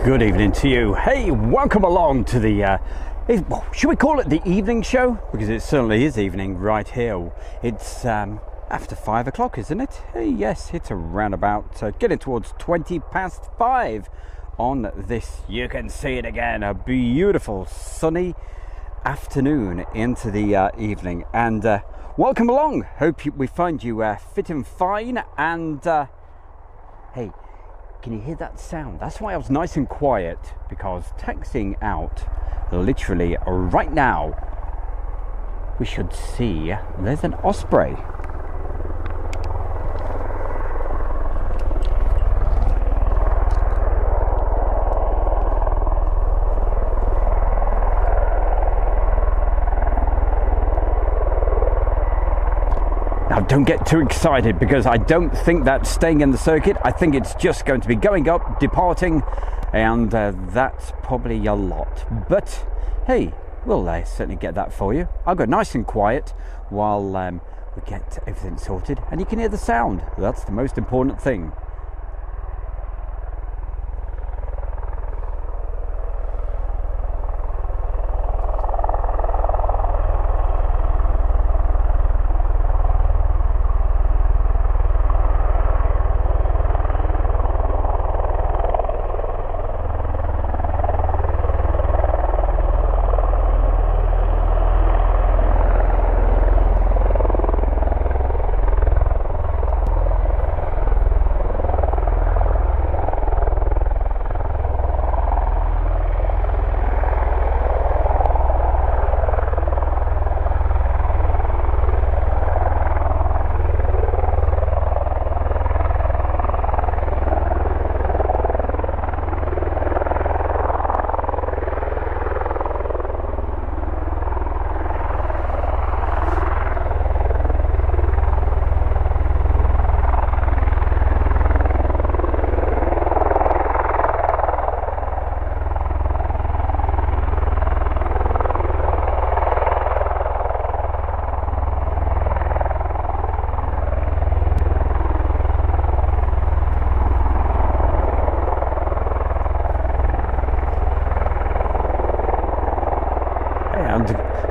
Good evening to you. Hey, welcome along to the, should we call it the evening show? Because it certainly is evening right here. It's after 5 o'clock, isn't it? Hey, yes, it's around about getting towards 20 past 5 on this, you can see it again, a beautiful sunny afternoon into the evening. And welcome along. Hope we find you fit and fine. And hey, can you hear that sound? That's why I was nice and quiet, because taxiing out literally right now, we should see there's an osprey. Now, don't get too excited, because I don't think that's staying in the circuit. I think it's just going to be going up, departing, and that's probably a lot. But hey, we'll certainly get that for you. I'll go nice and quiet while we get everything sorted, and you can hear the sound. That's the most important thing.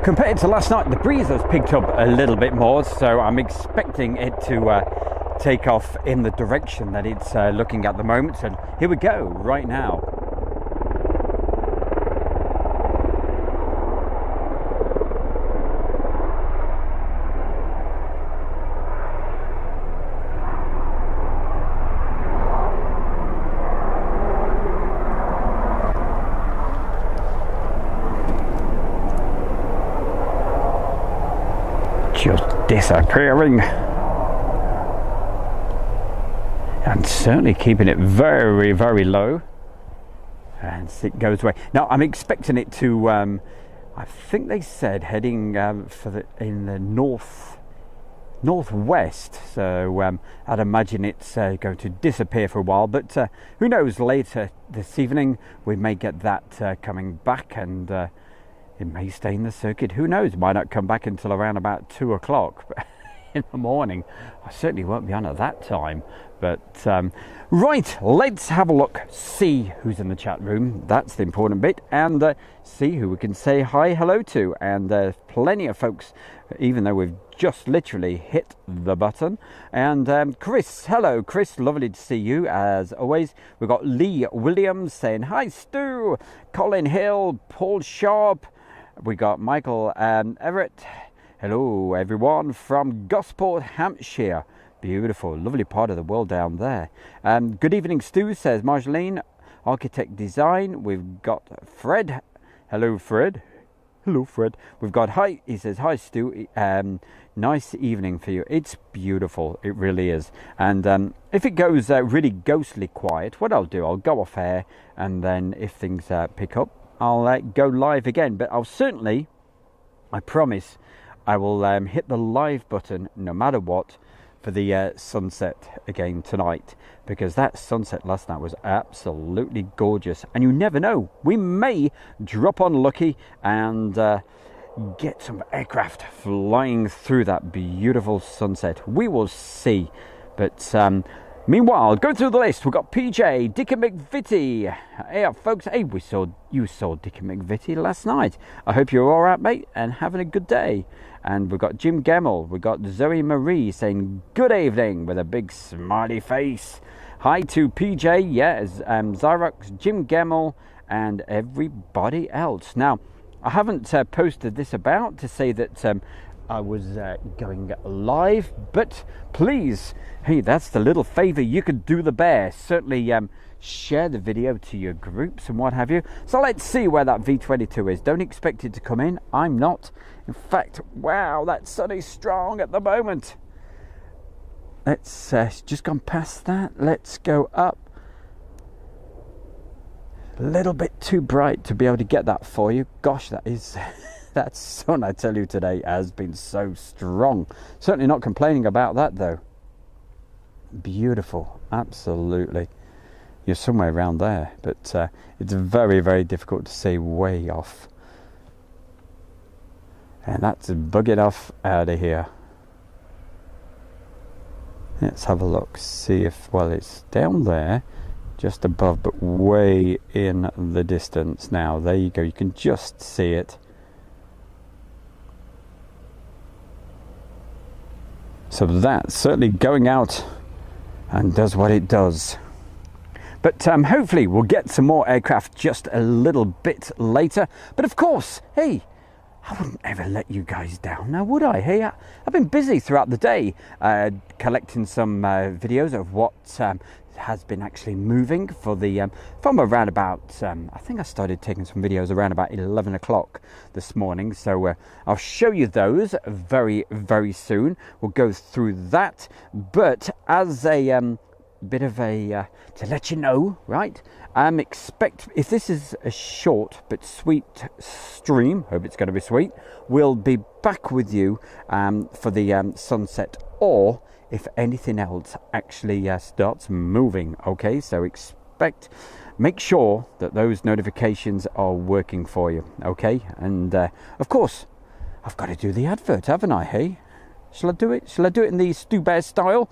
Compared to last night, the breeze has picked up a little bit more, so I'm expecting it to take off in the direction that it's looking at the moment. So here we go, right now. Just disappearing, and certainly keeping it very, very low, and it goes away. Now I'm expecting it to I think they said heading in the northwest, so I'd imagine it's going to disappear for a while, but who knows, later this evening we may get that coming back, and it may stay in the circuit. Who knows? Might not come back until around about 2 o'clock in the morning. I certainly won't be on at that time. But right, let's have a look, see who's in the chat room. That's the important bit, and see who we can say hi, hello to. And there's plenty of folks, even though we've just literally hit the button. And Chris, hello Chris, lovely to see you as always. We've got Lee Williams saying hi, Stu. Colin Hill, Paul Sharp. We got Michael Everett. Hello everyone from Gosport, Hampshire. Beautiful, lovely part of the world down there. Good evening, Stu, says Marjolaine, Architect Design. We've got Fred. Hello Fred. Hello Fred. We've got hi. He says hi Stu. Nice evening for you. It's beautiful. It really is. And if it goes really ghostly quiet, what I'll do, I'll go off air, and then if things pick up, I'll go live again. But I'll certainly, I promise, I will hit the live button no matter what for the sunset again tonight, because that sunset last night was absolutely gorgeous. And you never know, we may drop on lucky and get some aircraft flying through that beautiful sunset. We will see. But Meanwhile, going through the list, we've got PJ, Dick and McVitie. Hey, folks, hey, you saw Dick and McVitie last night. I hope you're all right, mate, and having a good day. And we've got Jim Gemmell. We've got Zoe Marie saying good evening with a big smiley face. Hi to PJ, yes, Xyrox, Jim Gemmell, and everybody else. Now, I haven't posted this about to say that I was going live, but please, hey, that's the little favour you could do the bear. Certainly share the video to your groups and what have you. So let's see where that V22 is. Don't expect it to come in. I'm not. In fact, wow, that sun is strong at the moment. Let's just gone past that. Let's go up. A little bit too bright to be able to get that for you. Gosh, that is... that sun, I tell you, today has been so strong. Certainly not complaining about that, though. Beautiful, absolutely. You're somewhere around there, but it's very, very difficult to see way off. And that's bugging off out of here. Let's have a look, see if, well, it's down there, just above, but way in the distance now. There you go, you can just see it. So that's certainly going out and does what it does. But hopefully we'll get some more aircraft just a little bit later. But of course, hey, I wouldn't ever let you guys down now, would I? Hey, I've been busy throughout the day collecting some videos of what has been actually moving for the from around about I think I started taking some videos around about 11 o'clock this morning, so I'll show you those very, very soon. We'll go through that, but as a bit of a to let you know, right, expect, if this is a short but sweet stream, hope it's going to be sweet, we'll be back with you for the sunset, or if anything else actually starts moving. Okay, so make sure that those notifications are working for you. Okay, and of course I've got to do the advert, haven't I? Hey, shall I do it in the Stu Bear style?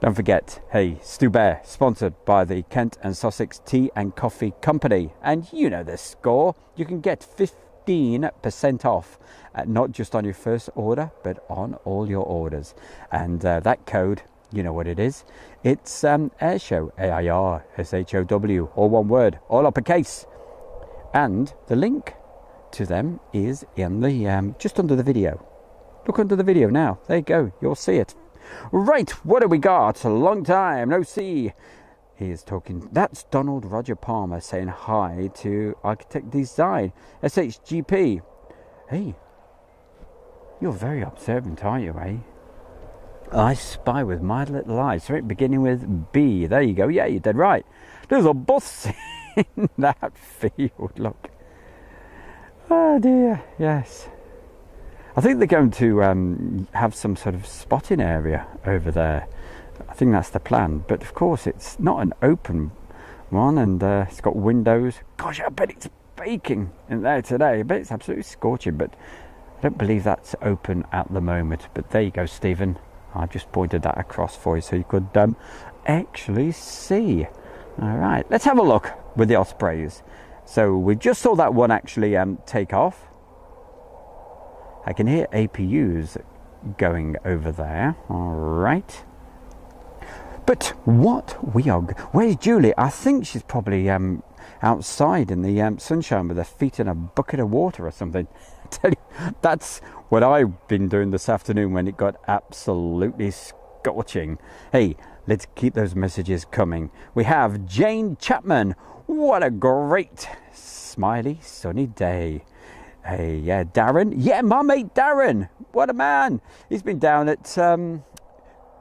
Don't forget, hey, Stu Bear, sponsored by the Kent and Sussex Tea and Coffee Company, and you know the score. You can get 15% off, not just on your first order, but on all your orders. And that code, you know what it is. It's Airshow, AIRSHOW, all one word, all uppercase. And the link to them is in the just under the video. Look under the video now. There you go. You'll see it. Right, what do we got? A long time no see. He is talking. That's Donald Roger Palmer saying hi to Architect Design, SHGP. Hey, you're very observant, aren't you, eh? I spy with my little eyes. So beginning with B. There you go. Yeah, you did right. There's a bus in that field. Look. Oh dear. Yes. I think they're going to have some sort of spotting area over there. I think that's the plan. But of course, it's not an open one, and it's got windows. Gosh, I bet it's baking in there today. I bet it's absolutely scorching, but I don't believe that's open at the moment. But there you go, Stephen. I just pointed that across for you so you could actually see. All right, let's have a look with the Ospreys. So we just saw that one actually take off. I can hear APUs going over there. All right. But where's Julie? I think she's probably outside in the sunshine with her feet in a bucket of water or something. I tell you, that's what I've been doing this afternoon when it got absolutely scorching. Hey, let's keep those messages coming. We have Jane Chapman. What a great smiley sunny day. Hey, yeah, Darren. Yeah, my mate Darren. What a man. He's been down at,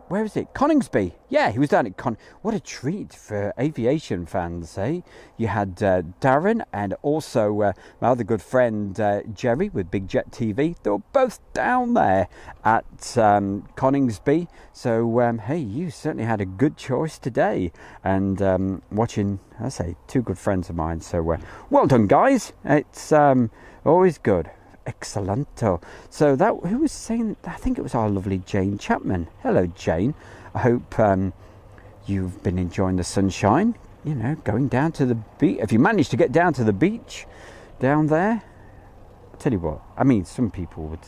where is it? Coningsby. Yeah, he was down at What a treat for aviation fans, eh? You had Darren and also my other good friend Jerry with Big Jet TV. They were both down there at Coningsby. So, hey, you certainly had a good choice today. And watching, I say, two good friends of mine. So, well done, guys. It's always good. Excellento. So that, who was saying, I think it was our lovely Jane Chapman. Hello, Jane. I hope you've been enjoying the sunshine, you know, going down to the beach. If you managed to get down to the beach down there, I'll tell you what, I mean, some people would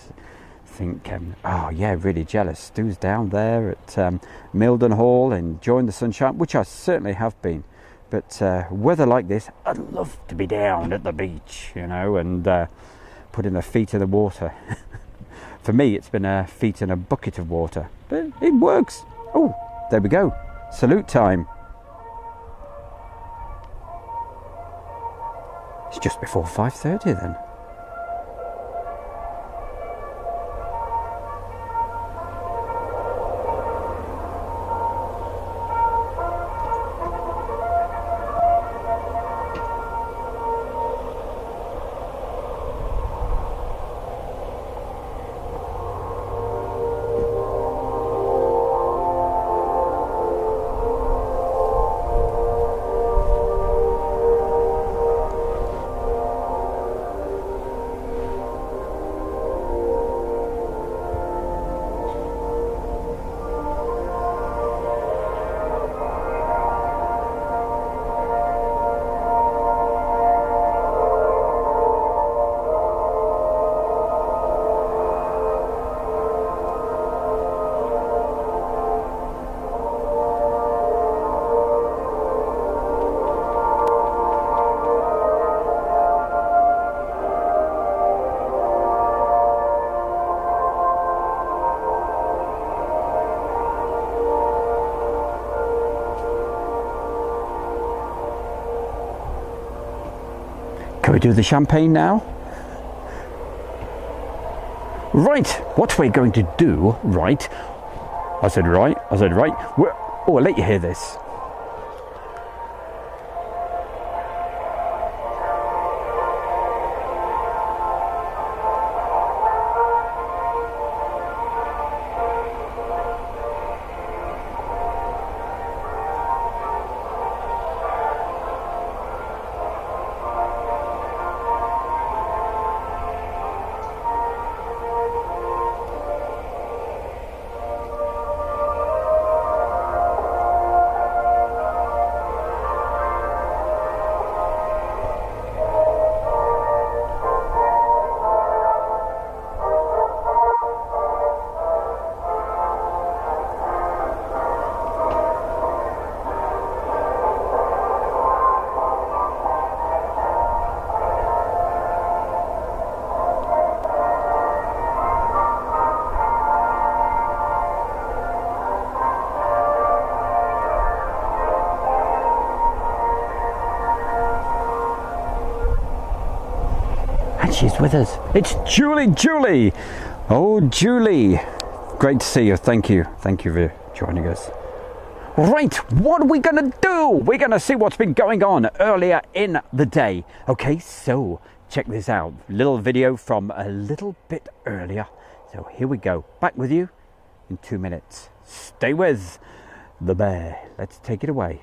think, oh yeah, really jealous. Stu's down there at Mildenhall enjoying the sunshine, which I certainly have been. But weather like this, I'd love to be down at the beach, you know, and putting the feet in the water. For me, it's been feet in a bucket of water, but it works. Oh, there we go. Salute time. It's just before 5:30 then. Can we do the champagne now? Right, what we're going to do, right, I said right, oh, I'll let you hear this. She's with us. It's Julie. Oh, Julie. Great to see you. Thank you for joining us. Right, what are we going to do? We're going to see what's been going on earlier in the day. Okay, so check this out. Little video from a little bit earlier. So here we go. Back with you in 2 minutes. Stay with the bear. Let's take it away.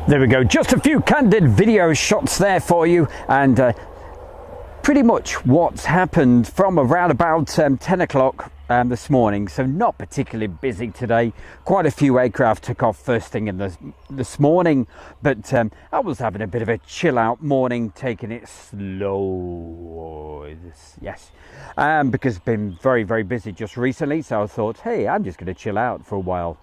There we go, just a few candid video shots there for you, and pretty much what's happened from around about 10 o'clock this morning. So not particularly busy today. Quite a few aircraft took off first thing in this morning, but I was having a bit of a chill out morning, taking it slow. Yes, because it's been very, very busy just recently, so I thought, hey, I'm just going to chill out for a while.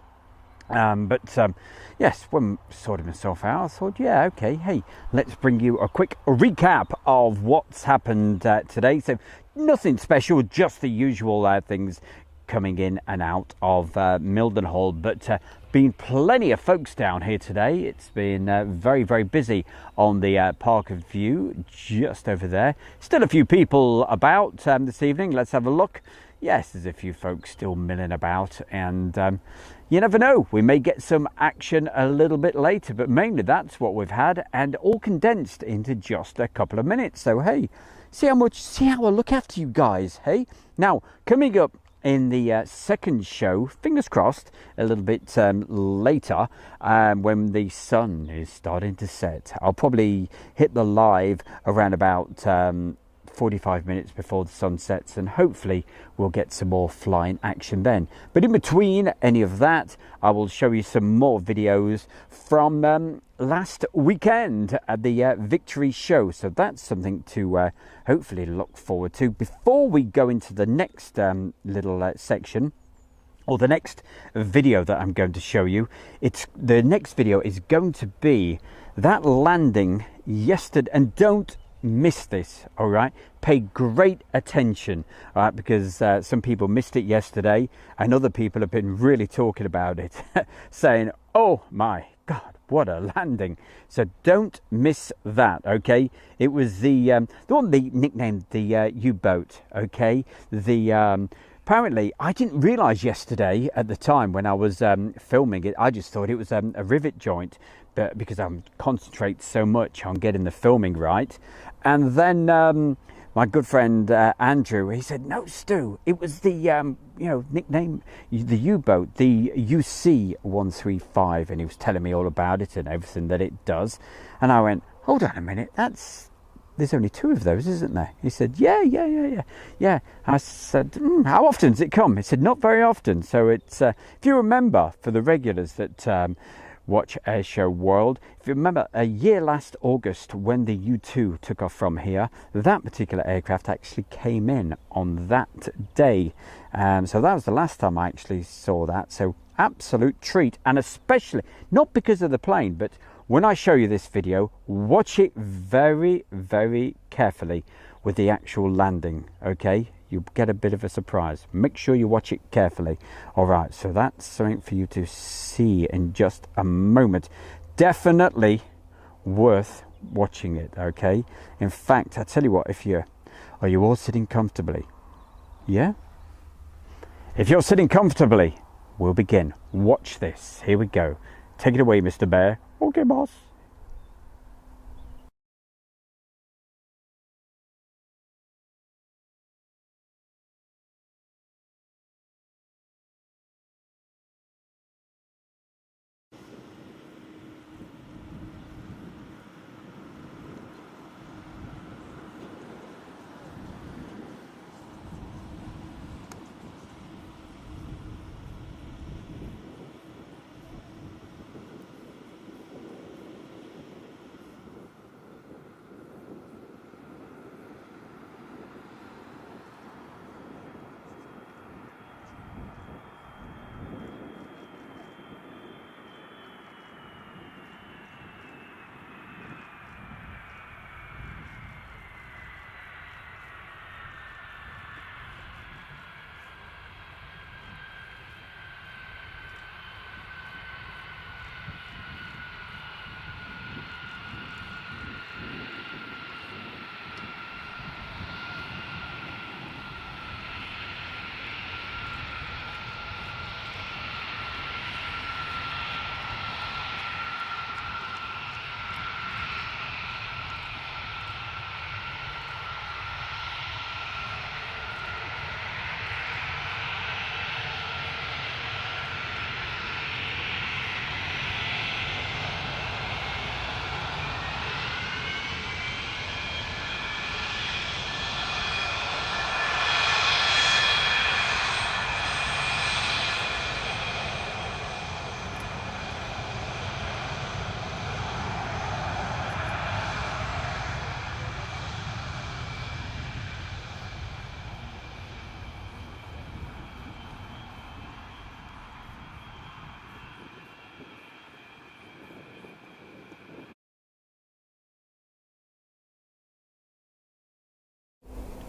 Yes, when sorting myself out, I thought, yeah, okay, hey, let's bring you a quick recap of what's happened today. So nothing special, just the usual things coming in and out of Mildenhall, but been plenty of folks down here today. It's been very, very busy on the Park of View just over there. Still a few people about this evening. Let's have a look. Yes, there's a few folks still milling about, and you never know, we may get some action a little bit later, but mainly that's what we've had, and all condensed into just a couple of minutes. So hey, see how I look after you guys, hey? Now, coming up in the second show, fingers crossed, a little bit later, when the sun is starting to set, I'll probably hit the live around about 45 minutes before the sun sets, and hopefully we'll get some more flying action then. But in between any of that, I will show you some more videos from last weekend at the Victory show, so that's something to hopefully look forward to. Before we go into the next little section, or the next video that I'm going to show you, the next video is going to be that landing yesterday, and don't miss this, all right? Pay great attention, all right, because some people missed it yesterday, and other people have been really talking about it, saying, oh my God, what a landing. So don't miss that, okay? It was the one they nicknamed the U-boat, okay? Apparently, I didn't realise yesterday at the time when I was filming it, I just thought it was a rivet joint, but because I concentrate so much on getting the filming right. And then my good friend Andrew, he said, no, Stu, it was the nickname, the U-boat, the UC-135, and he was telling me all about it and everything that it does. And I went, hold on a minute, there's only two of those, isn't there? He said, yeah. I said, how often does it come? He said, not very often. So it's, if you remember, for the regulars that watch Airshow World, if you remember a year last August when the U2 took off from here, that particular aircraft actually came in on that day. So that was the last time I actually saw that. So absolute treat, and especially, not because of the plane, but when I show you this video, watch it very, very carefully with the actual landing, okay? You'll get a bit of a surprise. Make sure you watch it carefully. All right, so that's something for you to see in just a moment. Definitely worth watching it, okay? In fact, I tell you what, are you all sitting comfortably? Yeah? If you're sitting comfortably, we'll begin. Watch this. Here we go. Take it away, Mr. Bear. Okay, boss.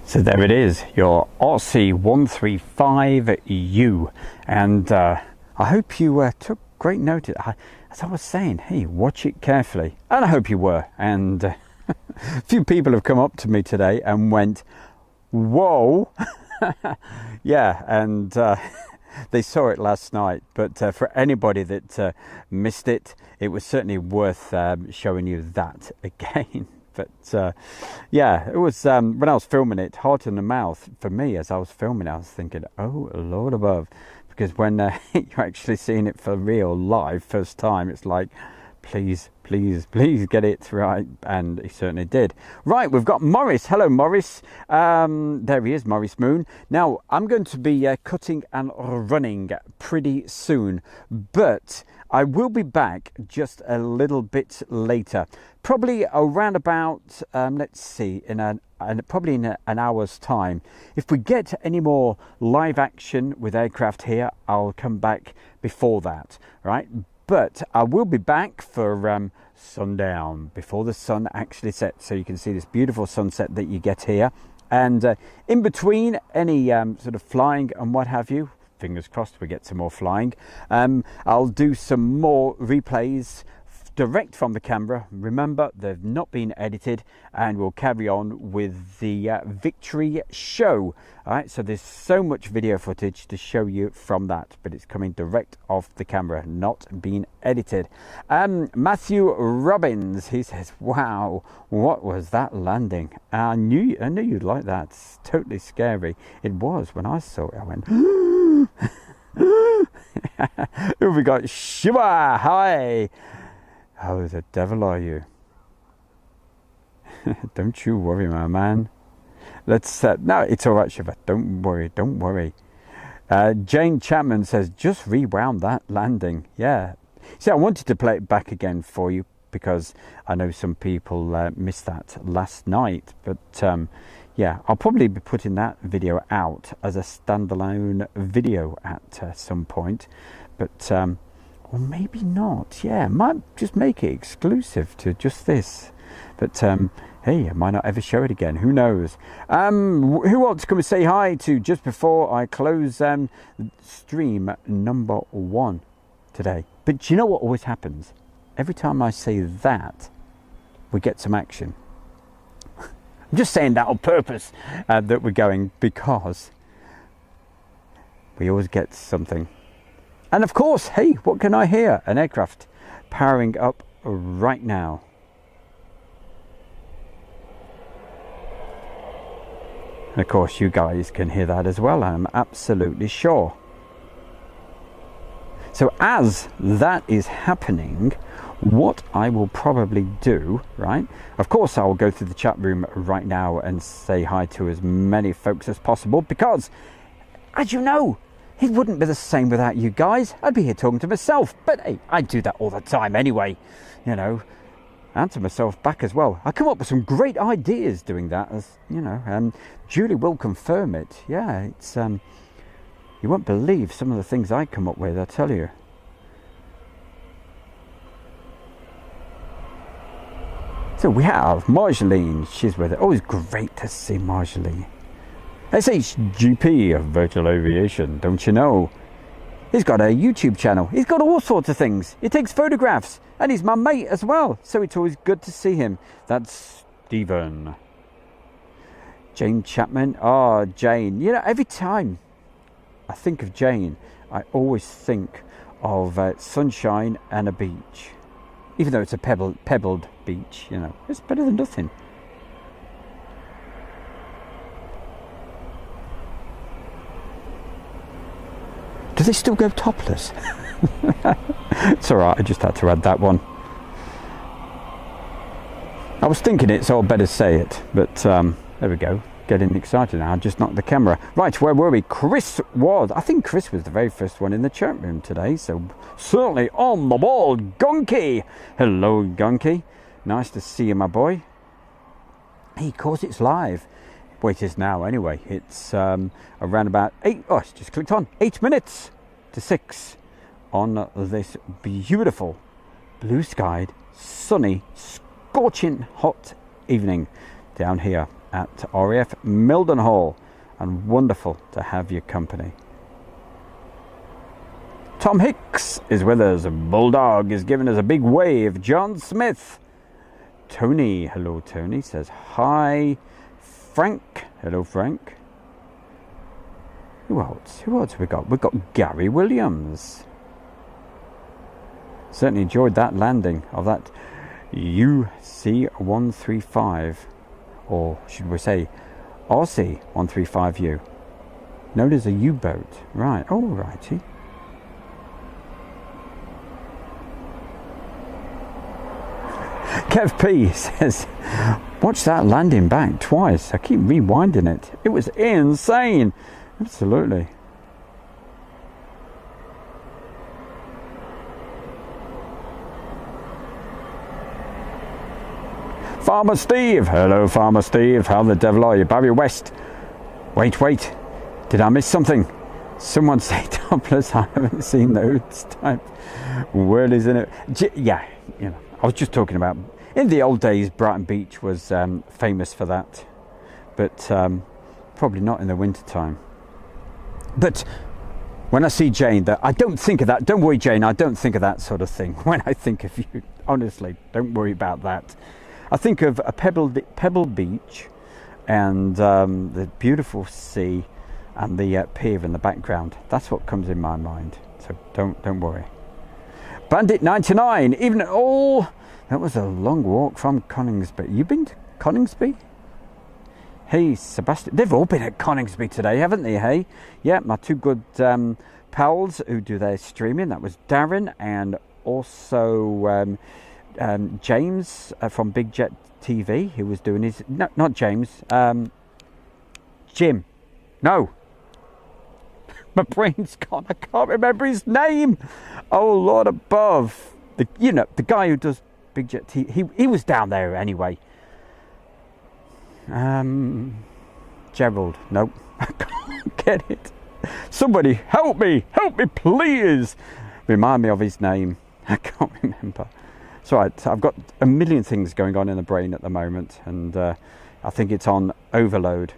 So there it is, your RC135U, and I hope you took great note of it. As I was saying, hey, watch it carefully, and I hope you were. And a few people have come up to me today and went, whoa. Yeah, and they saw it last night, but for anybody that missed it, it was certainly worth showing you that again. But yeah, it was when I was filming it, heart in the mouth for me. As I was filming, I was thinking, oh Lord above, because when you're actually seeing it for real live first time, it's like, please get it right. And he certainly did. Right, we've got Morris. Hello Morris. There he is, Morris Moon. Now I'm going to be cutting and running pretty soon, but I will be back just a little bit later, probably around about let's see, probably in an hour's time. If we get any more live action with aircraft here, I'll come back before that, right? But I will be back for sundown, before the sun actually sets, so you can see this beautiful sunset that you get here. And in between any sort of flying and what have you, fingers crossed we get some more flying, I'll do some more replays direct from the camera. Remember, they've not been edited, and we'll carry on with the victory show. All right, so there's so much video footage to show you from that, but it's coming direct off the camera, not being edited. Matthew Robbins, he says, wow, what was that landing? I knew you'd like that. It's totally scary. It was. When I saw it, I went who have we got? Shiva, hi. How the devil are you? Don't you worry, my man. Let's no, it's all right, Shiva. Don't worry. Jane Chapman says, just rewound that landing. Yeah. See, I wanted to play it back again for you because I know some people missed that last night. But yeah, I'll probably be putting that video out as a standalone video at some point. But or maybe not. Yeah, might just make it exclusive to just this. But hey, I might not ever show it again. Who knows? Who wants to come and say hi to just before I close stream number 1 today? But do you know what always happens? Every time I say that, we get some action. I'm just saying that on purpose, that we're going, because we always get something. And of course, hey, what can I hear? An aircraft powering up right now. And of course, you guys can hear that as well, I'm absolutely sure. So as that is happening, what I will probably do, right? Of course, I will go through the chat room right now and say hi to as many folks as possible, because, as you know, it wouldn't be the same without you guys. I'd be here talking to myself. But hey, I do that all the time anyway, you know, and to myself back as well. I come up with some great ideas doing that, as you know, and Julie will confirm it. Yeah, it's you won't believe some of the things I come up with, I tell you. So we have Marjolaine, she's with it. Always great to see Marjolaine. SHGP of Virtual Aviation, don't you know? He's got a YouTube channel. He's got all sorts of things. He takes photographs, and he's my mate as well. So it's always good to see him. That's Stephen. Jane Chapman. Oh, Jane. You know, every time I think of Jane, I always think of sunshine and a beach. Even though it's a pebbled beach, you know, it's better than nothing. Do they still go topless? It's alright, I just had to add that one. I was thinking it, so I'd better say it. But there we go. Getting excited now. I just knocked the camera. Right, where were we? Chris was. I think Chris was the very first one in the chat room today. So certainly on the ball. Gunky. Hello, Gunky. Nice to see you, my boy. Hey, of course it's live. Well, it is now anyway. It's around about 8. Oh, it's just clicked on. 8 minutes to 6 on this beautiful blue skied, sunny, scorching hot evening down here at RAF Mildenhall, and wonderful to have your company. Tom Hicks is with us. Bulldog is giving us a big wave. John Smith. Tony, hello Tony, says hi. Frank, hello Frank. Who else have we got? We've got Gary Williams. Certainly enjoyed that landing of that UC-135, or should we say RC-135U. Known as a U-boat. Right, all righty. Kev P says, watch that landing back twice. I keep rewinding it. It was insane. Absolutely. Farmer Steve. Hello, Farmer Steve. How the devil are you? Barry West. Wait. Did I miss something? Someone say topless. I haven't seen those type wordies in it. Yeah, you know, I was just talking about, in the old days, Brighton Beach was famous for that. But probably not in the winter time. But when I see Jane, I don't think of that. Don't worry, Jane, I don't think of that sort of thing when I think of you. Honestly, don't worry about that. I think of a pebble beach and the beautiful sea and the pier in the background. That's what comes in my mind. So don't worry. Bandit 99, even that was a long walk from Coningsby. You been to Coningsby? Hey, Sebastian. They've all been at Coningsby today, haven't they, hey? Yeah, my two good pals who do their streaming. That was Darren and also James from Big Jet TV, who was doing his... No, not James. Jim. No. My brain's gone. I can't remember his name. Oh, Lord above. The guy who does Big Jet TV. He was down there anyway. Gerald. Nope. I can't get it. Somebody help me please. Remind me of his name. I can't remember. It's all right. I've got a million things going on in the brain at the moment, and I think it's on overload.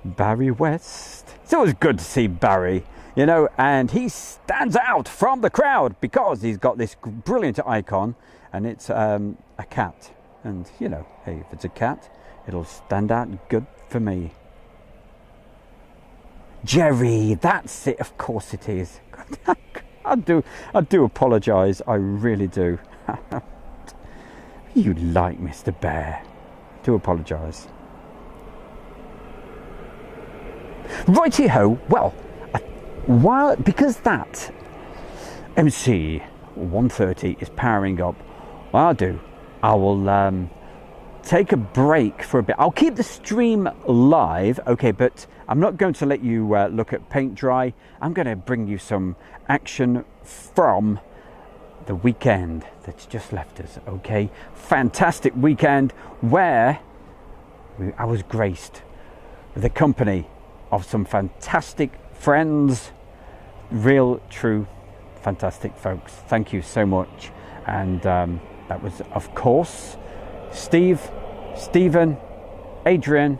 Barry West. It's always good to see Barry, you know, and he stands out from the crowd because he's got this brilliant icon, and it's a cat. And, you know, hey, if it's a cat, it'll stand out good for me. Jerry, that's it. Of course it is. I do apologise. I really do. You like Mr. Bear. I do apologise. Righty-ho. Well, because that MC 130 is powering up, what I will take a break for a bit. I'll keep the stream live, okay, but I'm not going to let you look at paint dry. I'm going to bring you some action from the weekend that's just left us, okay? Fantastic weekend where I was graced with the company of some fantastic friends, real, true, fantastic folks. Thank you so much. And that was, of course, Stephen, Adrian,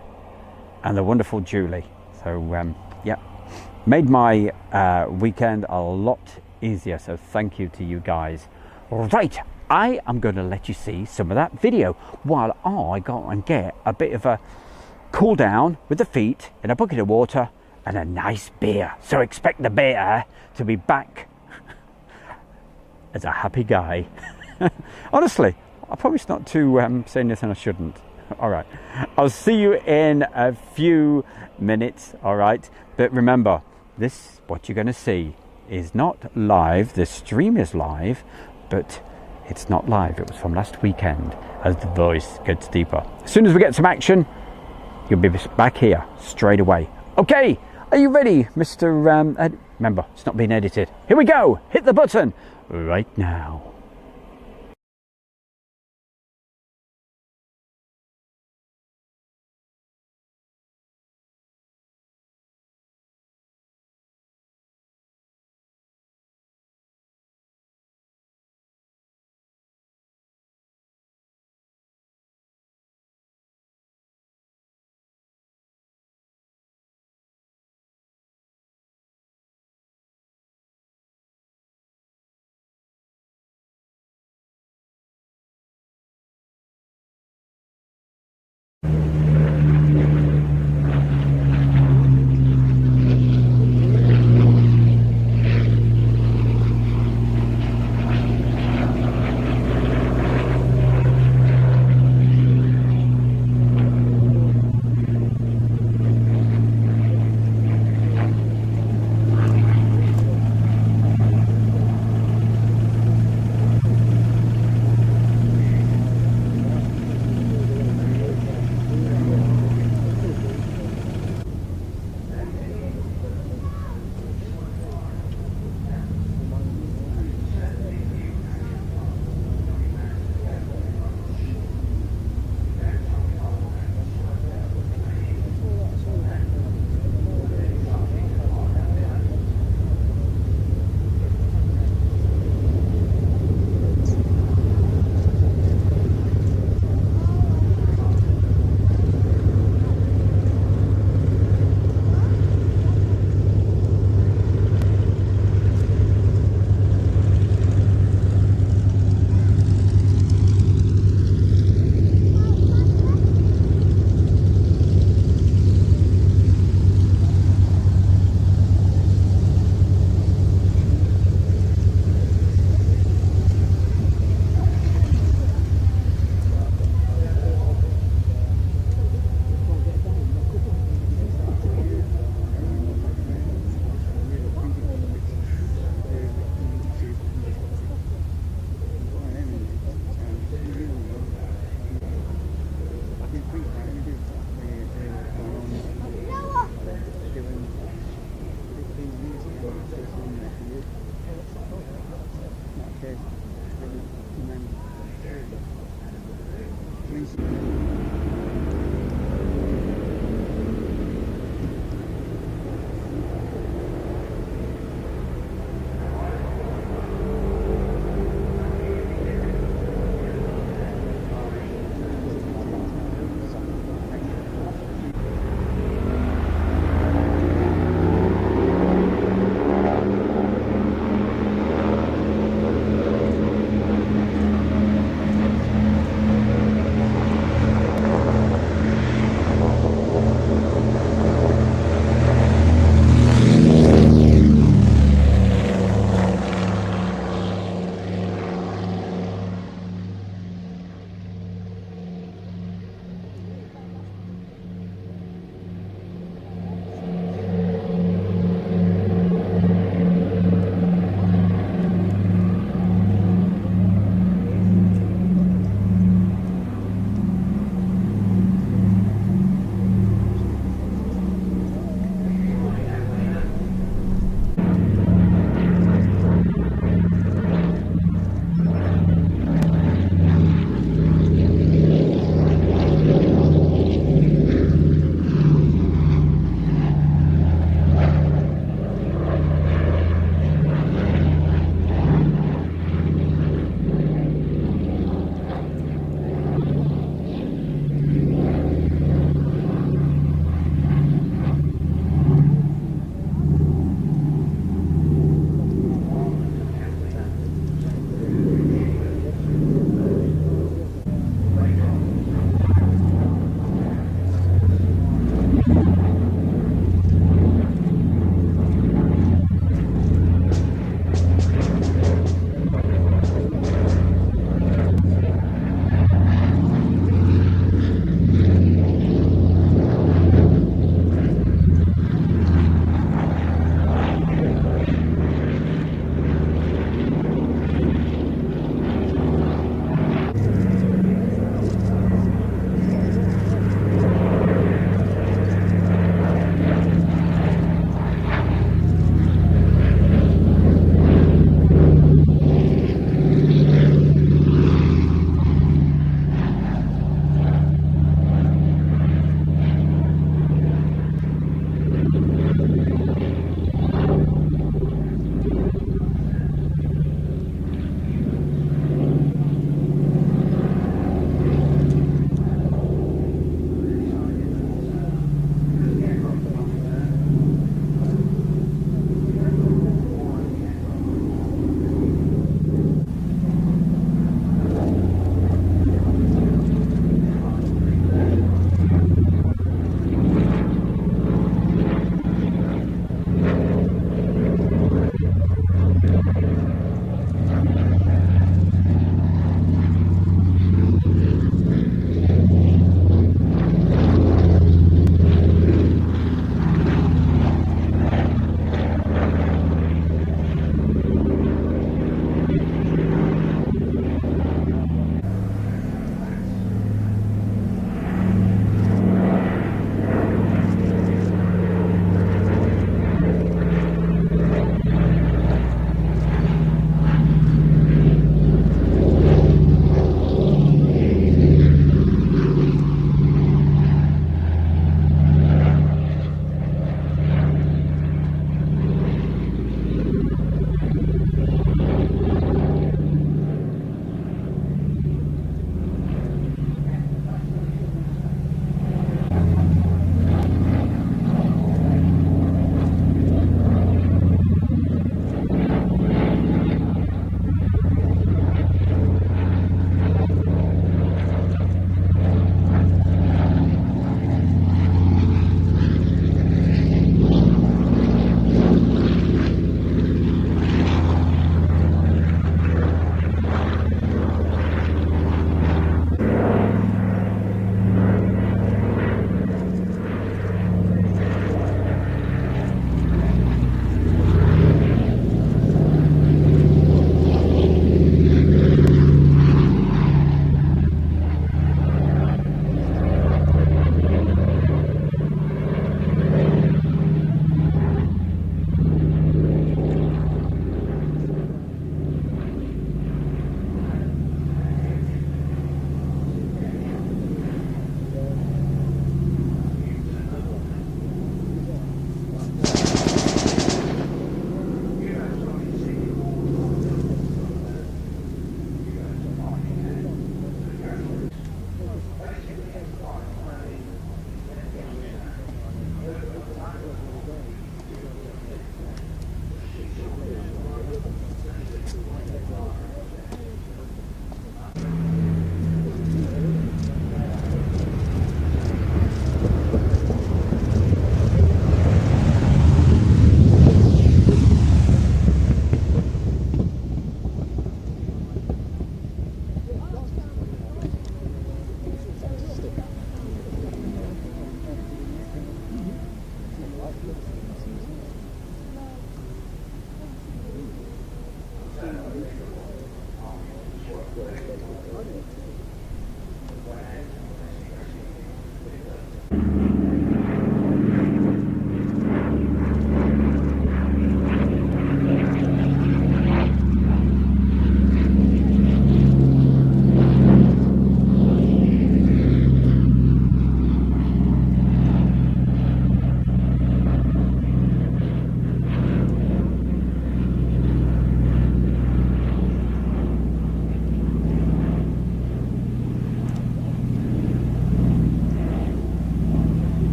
and the wonderful Julie. So, yeah, made my weekend a lot easier. So thank you to you guys. Right, I am going to let you see some of that video while I go and get a bit of a cool down with the feet in a bucket of water and a nice beer. So expect the beer to be back as a happy guy. Honestly, I promise not to say anything I shouldn't. All right, I'll see you in a few minutes. All right, but remember, what you're going to see is not live. The stream is live, but it's not live. It was from last weekend as the voice gets deeper. As soon as we get some action, you'll be back here straight away. Okay, are you ready, Mr. Remember, it's not being edited. Here we go. Hit the button right now.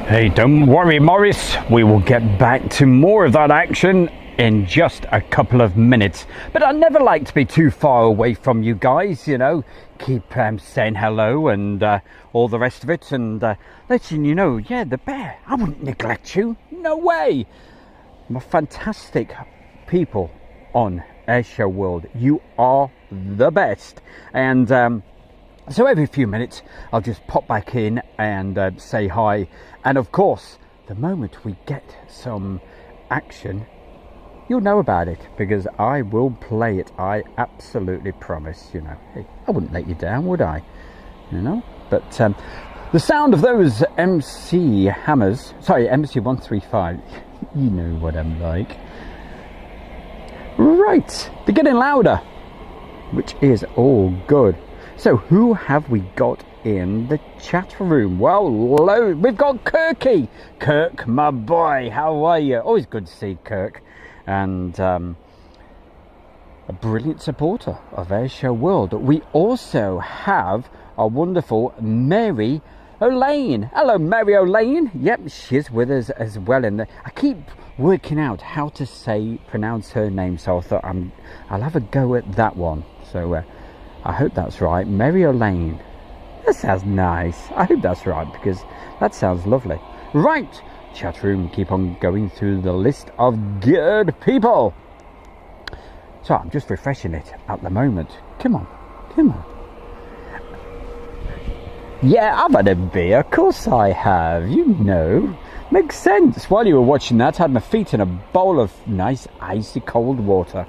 Hey, don't worry, Morris. We will get back to more of that action in just a couple of minutes. But I never like to be too far away from you guys, you know. Keep saying hello and all the rest of it, and letting you know, yeah, the bear, I wouldn't neglect you. No way. My fantastic people on Airshow World, you are the best. And so every few minutes I'll just pop back in and say hi, and of course the moment we get some action you'll know about it, because I will play it. I absolutely promise, you know. Hey, I wouldn't let you down, would I? You know. But the sound of those MC hammers, sorry, MC 135, you know what I'm like. Right, they're getting louder, which is all good. So who have we got in the chat room? Well, we've got Kirky. Kirk, my boy, how are you? Always good to see Kirk. And a brilliant supporter of Airshow World. We also have our wonderful Mary O'Lane. Hello, Mary O'Lane. Yep, she's with us as well. I keep working out how to pronounce her name, so I thought I'll have a go at that one. So I hope that's right. Mary O'Lane. That sounds nice. I hope that's right, because that sounds lovely. Right, chat room, keep on going through the list of good people. So I'm just refreshing it at the moment. Come on, come on. Yeah, I've had a beer. Of course I have. You know, makes sense. While you were watching that, I had my feet in a bowl of nice icy cold water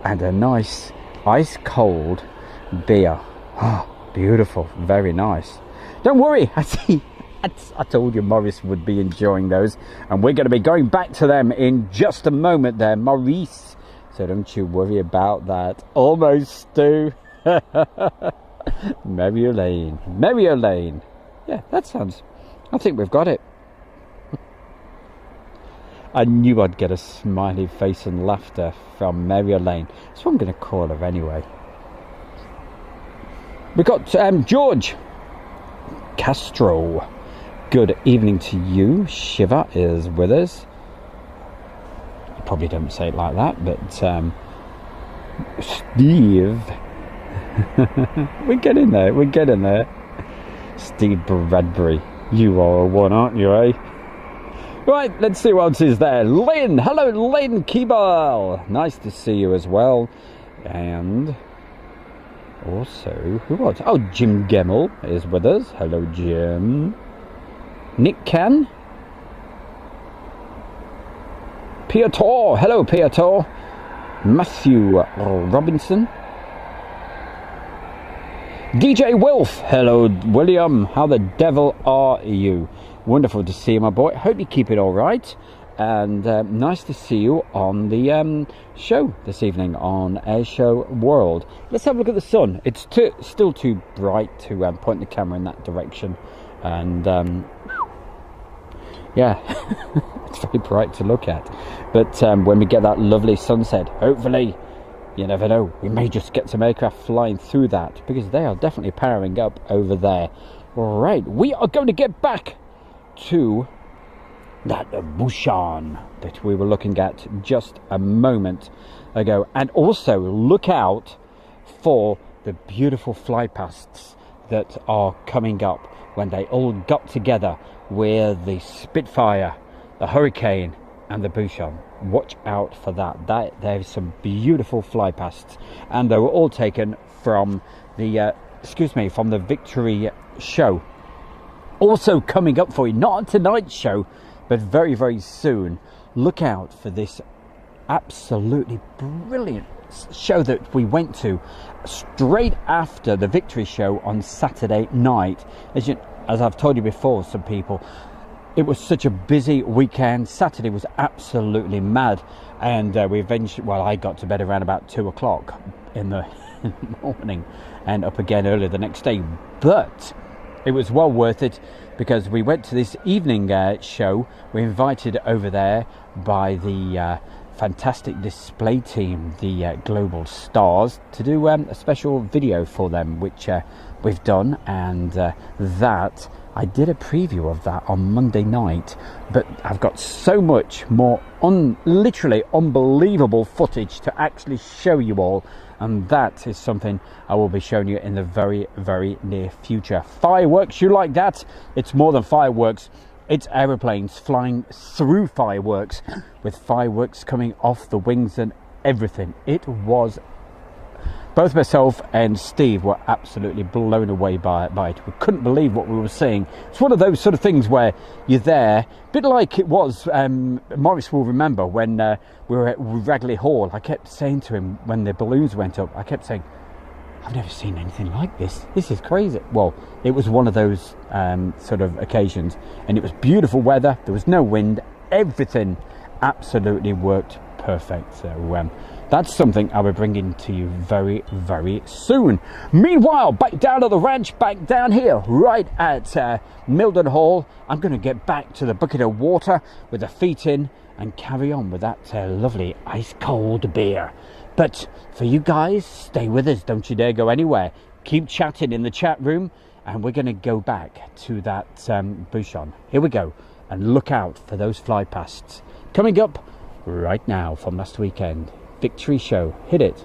and a nice ice cold beer. Oh, beautiful, very nice. Don't worry, I told you Morris would be enjoying those, and we're going to be going back to them in just a moment there, Maurice. So don't you worry about that. Almost, Stu. Mary O'Lane. Mary O'Lane. Yeah, that sounds... I think we've got it. I knew I'd get a smiley face and laughter from Mary O'Lane. That's what I'm going to call her anyway. We've got George Castro. Good evening to you. Shiva is with us. You probably don't say it like that, but Steve. We're getting there. We're getting there. Steve Bradbury. You are a one, aren't you, eh? Right, let's see what else is there. Lynn. Hello, Lynn Keeball. Nice to see you as well. And also, who else? Oh, Jim Gemmell is with us. Hello, Jim. Nick Can. Piotr. Hello, Piotr. Matthew Robinson. DJ Wilf, hello William, how the devil are you? Wonderful to see you, my boy. Hope you keep it all right. And nice to see you on the show this evening on Air Show World. Let's have a look at the sun. It's still too bright to point the camera in that direction. And yeah, it's very bright to look at. But when we get that lovely sunset, hopefully, you never know, we may just get some aircraft flying through that, because they are definitely powering up over there. All right, we are going to get back to that Busan that we were looking at just a moment ago, and also look out for the beautiful flypasts that are coming up when they all got together with the Spitfire, the Hurricane and the Busan. Watch out for that. There's some beautiful flypasts, and they were all taken from the from the Victory show. Also coming up for you, not on tonight's show, but very, very soon, look out for this absolutely brilliant show that we went to straight after the Victory show on Saturday night. As I've told you before, some people, it was such a busy weekend. Saturday was absolutely mad, and we eventually, well, I got to bed around about 2 o'clock in the morning and up again early the next day. But it was well worth it, because we went to this evening show. We were invited over there by the fantastic display team, the Global Stars, to do a special video for them, which we've done, and that I did a preview of that on Monday night, but I've got so much more literally unbelievable footage to actually show you all, and that is something I will be showing you in the very, very near future. Fireworks, you like that? It's more than fireworks. It's aeroplanes flying through fireworks, with fireworks coming off the wings and everything. It was, both myself and Steve were absolutely blown away by it. We couldn't believe what we were seeing. It's one of those sort of things where you're there, a bit like it was, Morris will remember, when we were at Ragley Hall. I kept saying to him, when the balloons went up, I kept saying, I've never seen anything like this. This is crazy. Well, it was one of those sort of occasions, and it was beautiful weather. There was no wind. Everything absolutely worked perfect. So that's something I'll be bringing to you very, very soon. Meanwhile, back down at the ranch, back down here, right at Mildenhall, I'm going to get back to the bucket of water with the feet in and carry on with that lovely ice-cold beer. But for you guys, stay with us. Don't you dare go anywhere. Keep chatting in the chat room, and we're going to go back to that Busan. Here we go, and look out for those flypasts coming up right now from last weekend. Victory show. Hit it.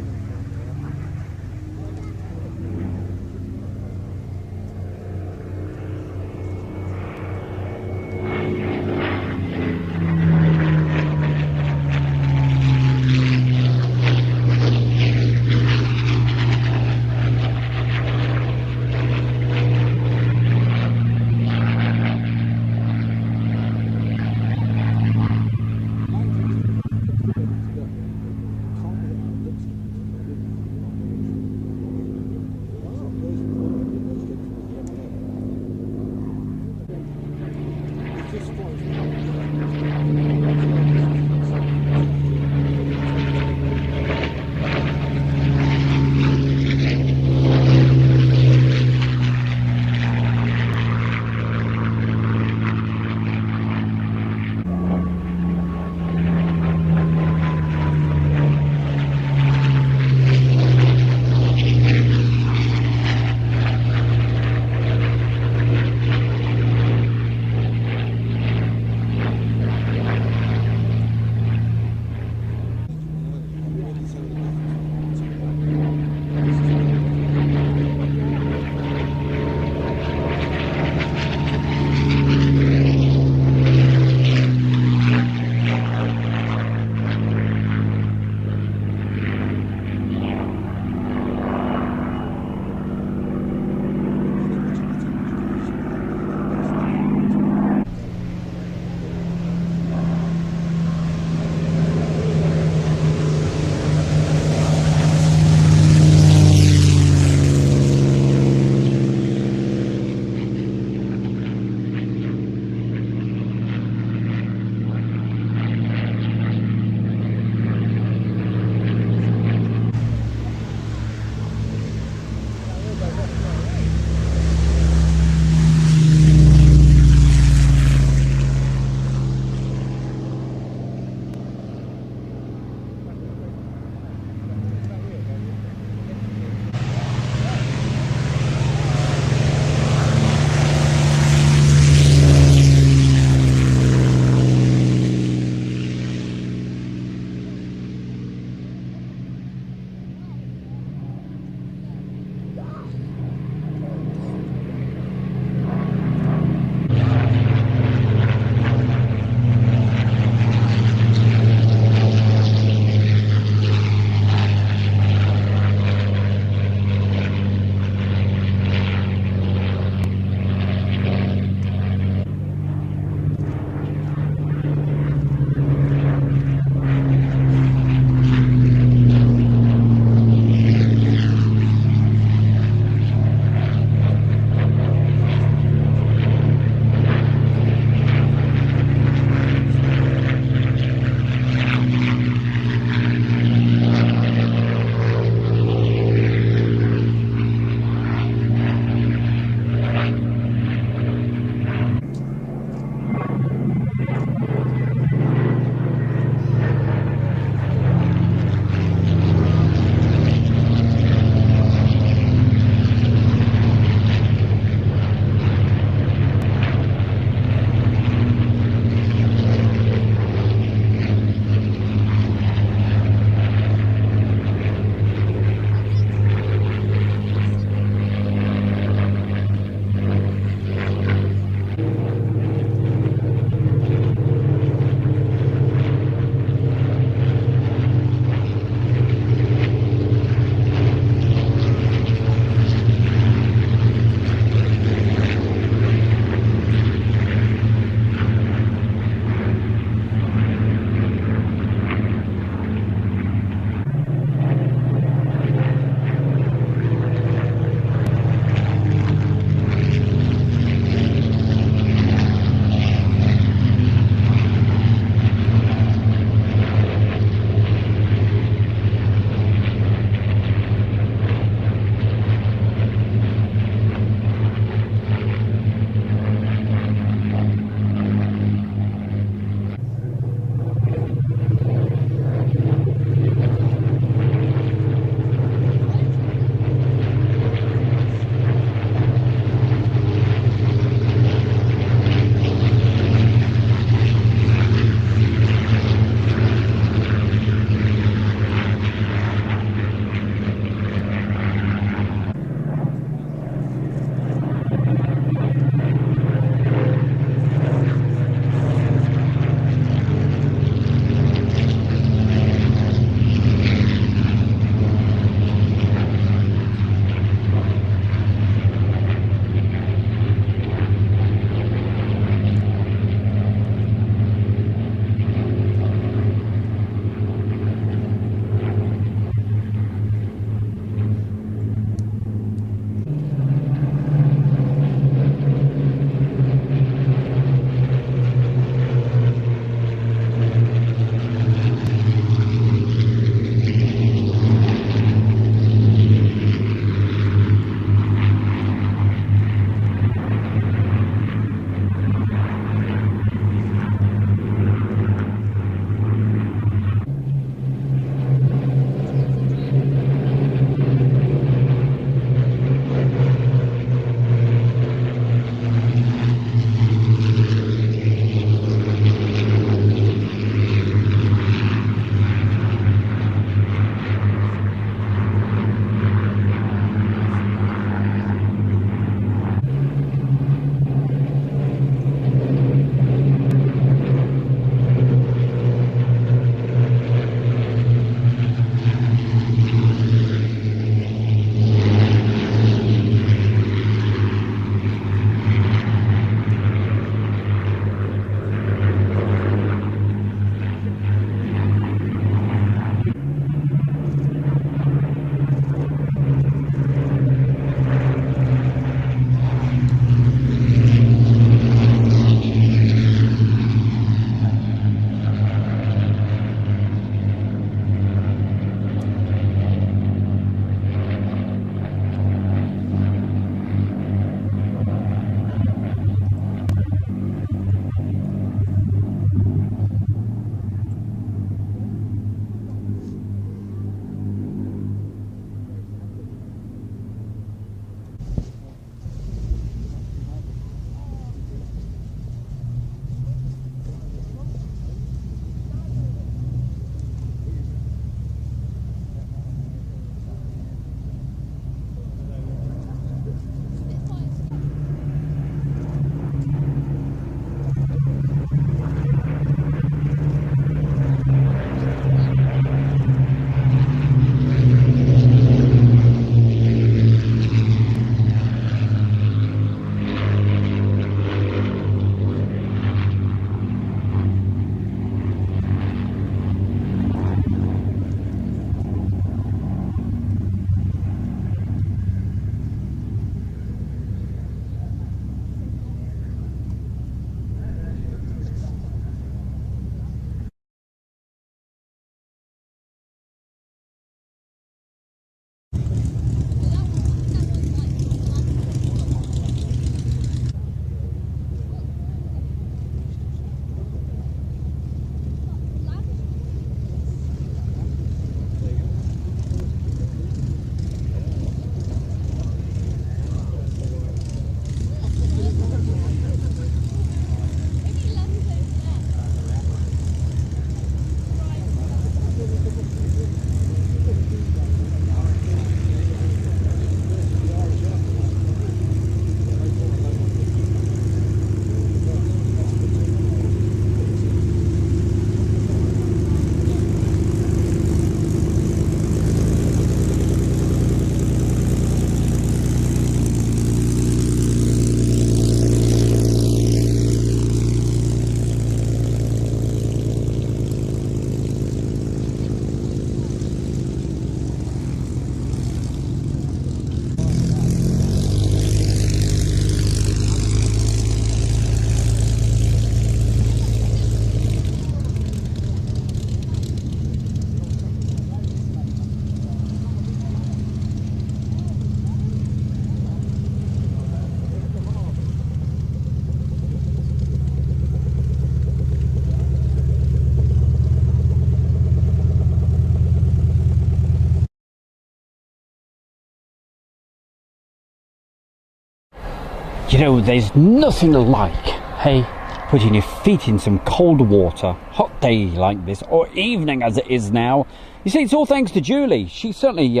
You know, there's nothing like, hey, putting your feet in some cold water, hot day like this, or evening as it is now. You see, it's all thanks to Julie. She certainly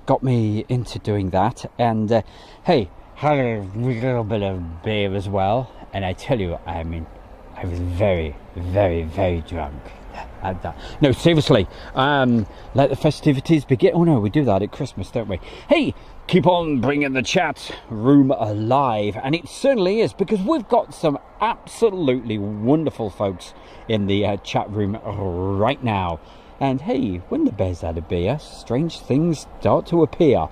got me into doing that. And, hey, had a little bit of beer as well. And I tell you, I mean, I was very, very, very drunk. No, seriously, let the festivities begin. Oh no, we do that at Christmas, don't we? Hey, keep on bringing the chat room alive, and it certainly is, because we've got some absolutely wonderful folks in the chat room right now. And hey, when the bear's had a beer, strange things start to appear,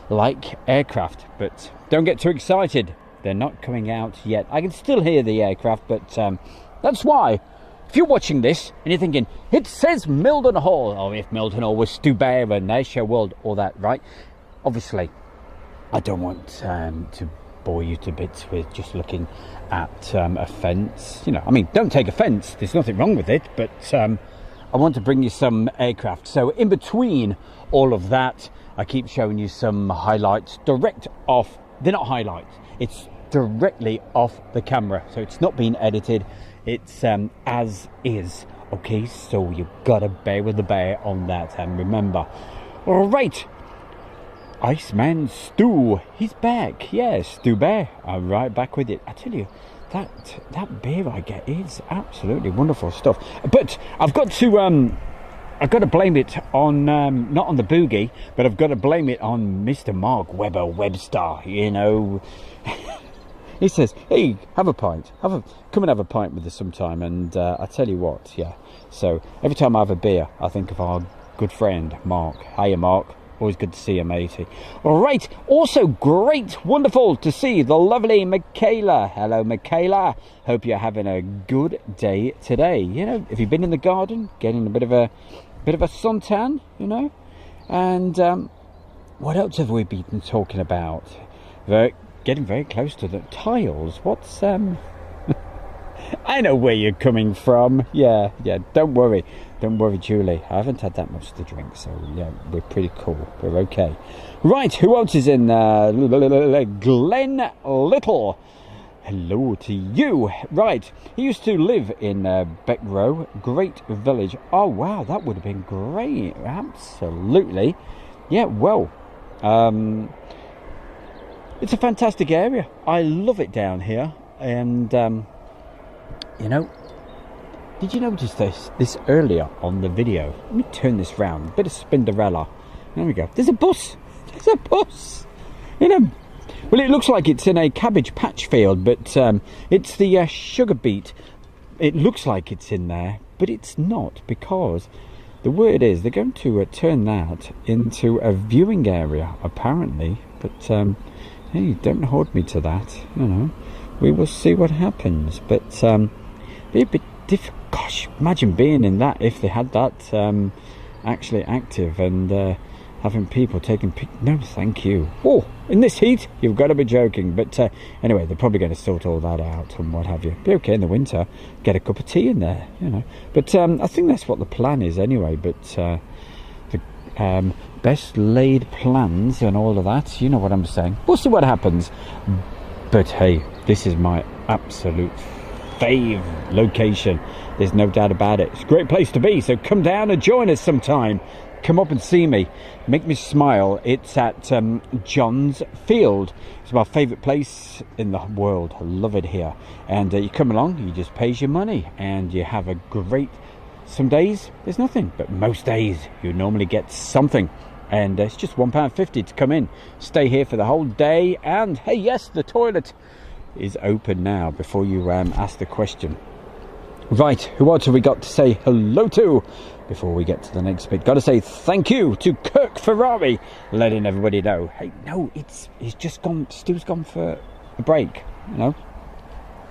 like aircraft. But don't get too excited, they're not coming out yet. I can still hear the aircraft, but that's why, if you're watching this and you're thinking, it says Mildenhall, oh, if Mildenhall was Stubair and Ayrshire World, all that, right? Obviously, I don't want to bore you to bits with just looking at a fence. You know, I mean, don't take offence, there's nothing wrong with it, but I want to bring you some aircraft. So in between all of that, I keep showing you some highlights direct off. They're not highlights, it's directly off the camera, so it's not been edited. It's as is. Okay, so you've got to bear with the bear on that. And remember, all right, Iceman Stu, he's back. Yes, Stu Bear, I'm right back with it. I tell you, that beer I get is absolutely wonderful stuff. But I've got to blame it on not on the boogie, but I've got to blame it on Mr. Mark Webster. You know. He says, hey, have a pint. Come and have a pint with us sometime. And I tell you what, yeah. So every time I have a beer, I think of our good friend, Mark. Hiya, Mark. Always good to see you, matey. All right. Also great, wonderful to see the lovely Michaela. Hello, Michaela. Hope you're having a good day today. You know, have you been in the garden, getting a bit of a suntan, you know? And what else have we been talking about? Getting very close to the tiles. What's I know where you're coming from. Yeah, don't worry, Julie, I haven't had that much to drink, so yeah, we're pretty cool, we're okay. Right, who else is in Glenn Little, hello to you. Right, he used to live in Beckrow, great village. Oh wow, that would have been great. Absolutely. Yeah, well, it's a fantastic area. I love it down here. And, you know, did you notice this earlier on the video? Let me turn this round. Bit of Spinderella. There we go. There's a bus. You know, well, it looks like it's in a cabbage patch field, but it's the sugar beet. It looks like it's in there, but it's not, because the word is they're going to turn that into a viewing area, apparently. But, hey, don't hold me to that, you know. We will see what happens. But be a bit difficult. Gosh, imagine being in that if they had that actually active and having people taking no, thank you. Oh, in this heat, you've got to be joking. But anyway, they're probably going to sort all that out and what have you. Be okay in the winter. Get a cup of tea in there, you know. But I think that's what the plan is anyway. But the best laid plans and all of that, you know what I'm saying. We'll see what happens. But hey, this is my absolute fave location, there's no doubt about it. It's a great place to be, so come down and join us sometime. Come up and see me, make me smile. It's at John's Field. It's my favourite place in the world. I love it here. And you come along, you just pays your money and you have a great, some days there's nothing, but most days you normally get something. And it's just £1.50 to come in, stay here for the whole day. And hey, yes, the toilet is open now before you ask the question. Right, who else have we got to say hello to before we get to the next bit? Got to say thank you to Kirk Ferrari, letting everybody know, hey, no, he's just gone, Stu's gone for a break, you know.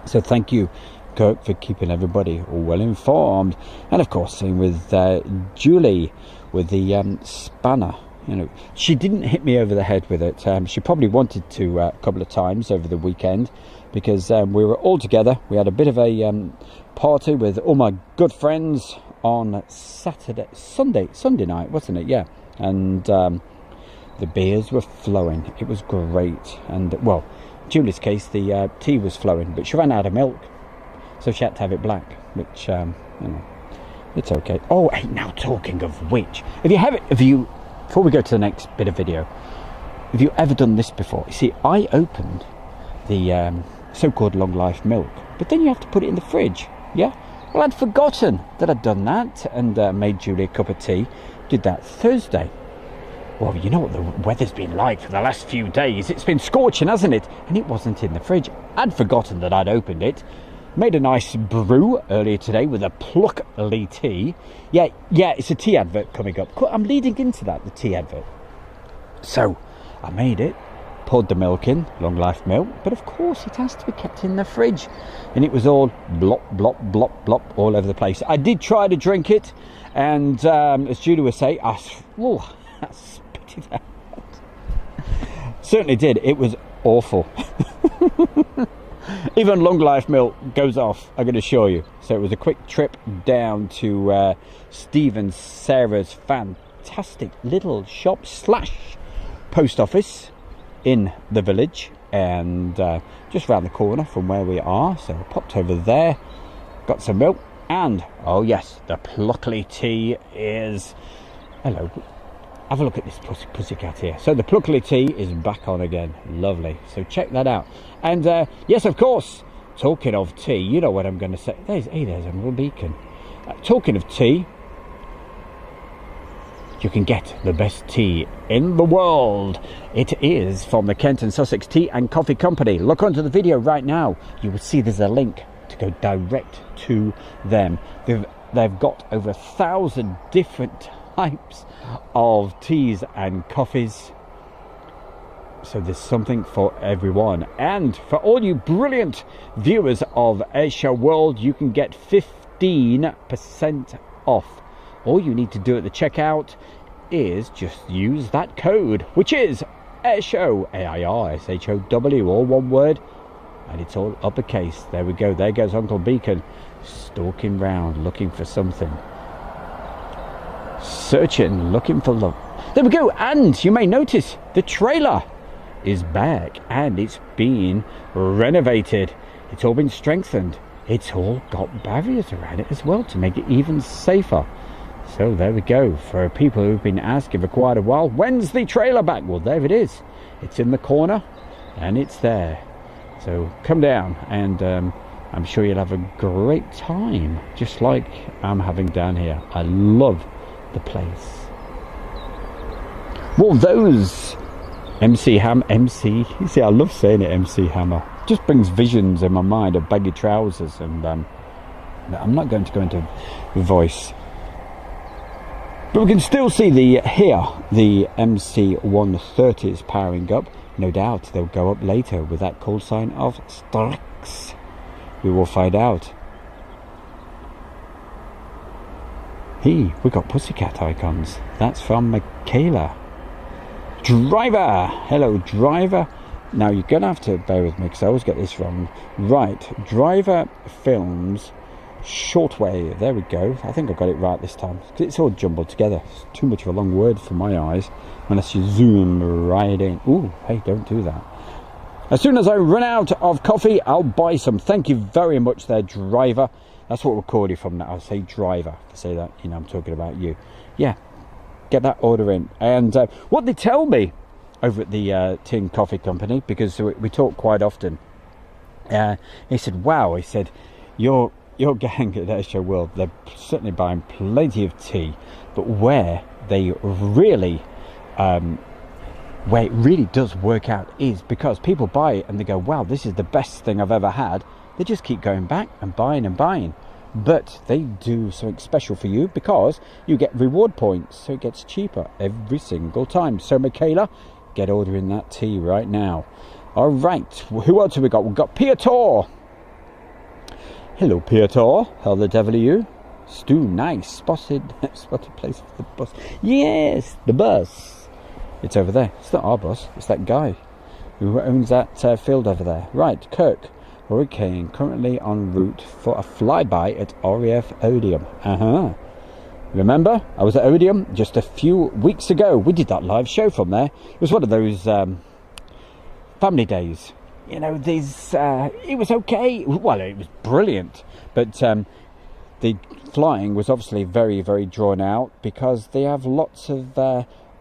So thank you, Kirk, for keeping everybody well informed. And of course, same with Julie with the spanner. You know, she didn't hit me over the head with it. She probably wanted to a couple of times over the weekend, because we were all together. We had a bit of a party with all my good friends on Sunday night, wasn't it? Yeah. And the beers were flowing. It was great. And well, Julie's case, the tea was flowing, but she ran out of milk, so she had to have it black, which, you know, it's okay. Oh, hey, now talking of which, before we go to the next bit of video, have you ever done this before? You see, I opened the so-called long life milk, but then you have to put it in the fridge, yeah? Well, I'd forgotten that I'd done that, and made Julie a cup of tea. Did that Thursday. Well, you know what the weather's been like for the last few days. It's been scorching, hasn't it? And it wasn't in the fridge. I'd forgotten that I'd opened it. Made a nice brew earlier today with a Pluckly tea. Yeah, it's a tea advert coming up. I'm leading into that, the tea advert. So, I made it, poured the milk in, long life milk, but of course it has to be kept in the fridge. And it was all blop, blop, blop, blop all over the place. I did try to drink it, and as Julie would say, I spit it out. Certainly did. It was awful. Even long life milk goes off, I can assure you. So it was a quick trip down to Steve and Sarah's fantastic little shop / post office in the village, and just round the corner from where we are. So I popped over there, got some milk, and oh yes, the Pluckly tea is, hello, have a look at this pussycat here. So the Pluckly tea is back on again. Lovely. So check that out. And yes, of course, talking of tea, you know what I'm going to say. There's a little beacon. Talking of tea, you can get the best tea in the world. It is from the Kent and Sussex Tea and Coffee Company. Look onto the video right now. You will see there's a link to go direct to them. They've got over 1,000 different types of teas and coffees. So there's something for everyone. And for all you brilliant viewers of Airshow World, you can get 15% off. All you need to do at the checkout is just use that code, which is Airshow, AIRSHOW, all one word, and it's all uppercase. There we go. There goes Uncle Beacon, stalking round looking for something, searching, looking for love. There we go. And you may notice the trailer is back, and it's been renovated. It's all been strengthened. It's all got barriers around it as well to make it even safer. So there we go. For people who've been asking for quite a while, when's the trailer back? Well, there it is. It's in the corner, and it's there. So come down, and I'm sure you'll have a great time, just like I'm having down here. I love the place. Well, those you see, I love saying it, MC Hammer. Just brings visions in my mind of baggy trousers, and I'm not going to go into voice. But we can still see the MC130 is powering up. No doubt they'll go up later with that call sign of Strax. We will find out. Hey, we got pussycat icons. That's from Michaela. Driver! Hello, Driver. Now you're going to have to bear with me because I always get this wrong. Right, Driver Films Shortwave. There we go. I think I got it right this time. It's all jumbled together. It's too much of a long word for my eyes unless you zoom right in. Ooh, hey, don't do that. As soon as I run out of coffee, I'll buy some. Thank you very much there, Driver. That's what we'll call you from now. I'll say Driver to say that, you know, I'm talking about you. Yeah, get that order in. And what they tell me over at the Tea and Coffee Company, because we talk quite often, he said, wow, he said, your gang at Airshow World, they're certainly buying plenty of tea, but where they really where it really does work out is because people buy it and they go, wow, this is the best thing I've ever had. They just keep going back and buying and buying. But they do something special for you because you get reward points, so it gets cheaper every single time. So Michaela, get ordering that tea right now. All right, who else have we got? We've got Piotr. Hello, Piotr. How the devil are you? Stu, nice. Spotted place for the bus. Yes, the bus. It's over there. It's not our bus. It's that guy who owns that field over there. Right, Kirk. Hurricane currently en route for a flyby at RAF Odium. Remember, I was at Odium just a few weeks ago. We did that live show from there. It was one of those family days. you know, there's it was okay. Well, it was brilliant, but the flying was obviously very, very drawn out because they have lots of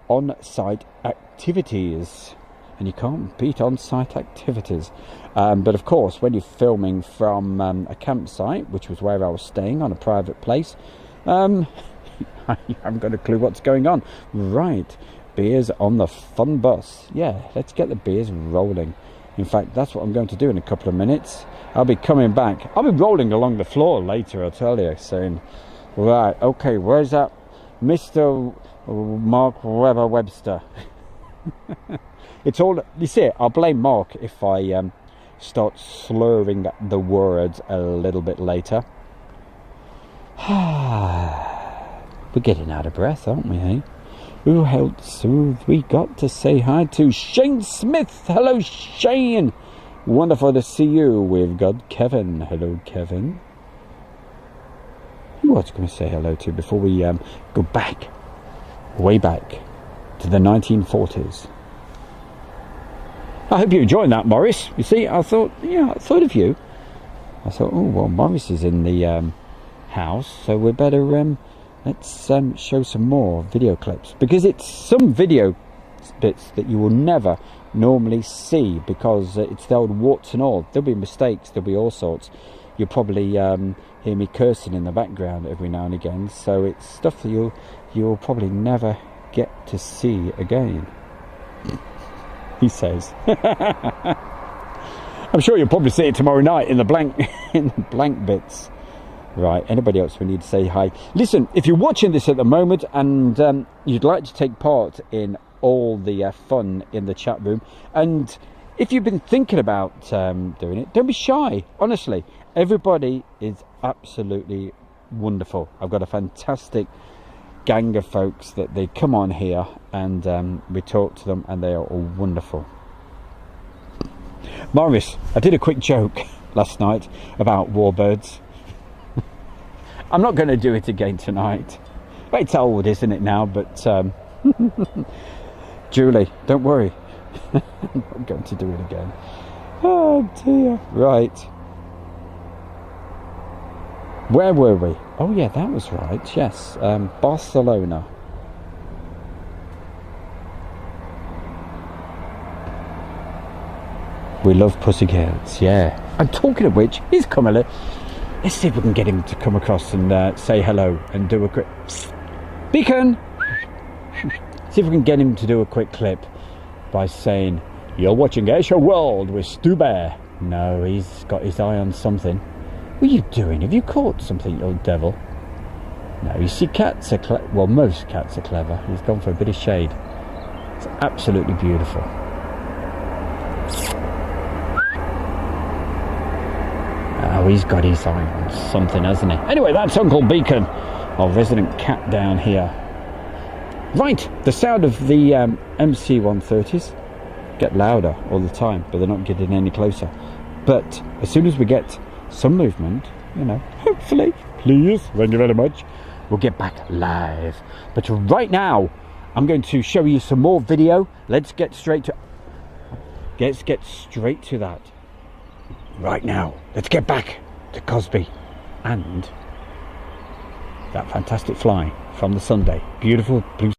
on-site activities, and you can't beat on-site activities. But of course, when you're filming from a campsite, which was where I was staying on a private place, I haven't got a clue what's going on. Right, beers on the fun bus. Yeah, let's get the beers rolling. In fact, that's what I'm going to do in a couple of minutes. I'll be coming back. I'll be rolling along the floor later, I'll tell you, saying, right, okay, where's that Mr. Mark Webster? It's all, you see, I'll blame Mark if I start slurring the words a little bit later. We're getting out of breath, aren't we, eh? Who else have we got to say hi to? Shane Smith. Hello, Shane. Wonderful to see you. We've got Kevin. Hello, Kevin. Who else can we say hello to before we go back, way back to the 1940s? I hope you're enjoying that, Morris. You see, I thought of you. I thought, oh, well, Morris is in the house, so we better let's show some more video clips, because it's some video bits that you will never normally see, because it's the old warts and all. There'll be mistakes, there'll be all sorts. You'll probably hear me cursing in the background every now and again, so it's stuff that you'll probably never get to see again, he says. I'm sure you'll probably see it tomorrow night in the blank bits. Right, anybody else we need to say hi? Listen, if you're watching this at the moment and you'd like to take part in all the fun in the chat room, and if you've been thinking about doing it, don't be shy. Honestly, everybody is absolutely wonderful. I've got a fantastic gang of folks that they come on here and we talk to them, and they are all wonderful. Morris, I did a quick joke last night about warbirds. I'm not going to do it again tonight. It's old, isn't it now? But Julie, don't worry. I'm not going to do it again. Oh dear. Right. Where were we? Oh yeah, that was right. Yes, Barcelona. We love pussycats. Yeah. And talking of which, here's Camilla. Let's see if we can get him to come across and say hello and do a quick Beacon. See if we can get him to do a quick clip by saying, "You're watching Asia World with Stu Bear." No, he's got his eye on something. What are you doing? Have you caught something, you old devil? No, you see, cats are well, most cats are clever. He's gone for a bit of shade. It's absolutely beautiful. Oh, he's got his eye on something, hasn't he? Anyway, that's Uncle Beacon, our resident cat down here. Right, the sound of the MC-130s get louder all the time, but they're not getting any closer. But as soon as we get some movement, you know, hopefully, please, thank you very much, we'll get back live. But right now, I'm going to show you some more video. Let's get straight to that. Right now, let's get back to Cosby and that fantastic fly from the Sunday. Beautiful blue.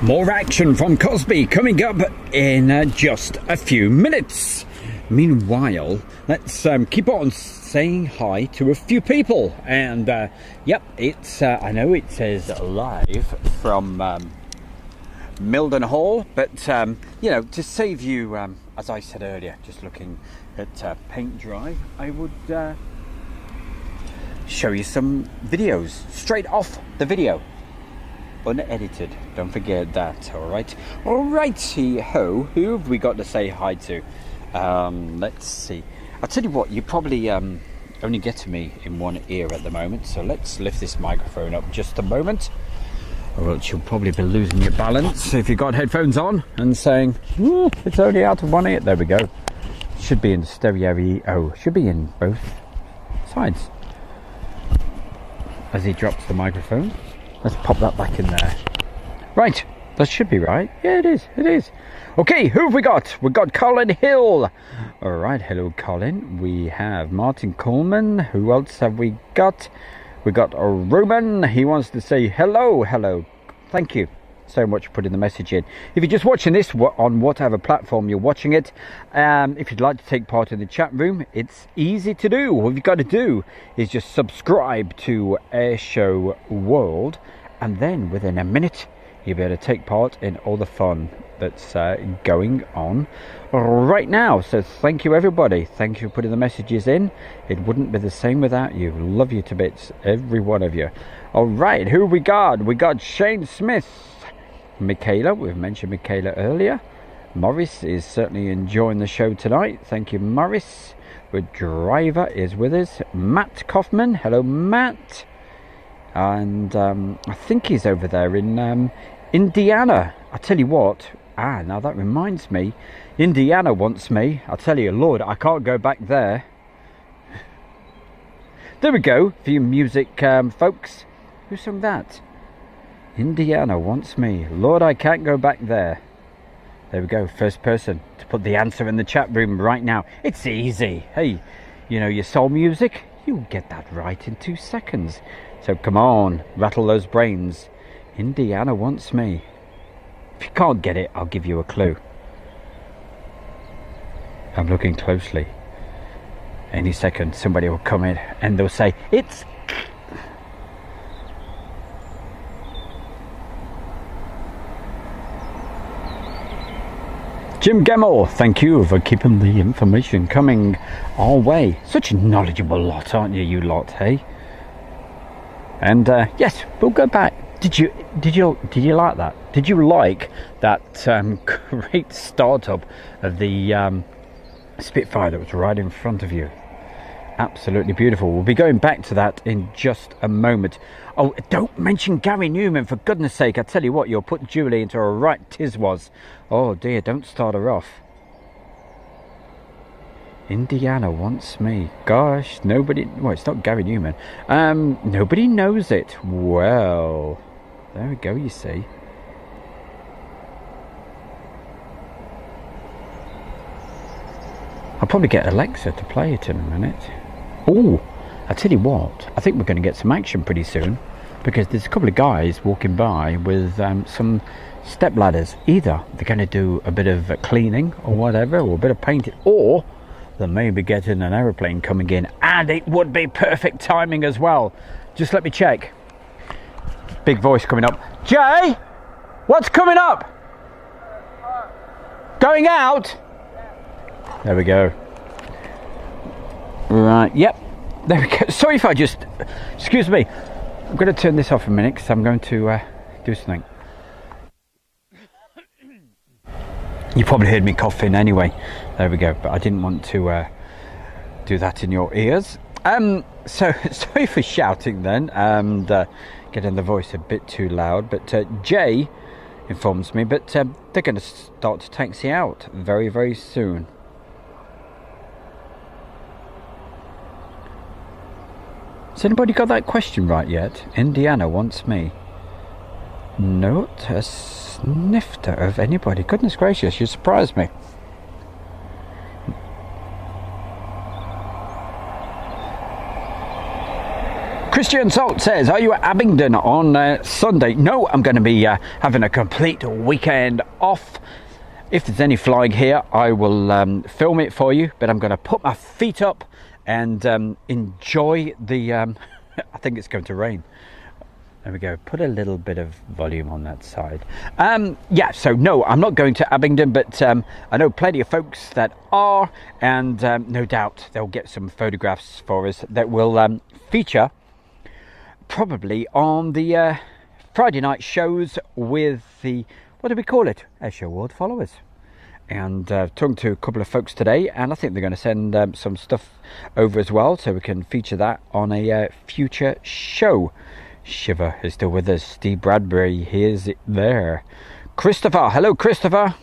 More action from Cosby coming up in just a few minutes. Meanwhile, let's keep on saying hi to a few people. And yep, it's I know it says live from Mildenhall, but you know, to save you, as I said earlier, just looking at paint dry, I would show you some videos straight off the video. Unedited, don't forget that. Alrighty ho, who have we got to say hi to? Let's see. I'll tell you what, you probably only get to me in one ear at the moment, so let's lift this microphone up just a moment, or else you'll probably be losing your balance if you've got headphones on and saying, it's only out of one ear. There we go. Should be in stereo. Should be in both sides. As he drops the microphone, let's pop that back in there. Right, that should be right. Yeah, it is. Okay, who have we got? We've got Colin Hill. Alright, hello Colin. We have Martin Coleman. Who else have we got? We got Roman. He wants to say hello. Thank you so much for putting the message in. If you're just watching this on whatever platform you're watching it, if you'd like to take part in the chat room, it's easy to do. All you've got to do is just subscribe to Airshow World, and then within a minute you'll be able to take part in all the fun that's going on right now. So thank you everybody, thank you for putting the messages in. It wouldn't be the same without you. Love you to bits, every one of you. All right, who we got? We got Shane Smith, Michaela, we've mentioned Michaela earlier. Morris is certainly enjoying the show tonight. Thank you, Morris. The driver is with us. Matt Kaufman, hello Matt. And I think he's over there in Indiana. I tell you what, now that reminds me, Indiana wants me. I tell you, Lord, I can't go back there. There we go, for you music folks. Who sung that? Indiana wants me. Lord, I can't go back there. There we go, first person to put the answer in the chat room right now. It's easy. Hey, you know your soul music? You'll get that right in 2 seconds. So come on, rattle those brains. Indiana wants me. If you can't get it, I'll give you a clue. I'm looking closely. Any second somebody will come in and they'll say, it's... Jim Gemmell, thank you for keeping the information coming our way. Such a knowledgeable lot, aren't you, you lot, hey? And yes, we'll go back. Did you like that? Did you like that great startup of the Spitfire that was right in front of you? Absolutely beautiful. We'll be going back to that in just a moment. Oh, don't mention Gary Newman, for goodness sake. I tell you what, you'll put Julie into a right tizwas. Oh dear, don't start her off. Indiana wants me. Gosh, nobody... Well, it's not Gary Newman. Nobody knows it. Well, there we go, you see. I'll probably get Alexa to play it in a minute. Oh, I tell you what, I think we're going to get some action pretty soon, because there's a couple of guys walking by with some step ladders. Either they're going to do a bit of cleaning or whatever, or a bit of painting, or they may be getting an aeroplane coming in, and it would be perfect timing as well. Just let me check. Big voice coming up. Jay, what's coming up? Going out? There we go. Right, yep. There we go. Sorry if I just... Excuse me. I'm going to turn this off a minute because I'm going to do something. You probably heard me coughing anyway. There we go. But I didn't want to do that in your ears. So, sorry for shouting then and getting the voice a bit too loud. But Jay informs me, but they're going to start to taxi out very, very soon. Has anybody got that question right yet? Indiana wants me. Not a snifter of anybody. Goodness gracious, you surprised me. Christian Salt says, are you at Abingdon on Sunday? No, I'm going to be having a complete weekend off. If there's any flying here, I will film it for you, but I'm going to put my feet up and enjoy the I think it's going to rain. There we go. Put a little bit of volume on that side. Yeah, so no, I'm not going to Abingdon, but I know plenty of folks that are, and no doubt they'll get some photographs for us that will feature probably on the Friday night shows with the, what do we call it? Airshow World followers. And talking to a couple of folks today, and I think they're going to send some stuff over as well, so we can feature that on a future show. Shiver is still with us. Steve Bradbury, here's it there. Christopher, hello Christopher.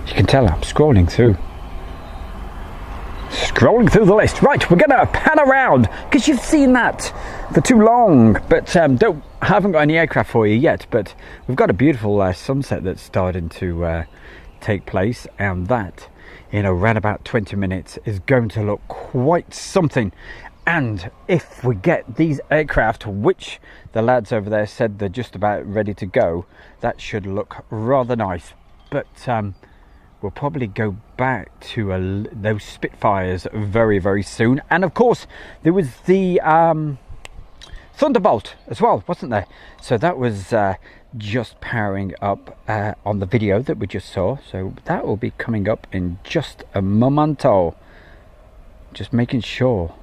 You can tell I'm scrolling through the list. Right, we're gonna pan around because you've seen that for too long, but I haven't got any aircraft for you yet, but we've got a beautiful sunset that's starting to take place, and that in around about 20 minutes is going to look quite something. And if we get these aircraft, which the lads over there said they're just about ready to go, that should look rather nice. But we'll probably go back to those Spitfires very, very soon. And of course, there was the Thunderbolt as well, wasn't there? So that was just powering up on the video that we just saw. So that will be coming up in just a momento. Just making sure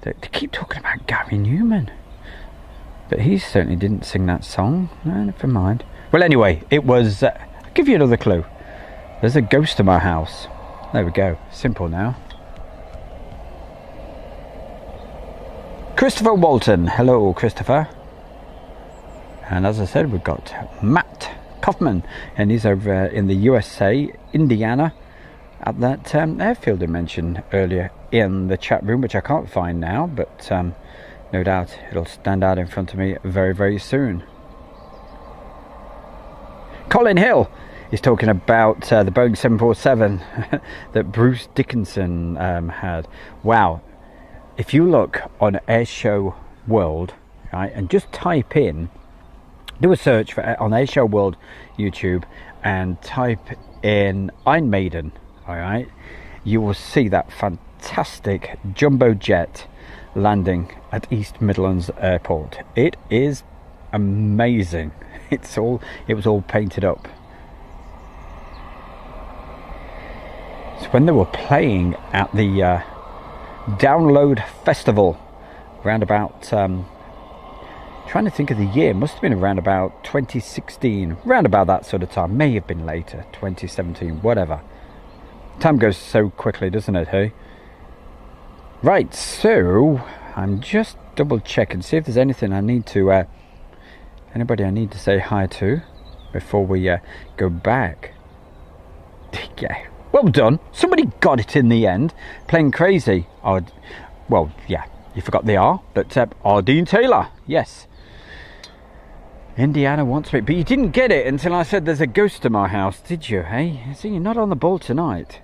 that they keep talking about Gary Newman, but he certainly didn't sing that song. No, never mind. Well, anyway, it was I'll give you another clue. There's a ghost in my house. There we go. Simple now. Christopher Walton. Hello, Christopher. And as I said, we've got Matt Kaufman, and he's over in the USA, Indiana, at that airfield I mentioned earlier in the chat room, which I can't find now, but no doubt it'll stand out in front of me very, very soon. Colin Hill is talking about the Boeing 747 that Bruce Dickinson had. Wow. If you look on Airshow World, right, and just type in, do a search for on Airshow World YouTube and type in Iron Maiden, all right, you will see that fantastic jumbo jet landing at East Midlands Airport. It is amazing. It was all painted up. So when they were playing at the Download Festival around about trying to think of the year, must have been around about 2016, around about that sort of time, may have been later, 2017, whatever. Time goes so quickly, doesn't it, hey? Right, so I'm just double checking, see if there's anything I need to anybody I need to say hi to before we go back. Yeah, well done, somebody got it in the end. Playing crazy. Well, yeah, you forgot the R, but Ardeen Taylor, yes. Indiana wants me, but you didn't get it until I said there's a ghost in my house, did you, hey? See, you're not on the ball tonight.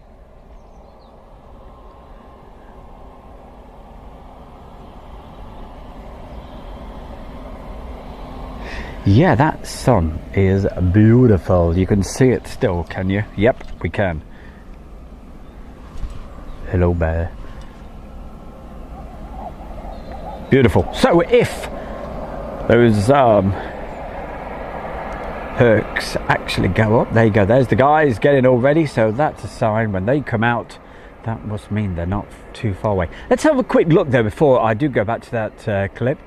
Yeah, that sun is beautiful. You can see it still, can you? Yep, we can. Hello, bear. Beautiful. So if those Hercs actually go up, there you go, there's the guys getting all ready, so that's a sign when they come out, that must mean they're not too far away. Let's have a quick look there before I do go back to that clip.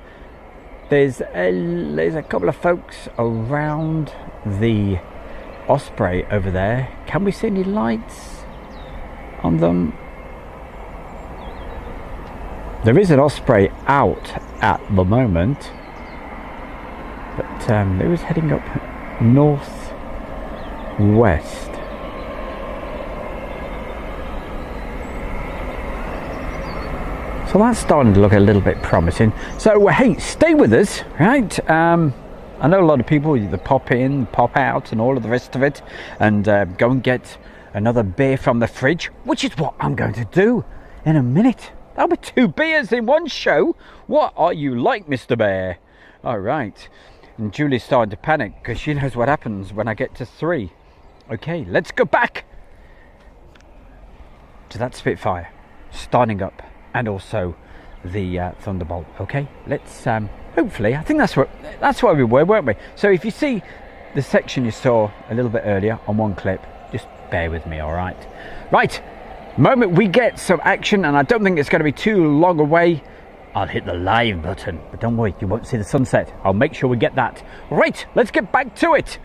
There's a couple of folks around the Osprey over there. Can we see any lights on them? There is an Osprey out at the moment, but it was heading up northwest. So that's starting to look a little bit promising. So hey, stay with us, right? I know a lot of people either pop in, pop out, and all of the rest of it, and go and get another beer from the fridge, which is what I'm going to do in a minute. That'll be 2 beers in one show. What are you like, Mr. Bear? All right. And Julie's starting to panic because she knows what happens when I get to 3. Okay, let's go back to that Spitfire, starting up, and also the Thunderbolt. Okay, let's hopefully, I think that's where we were, weren't we? So if you see the section you saw a little bit earlier on one clip, just bear with me, all right? Right, moment we get some action, and I don't think it's going to be too long away, I'll hit the live button. But don't worry, you won't see the sunset. I'll make sure we get that. Right, let's get back to it.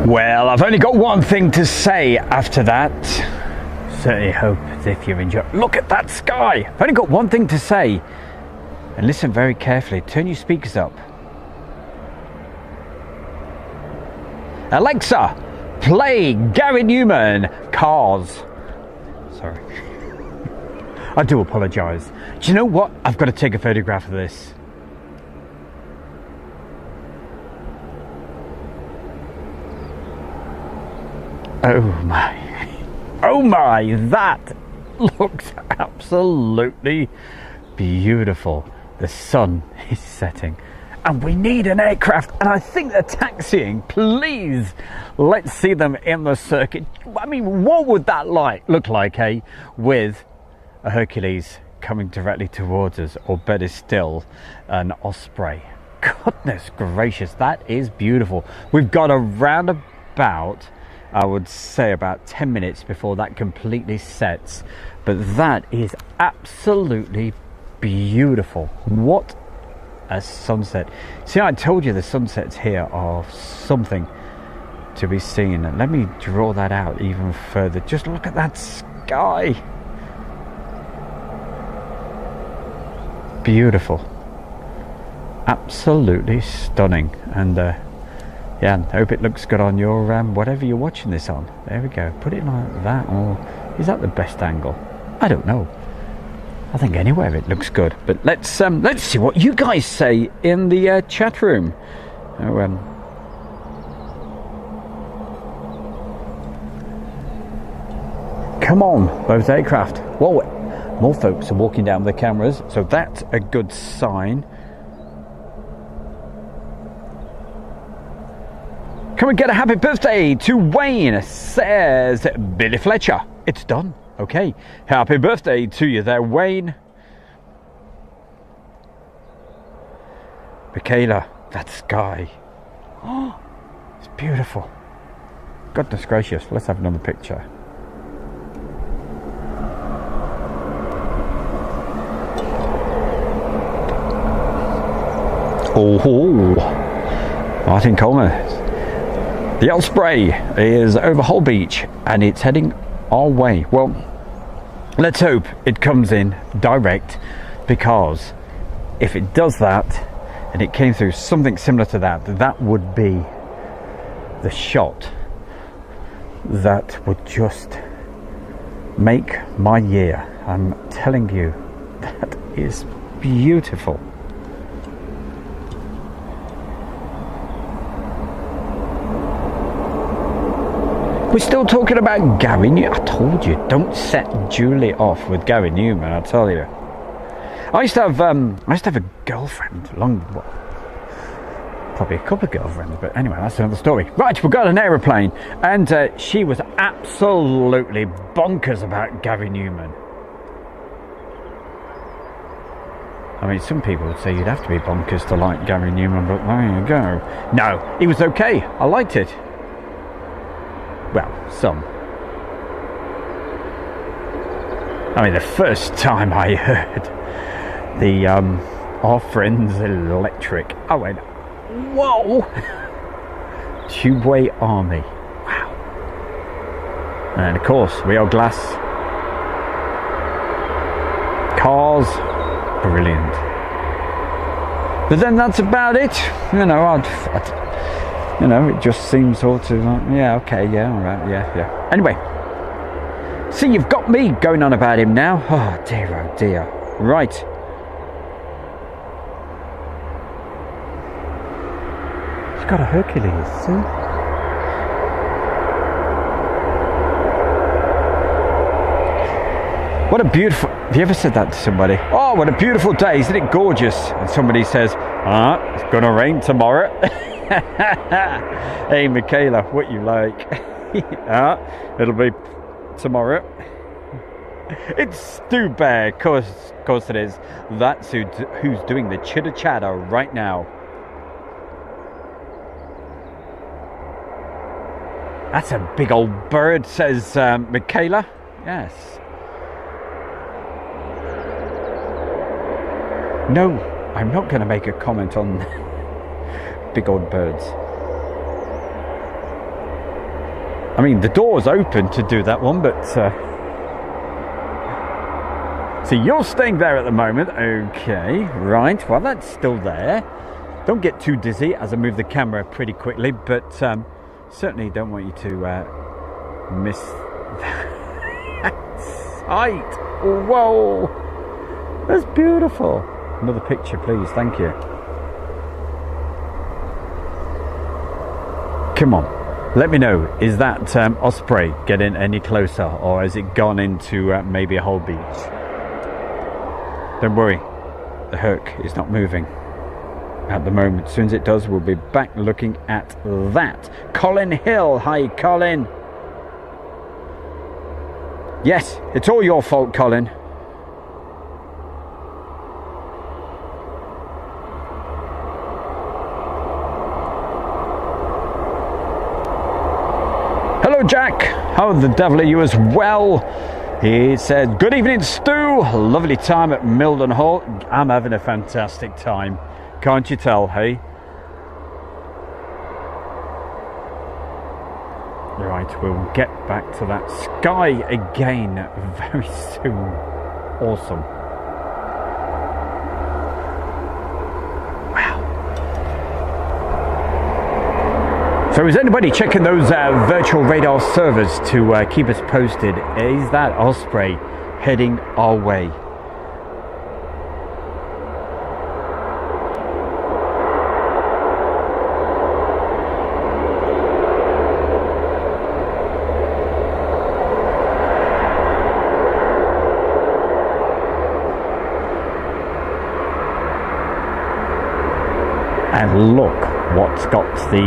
Well, I've only got one thing to say after that. Certainly hope that you've enjoyed. Look at that sky! I've only got one thing to say. And listen very carefully. Turn your speakers up. Alexa, play Gary Newman, Cars. Sorry. I do apologise. Do you know what? I've got to take a photograph of this. Oh my. Oh my, that looks absolutely beautiful. The sun is setting. And we need an aircraft, and I think they're taxiing. Please, let's see them in the circuit. I mean, what would that look like, eh? With a Hercules coming directly towards us, or better still, an Osprey. Goodness gracious, that is beautiful. We've got around about, I would say, about 10 minutes before that completely sets. But that is absolutely beautiful. What a sunset. See, I told you the sunsets here are something to be seen. And let me draw that out even further. Just look at that sky. Beautiful. Absolutely stunning. And yeah, I hope it looks good on your whatever you're watching this on. There we go. Put it like that, or is that the best angle? I don't know. I think anywhere it looks good. But let's see what you guys say in the chat room. Oh, come on, those aircraft. Whoa, more folks are walking down with the cameras, so that's a good sign. Come and get a happy birthday to Wayne, says Billy Fletcher. It's done. Okay. Happy birthday to you there, Wayne. Michaela, that sky. Oh, it's beautiful. Goodness gracious. Let's have another picture. Oh, Martin Coleman. The Osprey is over Hull Beach and it's heading our way. Well, let's hope it comes in direct, because if it does that and it came through something similar to that, that would be the shot that would just make my year. I'm telling you, that is beautiful. We're still talking about Gary Newman. I told you, don't set Julie off with Gary Newman, I tell you. I used to have a girlfriend, probably a couple of girlfriends, but anyway, that's another story. Right, we've got an aeroplane, and she was absolutely bonkers about Gary Newman. I mean, some people would say you'd have to be bonkers to like Gary Newman, but there you go. No, he was okay. I liked it. Well, some. I mean, the first time I heard the Our Friends Electric, I went, whoa! Tubeway Army. Wow. And of course, Real Glass. Cars. Brilliant. But then that's about it. You know, you know, it just seems sort of like, yeah, okay, yeah, all right, yeah. Anyway, see, you've got me going on about him now. Oh dear. Right. He's got a Hercules, see? What a beautiful... Have you ever said that to somebody? Oh, what a beautiful day, isn't it gorgeous? And somebody says, it's going to rain tomorrow. Hey, Michaela, what you like? It'll be tomorrow. It's Stu Bear, of course it is. That's who's doing the chitter chatter right now. That's a big old bird, says Michaela. Yes. No, I'm not going to make a comment on big old birds. I mean, the door's open to do that one, but so you're staying there at the moment. Okay, right. Well, that's still there. Don't get too dizzy as I move the camera pretty quickly, but certainly don't want you to miss that sight. Whoa, that's beautiful. Another picture, please. Thank you. Come on, let me know. Is that Osprey getting any closer, or has it gone into maybe a whole beach? Don't worry, the Herc is not moving at the moment. As soon as it does, we'll be back looking at that. Colin Hill, hi Colin. Yes, it's all your fault, Colin. Hello Jack, how the devil are you as well? He said, good evening Stu, lovely time at Mildenhall. I'm having a fantastic time, can't you tell, hey? Right, we'll get back to that sky again very soon. Awesome. Wow. So is anybody checking those virtual radar servers to keep us posted? Is that Osprey heading our way? And look what's got the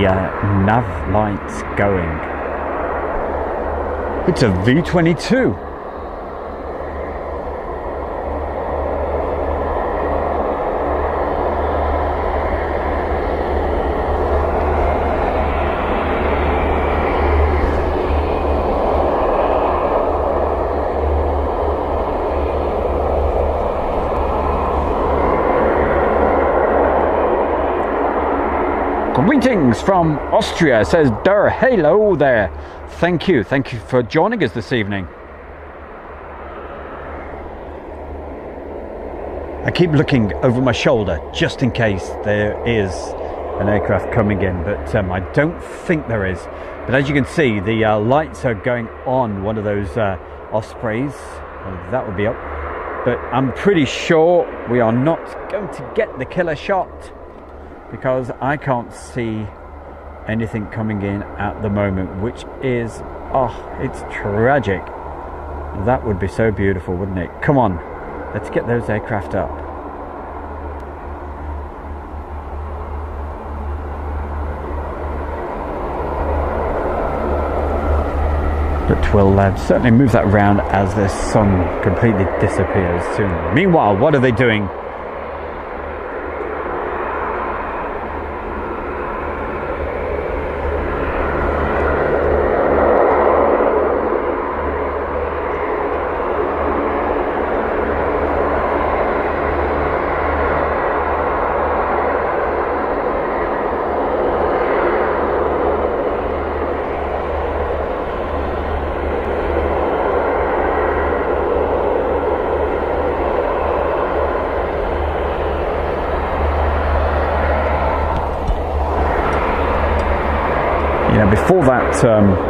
nav lights going. It's a V22. Greetings from Austria, says Der. Hello there. Thank you for joining us this evening. I keep looking over my shoulder just in case there is an aircraft coming in, but I don't think there is. But as you can see, the lights are going on one of those Ospreys. That would be up. But I'm pretty sure we are not going to get the killer shot, because I can't see anything coming in at the moment, which is, oh, it's tragic. That would be so beautiful, wouldn't it? Come on, let's get those aircraft up. But we'll certainly move that around as the sun completely disappears soon. Meanwhile, what are they doing? Before that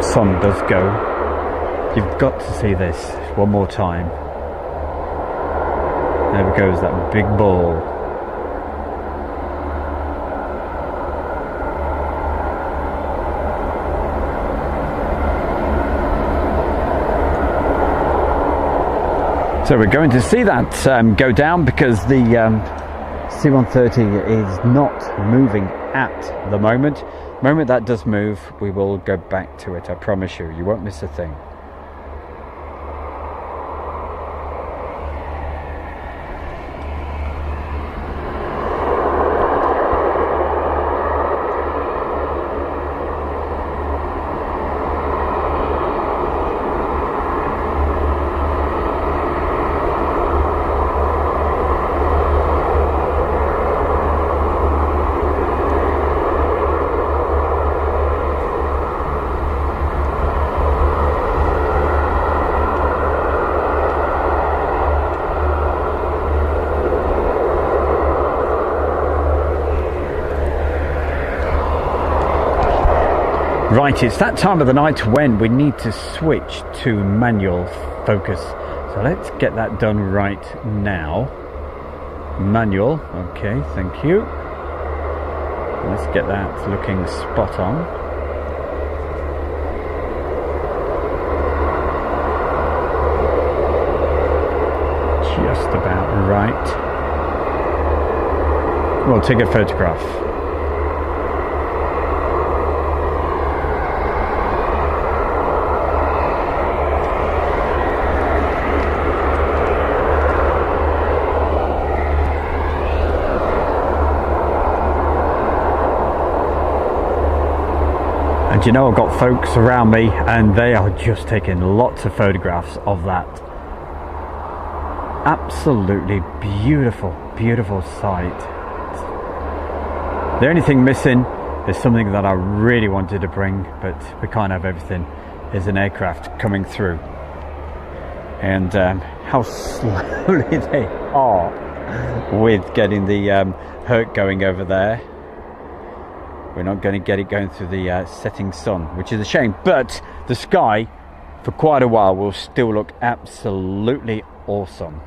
sun does go, you've got to see this one more time. There goes that big ball. So we're going to see that go down, because the C-130 is not moving at the moment. The moment that does move, we will go back to it. I promise you, you won't miss a thing. Right, it's that time of the night when we need to switch to manual focus. So let's get that done right now. Manual, okay, thank you. Let's get that looking spot on. Just about right. We'll take a photograph. And you know, I've got folks around me and they are just taking lots of photographs of that. Absolutely beautiful, beautiful sight. The only thing missing is something that I really wanted to bring, but we can't have everything, is an aircraft coming through. And how slowly they are with getting the Herc going over there. We're not going to get it going through the setting sun, which is a shame, but the sky for quite a while will still look absolutely awesome.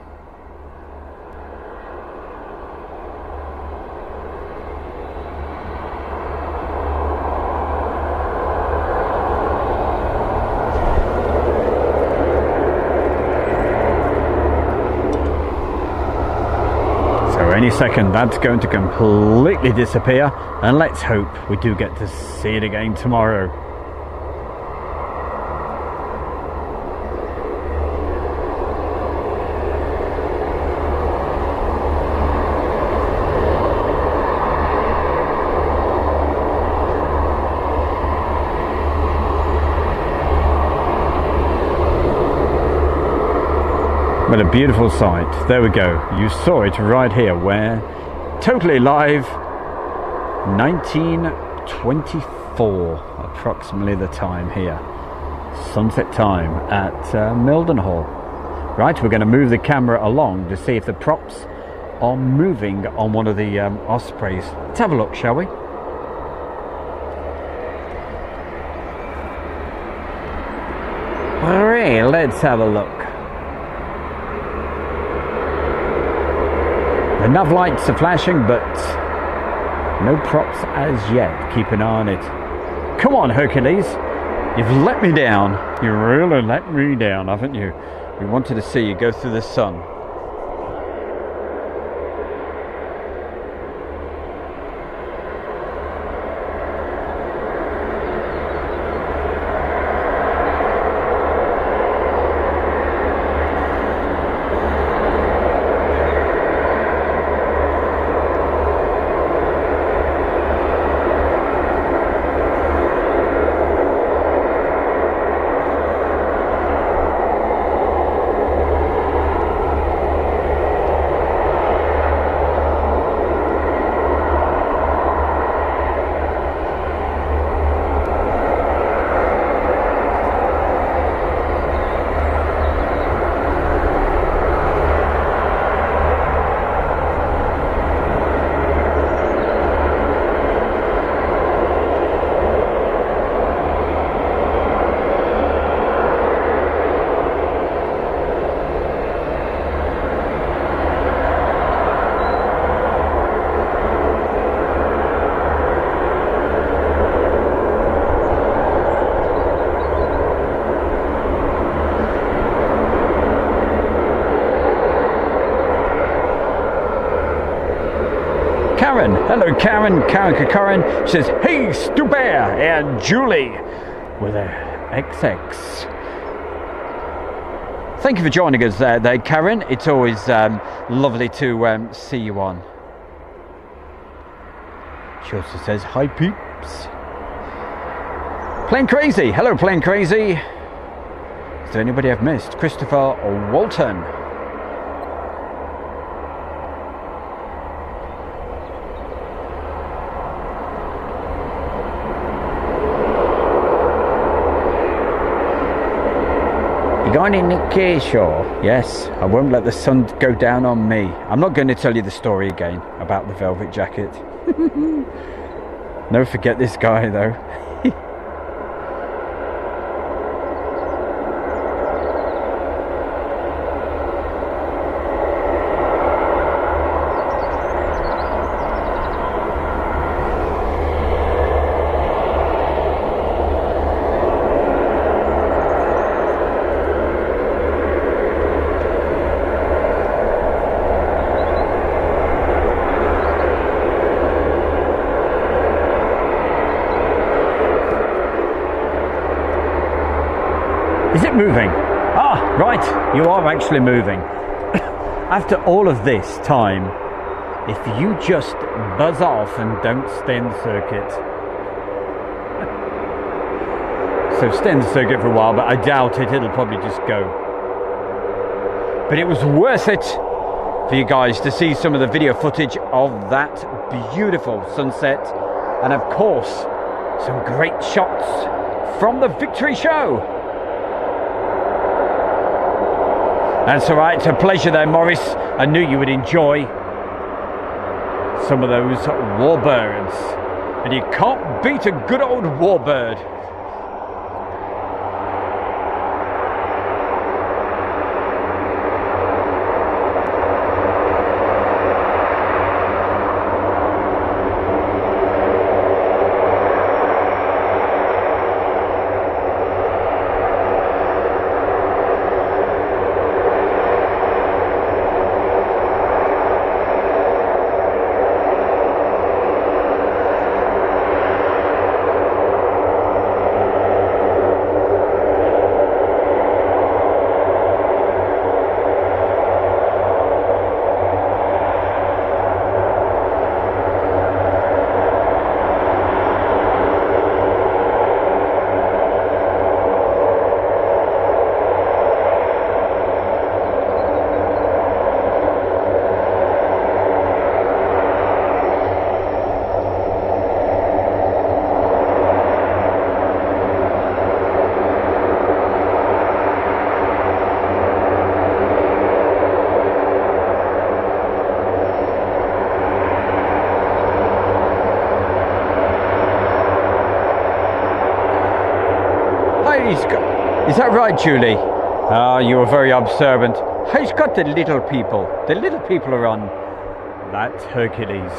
Any second that's going to completely disappear, and let's hope we do get to see it again tomorrow. What a beautiful sight. There we go. You saw it right here, where totally live, 1924 approximately the time here, sunset time at Mildenhall. Right, we're going to move the camera along to see if the props are moving on one of the Ospreys. Let's have a look, shall we? Alright, let's have a look. The nav lights are flashing, but no props as yet. Keep an eye on it. Come on, Hercules. You've let me down. You really let me down, haven't you? We wanted to see you go through the sun. Karen, hello Karen Karen. She says, hey Stubert and Julie with a XX. Thank you for joining us there Karen. It's always lovely to see you on. She also says, hi peeps. Plane Crazy, hello Plane Crazy. Is there anybody I've missed? Christopher Walton. Got any Nick Cage show? Yes, I won't let the sun go down on me. I'm not going to tell you the story again about the velvet jacket. Never forget this guy though. keep moving. Ah, right, you are actually moving. After all of this time, if you just buzz off and don't stay in the circuit. So stay in the circuit for a while, but I doubt it, it'll probably just go. But it was worth it for you guys to see some of the video footage of that beautiful sunset. And of course, some great shots from the victory show. That's all right, it's a pleasure there, Maurice. I knew you would enjoy some of those warbirds. And you can't beat a good old warbird. Is that right, Julie? Ah, you are very observant. He's got the little people. The little people are on that Hercules.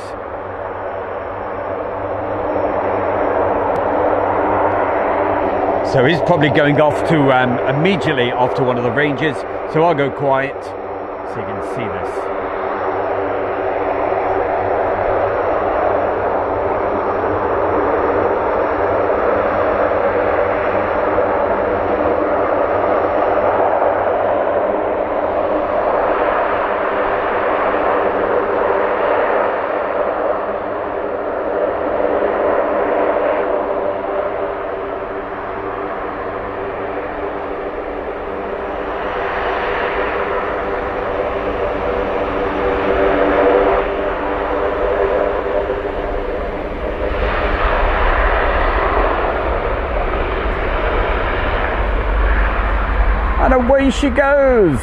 So he's probably going off to immediately off to one of the ranges. So I'll go quiet so you can see this. And away she goes.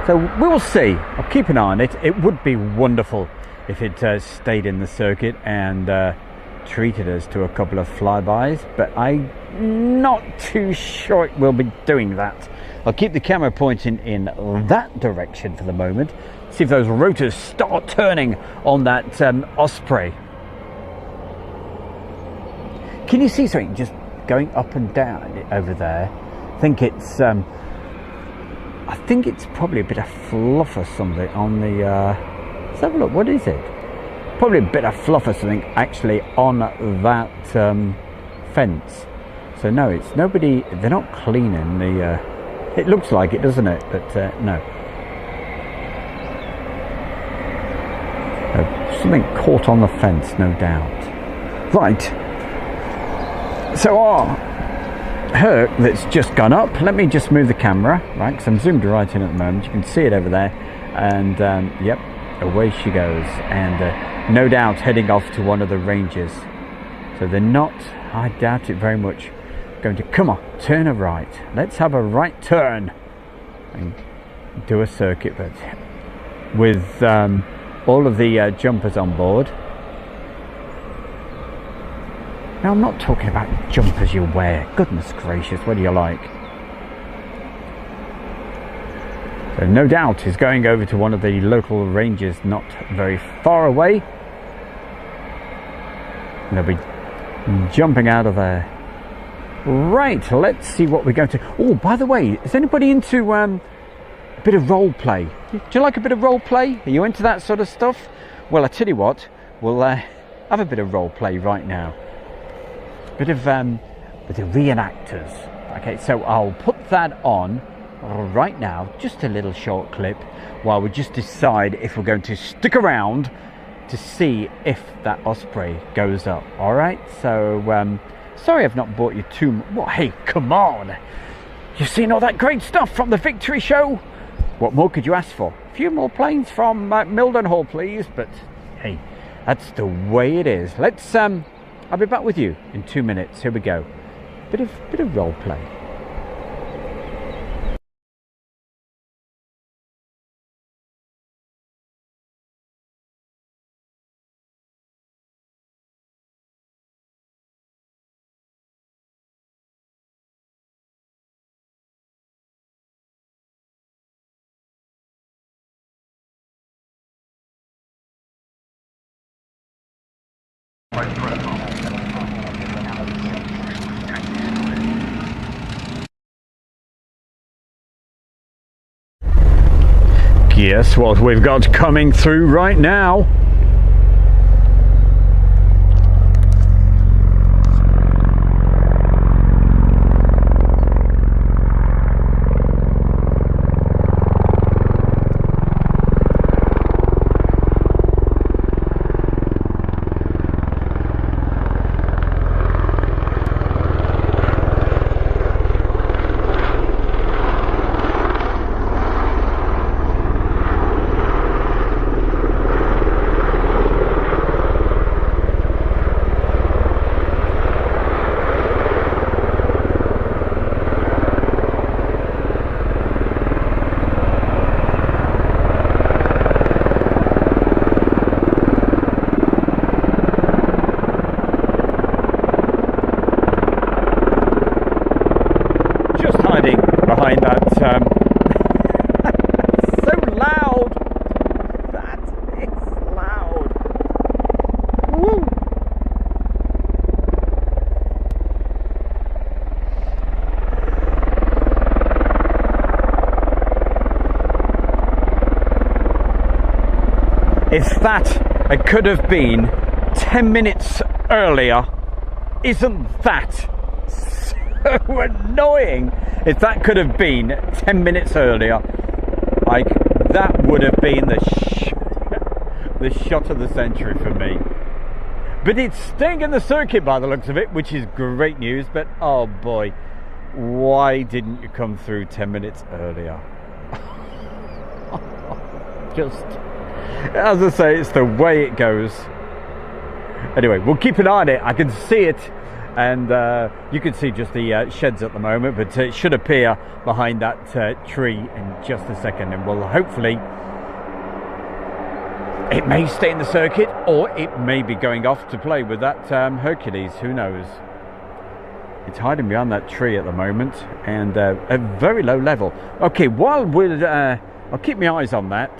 So we'll see. I'll keep an eye on it. It would be wonderful if it stayed in the circuit and treated us to a couple of flybys, but I'm not too sure it will be doing that. I'll keep the camera pointing in that direction for the moment. See if those rotors start turning on that Osprey. Can you see something just going up and down over there? I think it's probably a bit of fluff or something on the let's have a look. What is it? Probably a bit of fluff or something actually on that fence. So no, it's nobody. They're not cleaning the it looks like it, doesn't it? But no, something caught on the fence, no doubt. Right, so Herc that's just gone up. Let me just move the camera, right, because I'm zoomed right in at the moment. You can see it over there, and yep, away she goes, and no doubt heading off to one of the ranges. So they're not, I doubt it very much, going to, come on, turn a right. Let's have a right turn and do a circuit, but with all of the jumpers on board. Now, I'm not talking about jumpers you wear. Goodness gracious, what do you like? So no doubt he's going over to one of the local ranges not very far away. And they'll be jumping out of there. Right, let's see what we're going to... Oh, by the way, is anybody into a bit of role play? Do you like a bit of role play? Are you into that sort of stuff? Well, I tell you what, we'll have a bit of role play right now. Bit of with the reenactors, Okay, so I'll put that on right now, just a little short clip, while we just decide if we're going to stick around to see if that Osprey goes up. All right, so sorry I've not bought you too well, hey, come on, you've seen all that great stuff from the Victory Show. What more could you ask for? A few more planes from Mildenhall, please, but hey, that's the way it is. Let's I'll be back with you in 2 minutes. Here we go. Bit of role play. Guess what we've got coming through right now. Behind that, so loud. That is loud. Woo. If that it could have been 10 minutes earlier, isn't that so annoying? If that could have been 10 minutes earlier, that would have been the shot of the century for me. But it's staying in the circuit by the looks of it, which is great news. But oh boy, why didn't you come through 10 minutes earlier? Just, as I say, it's the way it goes. Anyway, we'll keep an eye on it. I can see it. And you can see just the sheds at the moment, but it should appear behind that tree in just a second, and will hopefully, it may stay in the circuit, or it may be going off to play with that Hercules, who knows. It's hiding behind that tree at the moment, and a very low level. Okay, while we'll, I'll keep my eyes on that.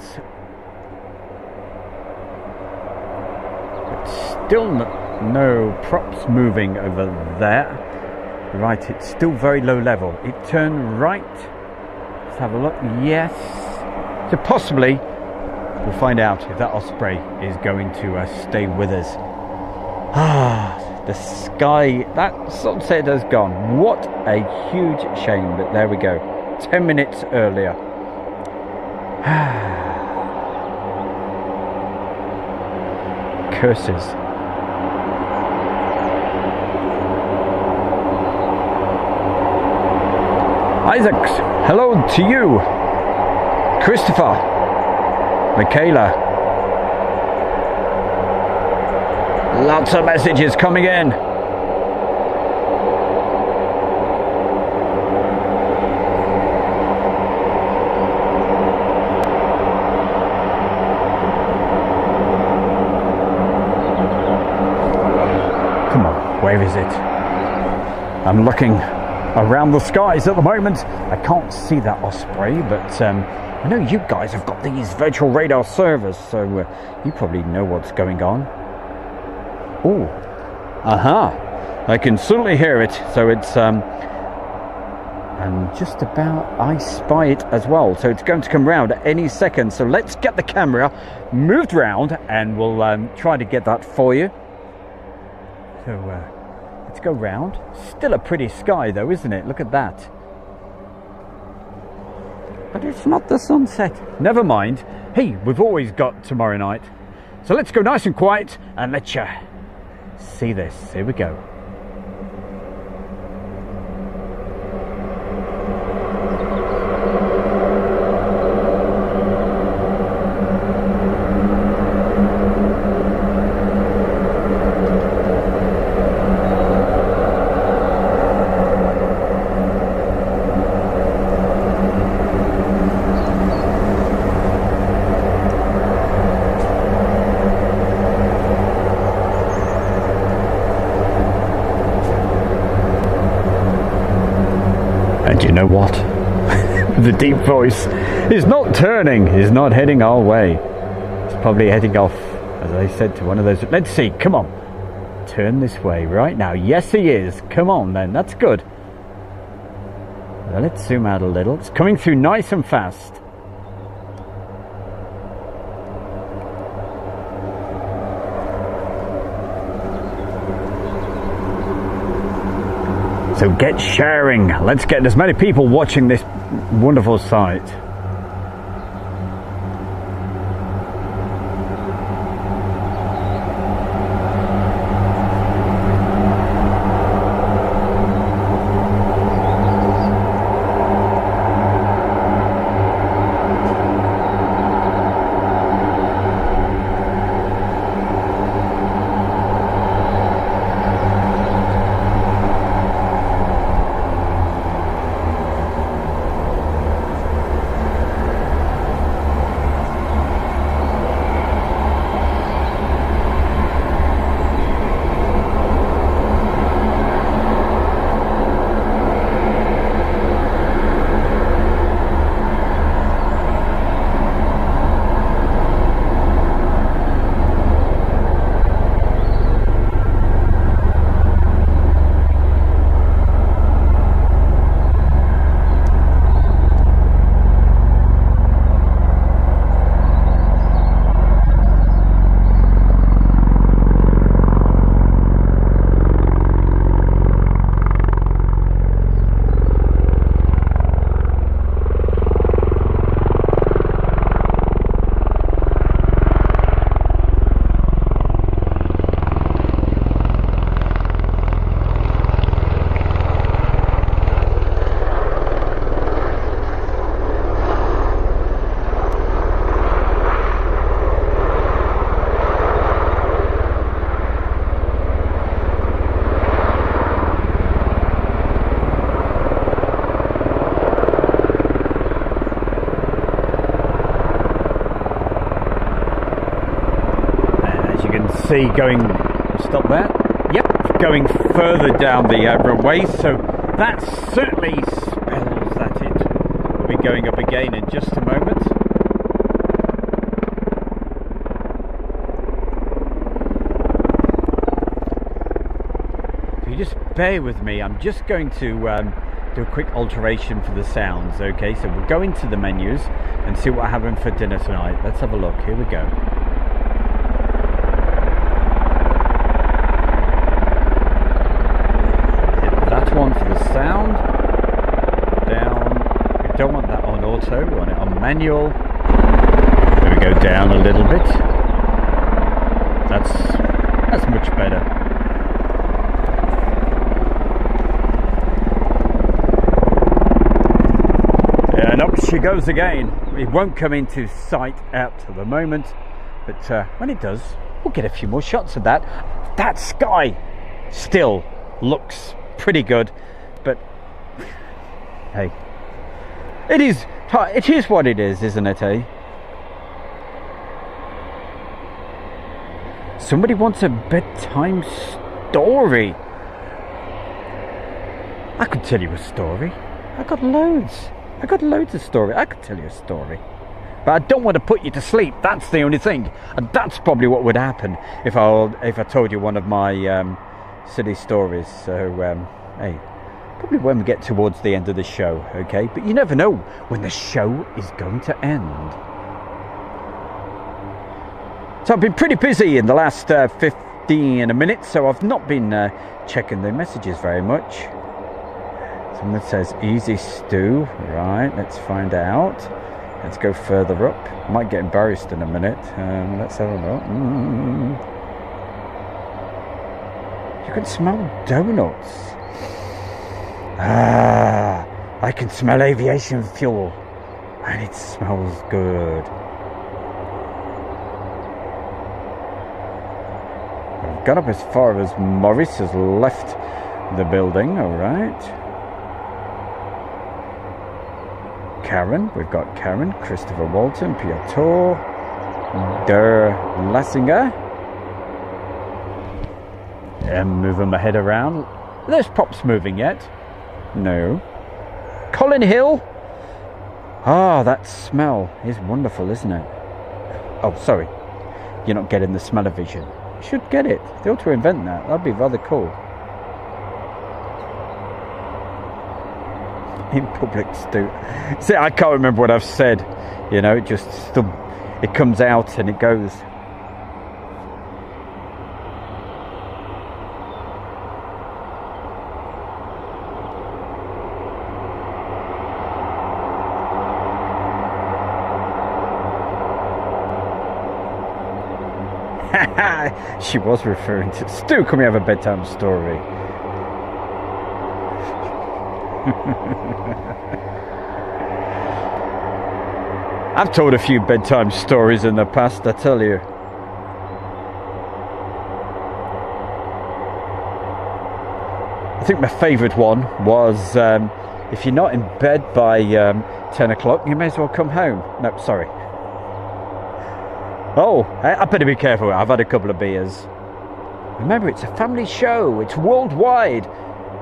But still no props moving over there. Right, it's still very low level. It turned right. Let's have a look. Yes. So possibly we'll find out if that Osprey is going to stay with us. Ah, the sky, that sunset has gone. What a huge shame, but there we go. 10 minutes earlier. Curses. Isaacs, hello to you. Christopher, Michaela. Lots of messages coming in. Come on, where is it? I'm looking around the skies at the moment. I can't see that Osprey, but I know you guys have got these virtual radar servers, so you probably know what's going on. Oh, I can certainly hear it. So it's and just about I spy it as well. So it's going to come round at any second. So let's get the camera moved round, and we'll try to get that for you. So Let's go round. Still a pretty sky though, isn't it? Look at that. But it's not the sunset. Never mind. Hey, we've always got tomorrow night. So let's go nice and quiet and let you see this. Here we go. And you know what? The deep voice is not turning, is not heading our way. It's probably heading off, as I said, to one of those. Let's see, come on. Turn this way right now. Yes, he is. Come on then, that's good. Well, let's zoom out a little. It's coming through nice and fast. So get sharing. Let's get as many people watching this wonderful sight. See going, stop there, yep, going further down the runway, so that certainly spells that it will be going up again in just a moment. So you just bear with me, I'm just going to do a quick alteration for the sounds, okay, so we'll go into the menus and see what we're having for dinner tonight. Let's have a look, here we go. One for the sound, down, we don't want that on auto, we want it on manual, there we go, down a little bit, that's much better. And up she goes again. It won't come into sight out to the moment, but when it does, we'll get a few more shots of that. That sky still looks pretty good, but hey, it is what it is, isn't it, eh? Somebody wants a bedtime story. I could tell you a story. I got loads of story. I could tell you a story, but I don't want to put you to sleep. That's the only thing, and that's probably what would happen if I told you one of my silly stories. So hey, probably when we get towards the end of the show, okay, but you never know when the show is going to end. So I've been pretty busy in the last 8:15 minutes, so I've not been checking the messages very much. Someone says easy stew. Right, let's find out. Let's go further up. Might get embarrassed in a minute. Let's have a look. You can smell donuts. I can smell aviation fuel, and it smells good. I've gone up as far as Morris has left the building. All right. Karen, we've got Karen, Christopher Walton, Piotr, Der Lassinger. And moving my head around. There's Pops moving yet? No. Colin Hill. Ah, that smell is wonderful, isn't it? Oh, sorry. You're not getting the smell-o-vision. You should get it. They ought to invent that. That'd be rather cool. In public stew. See, I can't remember what I've said. You know, it just it comes out and it goes. She was referring to Stu. Can we have a bedtime story? I've told a few bedtime stories in the past, I tell you. I think my favourite one was if you're not in bed by 10 o'clock, you may as well come home. No, sorry. Oh, I better be careful. I've had a couple of beers. Remember, it's a family show. It's worldwide.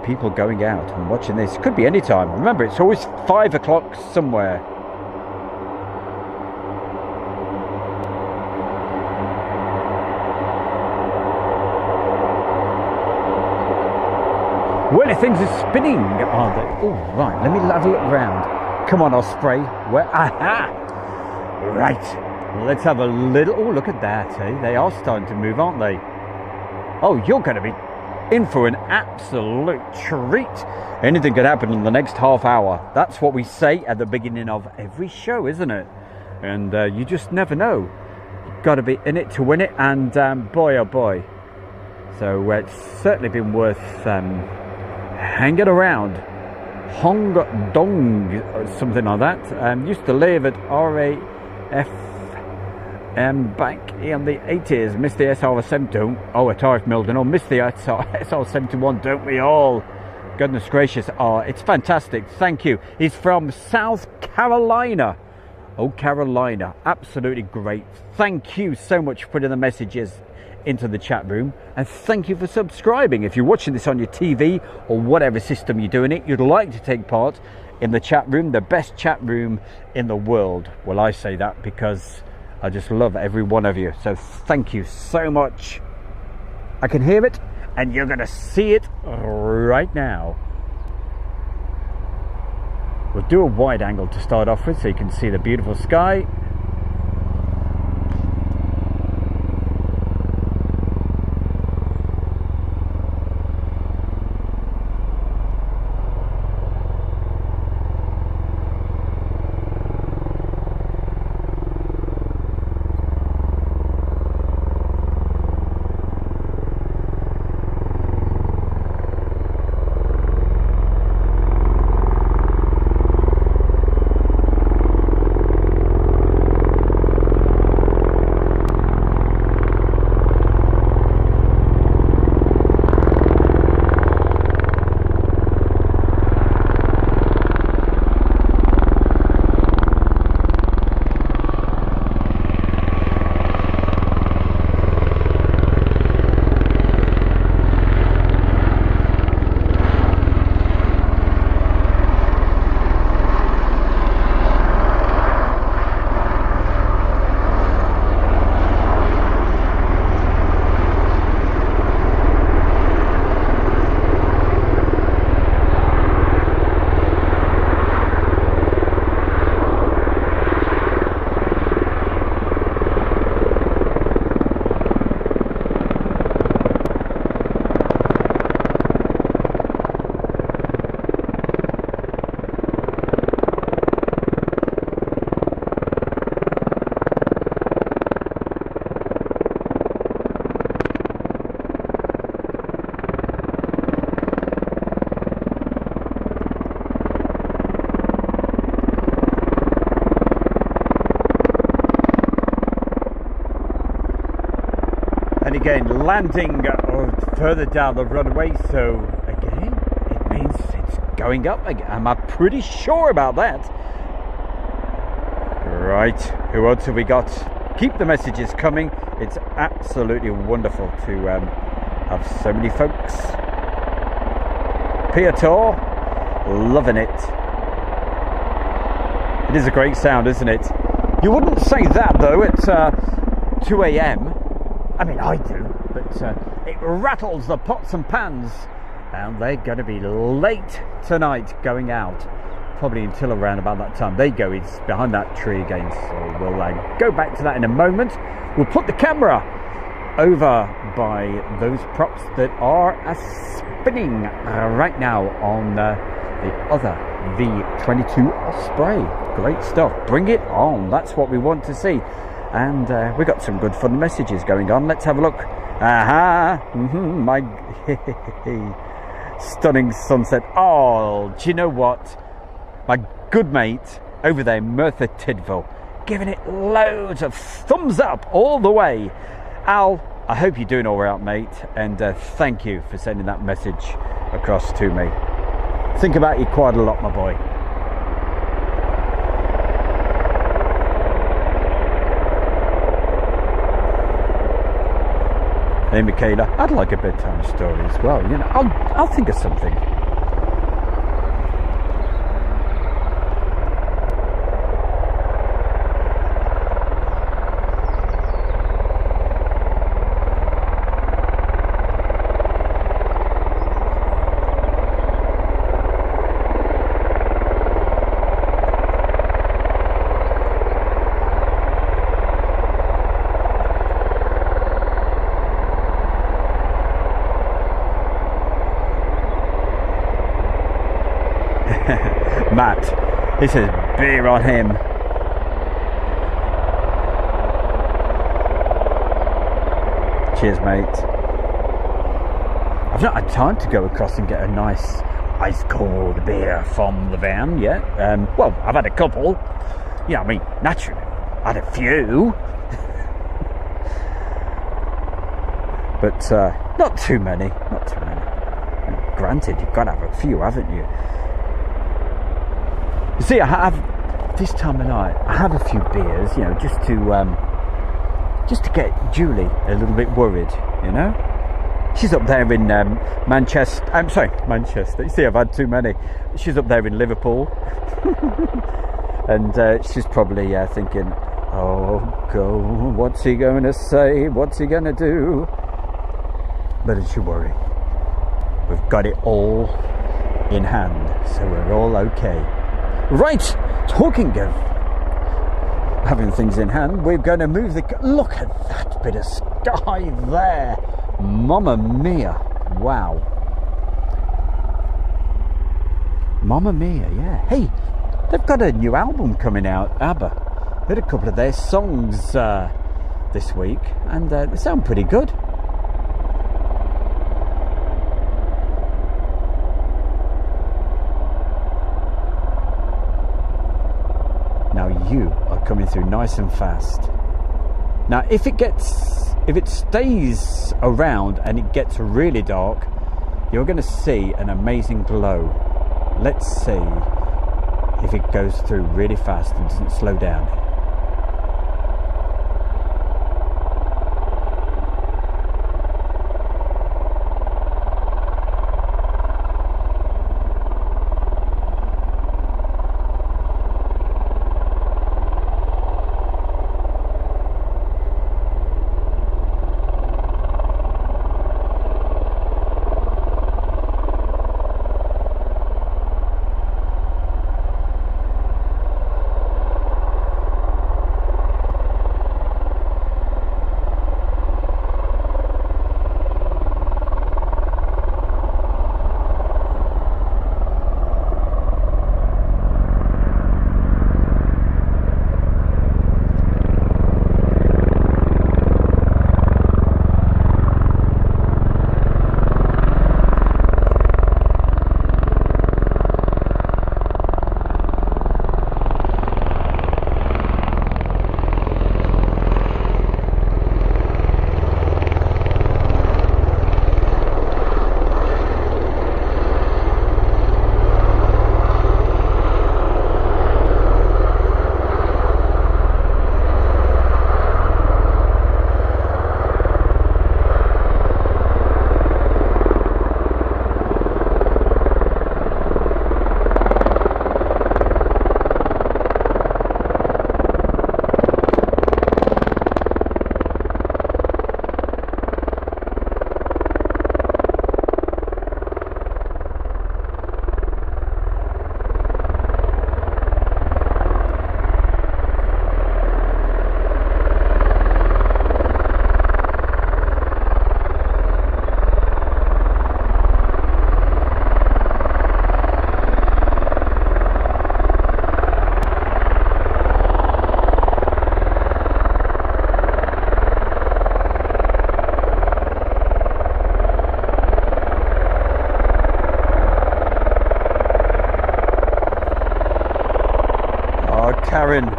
People going out and watching this. Could be any time. Remember, it's always 5 o'clock somewhere. Well, things are spinning, aren't they? Oh, right. Let me have a look round. Come on, Osprey. Where? Aha! Right. Let's have a little... Oh, look at that, eh? They are starting to move, aren't they? Oh, you're going to be in for an absolute treat. Anything could happen in the next half hour. That's what we say at the beginning of every show, isn't it? And you just never know. You've got to be in it to win it. And boy, oh boy. So it's certainly been worth hanging around. Hong Dong, something like that. Used to live at RAF. Back in the 80s, missed the SR-71. Oh, at RF Mildenhall, missed the SR-71, don't we all? Goodness gracious, it's fantastic. Thank you. He's from South Carolina. Oh, Carolina, absolutely great. Thank you so much for putting the messages into the chat room, and thank you for subscribing. If you're watching this on your TV or whatever system you're doing it, you'd like to take part in the chat room, the best chat room in the world. Well, I say that because I just love every one of you. So thank you so much. I can hear it, and you're going to see it right now. We'll do a wide angle to start off with so you can see the beautiful sky. And again, landing further down the runway, so again, it means it's going up again. Am I pretty sure about that? Right, who else have we got? Keep the messages coming. It's absolutely wonderful to have so many folks. Piator, loving it. It is a great sound, isn't it? You wouldn't say that though at 2 a.m. I mean, I do, but it rattles the pots and pans, and they're going to be late tonight going out. Probably until around about that time. There you go, it's behind that tree again, so we'll go back to that in a moment. We'll put the camera over by those props that are spinning right now on the other V22 Osprey. Great stuff, bring it on, that's what we want to see. And we've got some good fun messages going on. Let's have a look. My stunning sunset. Oh, do you know what? My good mate over there, Merthyr Tydfil, giving it loads of thumbs up all the way. Al, I hope you're doing all right, mate, and thank you for sending that message across to me. Think about you quite a lot, my boy. Hey, Michaela, I'd like a bedtime story as well. You know, I'll think of something. Matt, he says beer on him. Cheers, mate. I've not had time to go across and get a nice ice cold beer from the van yet. Well, I've had a couple. Yeah, I mean, naturally, I had a few. But not too many. Not too many. Granted, you've got to have a few, haven't you? You see, I have this time of night. I have a few beers, you know, just to get Julie a little bit worried. You know, she's up there in Manchester. I'm sorry, Manchester. You see, I've had too many. She's up there in Liverpool, and she's probably thinking, "Oh God, what's he going to say? What's he going to do?" But don't you worry. We've got it all in hand, so we're all okay. Right, talking of having things in hand, we're going to move the... Look at that bit of sky there. Mamma mia. Wow. Mamma mia, yeah. Hey, they've got a new album coming out, ABBA. Heard a couple of their songs this week, and they sound pretty good. Now you are coming through nice and fast. Now if it stays around and it gets really dark, you're going to see an amazing glow. Let's see if it goes through really fast and doesn't slow down.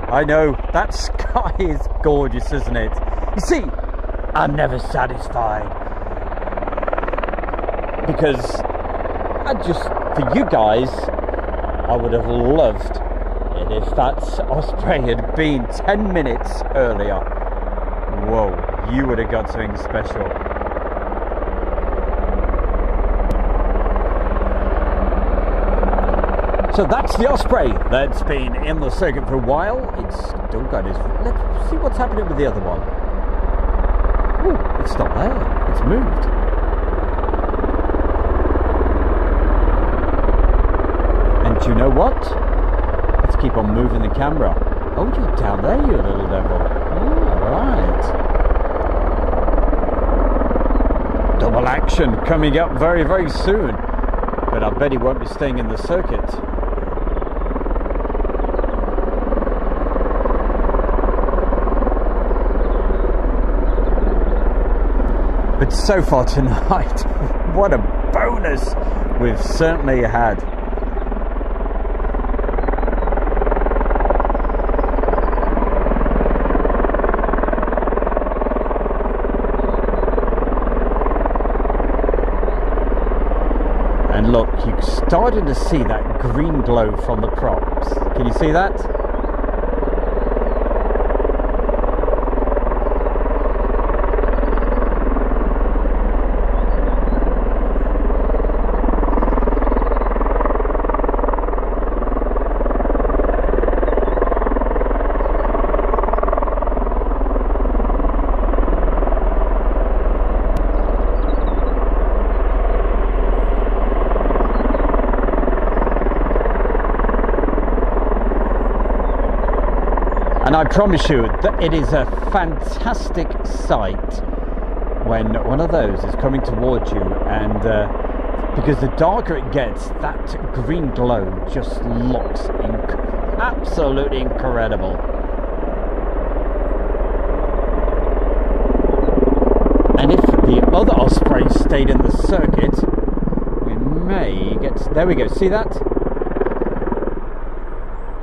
I know, that sky is gorgeous, isn't it? You see, I'm never satisfied. Because for you guys, I would have loved it if that Osprey had been 10 minutes earlier. Whoa, you would have got something special. So that's the Osprey that's been in the circuit for a while. It's still got his... Let's see what's happening with the other one. Oh, it's not there. It's moved. And do you know what? Let's keep on moving the camera. Oh, you're down there, you little devil. All right. Double action coming up very, very soon. But I bet he won't be staying in the circuit. But so far tonight, what a bonus we've certainly had. And look, you're starting to see that green glow from the props. Can you see that? And I promise you that it is a fantastic sight when one of those is coming towards you, and because the darker it gets, that green glow just looks absolutely incredible. And if the other Osprey stayed in the circuit, we may get... There we go, see that?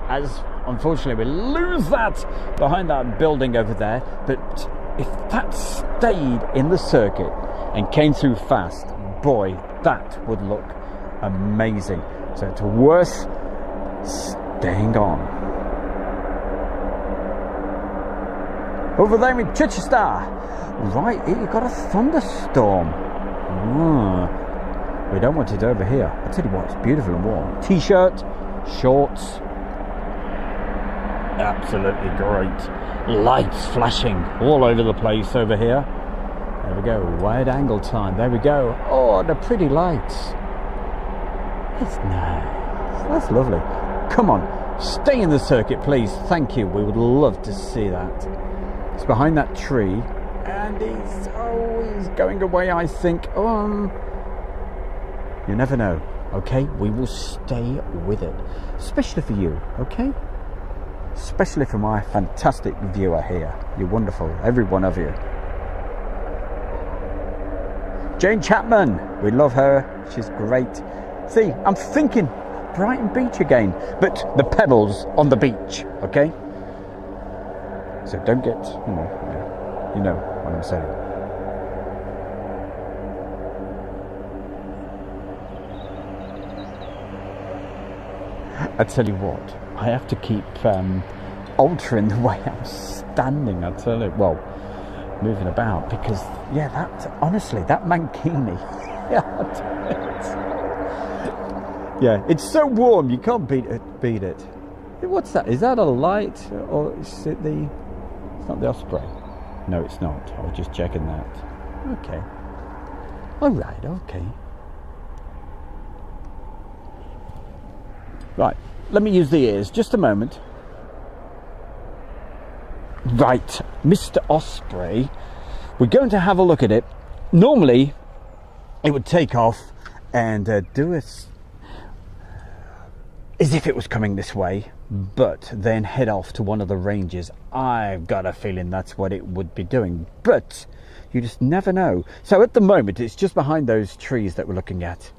As unfortunately we lose that behind that building over there, but if that stayed in the circuit and came through fast, boy, that would look amazing. So it's worth staying on. Over there in Chichester, right here you've got a thunderstorm. We don't want it over here. I tell you what, it's beautiful and warm. T-shirt, shorts, absolutely great. Lights flashing all over the place over here. There we go, wide angle time. There we go. Oh, the pretty lights. That's nice. That's lovely. Come on, stay in the circuit, please. Thank you. We would love to see that. It's behind that tree, and he's going away, I think. You never know. Okay, we will stay with it, especially for you. Okay. Especially for my fantastic viewer here. You're wonderful, every one of you. Jane Chapman, we love her, she's great. See, I'm thinking Brighton Beach again, but the pebbles on the beach, okay? So don't get, you know what I'm saying. I tell you what, I have to keep altering the way I'm standing, I tell you, well, moving about, because, yeah, honestly, that mankini, yeah, it's so warm, you can't beat it. What's that? Is that a light, or is it it's not the Osprey? No, it's not, I was just checking that. Okay. Alright, okay. Right, let me use the ears, just a moment. Right, Mr. Osprey, we're going to have a look at it. Normally, it would take off and do as if it was coming this way, but then head off to one of the ranges. I've got a feeling that's what it would be doing, but you just never know. So at the moment, it's just behind those trees that we're looking at.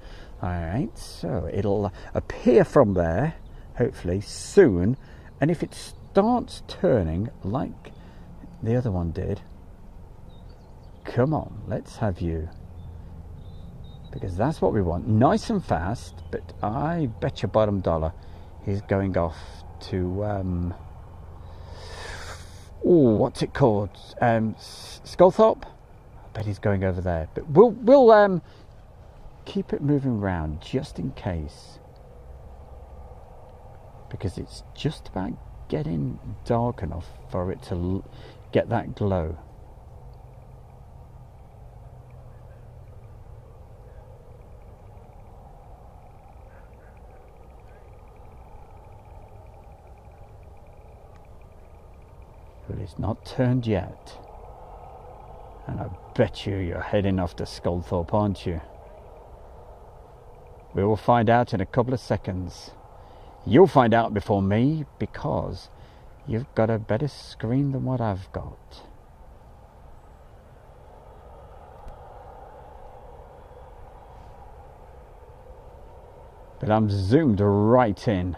Alright, so it'll appear from there, hopefully, soon. And if it starts turning like the other one did, come on, let's have you. Because that's what we want. Nice and fast, but I bet your bottom dollar he's going off to, what's it called? Sculthorpe? I bet he's going over there. But we'll keep it moving around just in case. Because it's just about getting dark enough for it to get that glow. Well, it's not turned yet. And I bet you're heading off to Sculthorpe, aren't you? We will find out in a couple of seconds. You'll find out before me because you've got a better screen than what I've got. But I'm zoomed right in,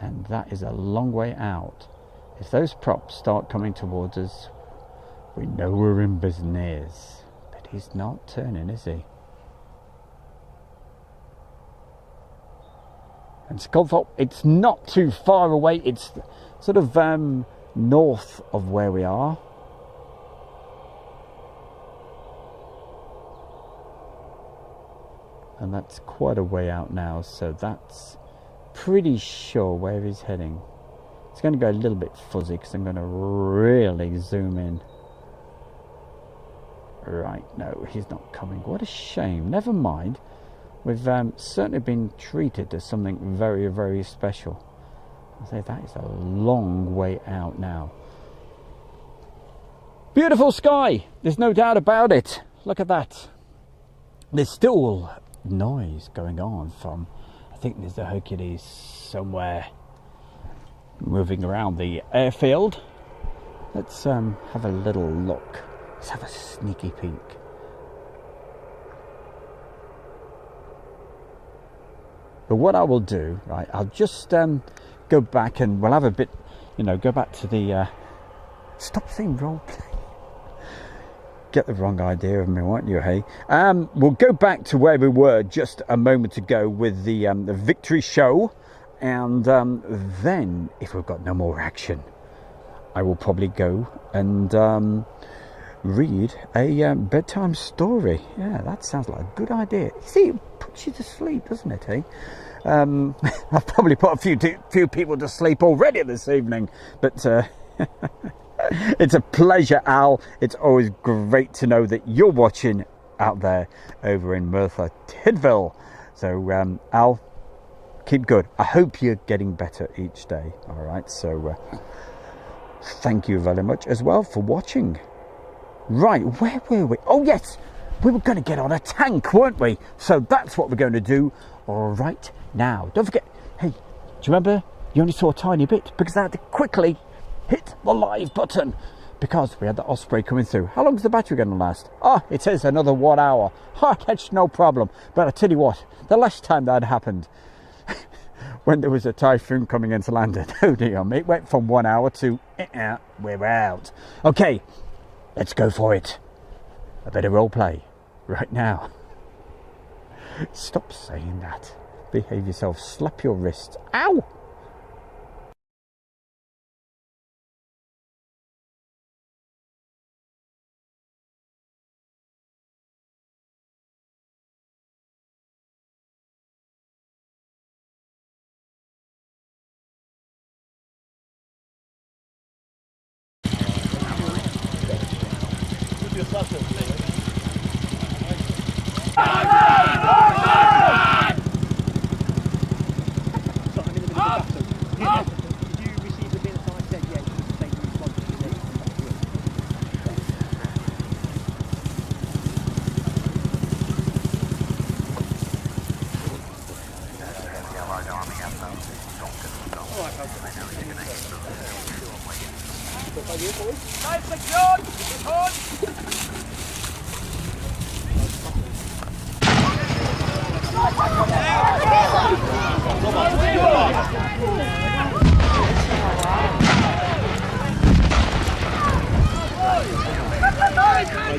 and that is a long way out. If those props start coming towards us, we know we're in business. But he's not turning, is he? And Sculthorpe, it's not too far away. It's sort of north of where we are. And that's quite a way out now, so that's pretty sure where he's heading. It's going to go a little bit fuzzy because I'm going to really zoom in. Right, no, he's not coming. What a shame. Never mind. We've certainly been treated to something very, very special. I say that is a long way out now. Beautiful sky. There's no doubt about it. Look at that. There's still noise going on from, I think there's a Hercules somewhere moving around the airfield. Let's have a little look. Let's have a sneaky peek. But what I will do, right, I'll just go back and we'll have a bit, go back to the, stop saying role play. Get the wrong idea of me, won't you, hey? We'll go back to where we were just a moment ago with the victory show. And then, if we've got no more action, I will probably go and read a bedtime story. Yeah, that sounds like a good idea. You see, it puts you to sleep, doesn't it, eh? I've probably put a few people to sleep already this evening, but it's a pleasure, Al. It's always great to know that you're watching out there over in Merthyr Tydfil. So, Al, keep good. I hope you're getting better each day. All right, so thank you very much as well for watching. Right, where were we? Oh yes, we were going to get on a tank, weren't we? So that's what we're going to do right now. Don't forget, hey, do you remember you only saw a tiny bit because I had to quickly hit the live button because we had the Osprey coming through. How long is the battery going to last? Oh, it says another 1 hour. Oh, that's no problem. But I tell you what, the last time that happened, when there was a typhoon coming into London, oh dear me, it went from 1 hour to we're out. Okay, let's go for it. A bit of role play right now. Stop saying that. Behave yourself. Slap your wrists. Ow!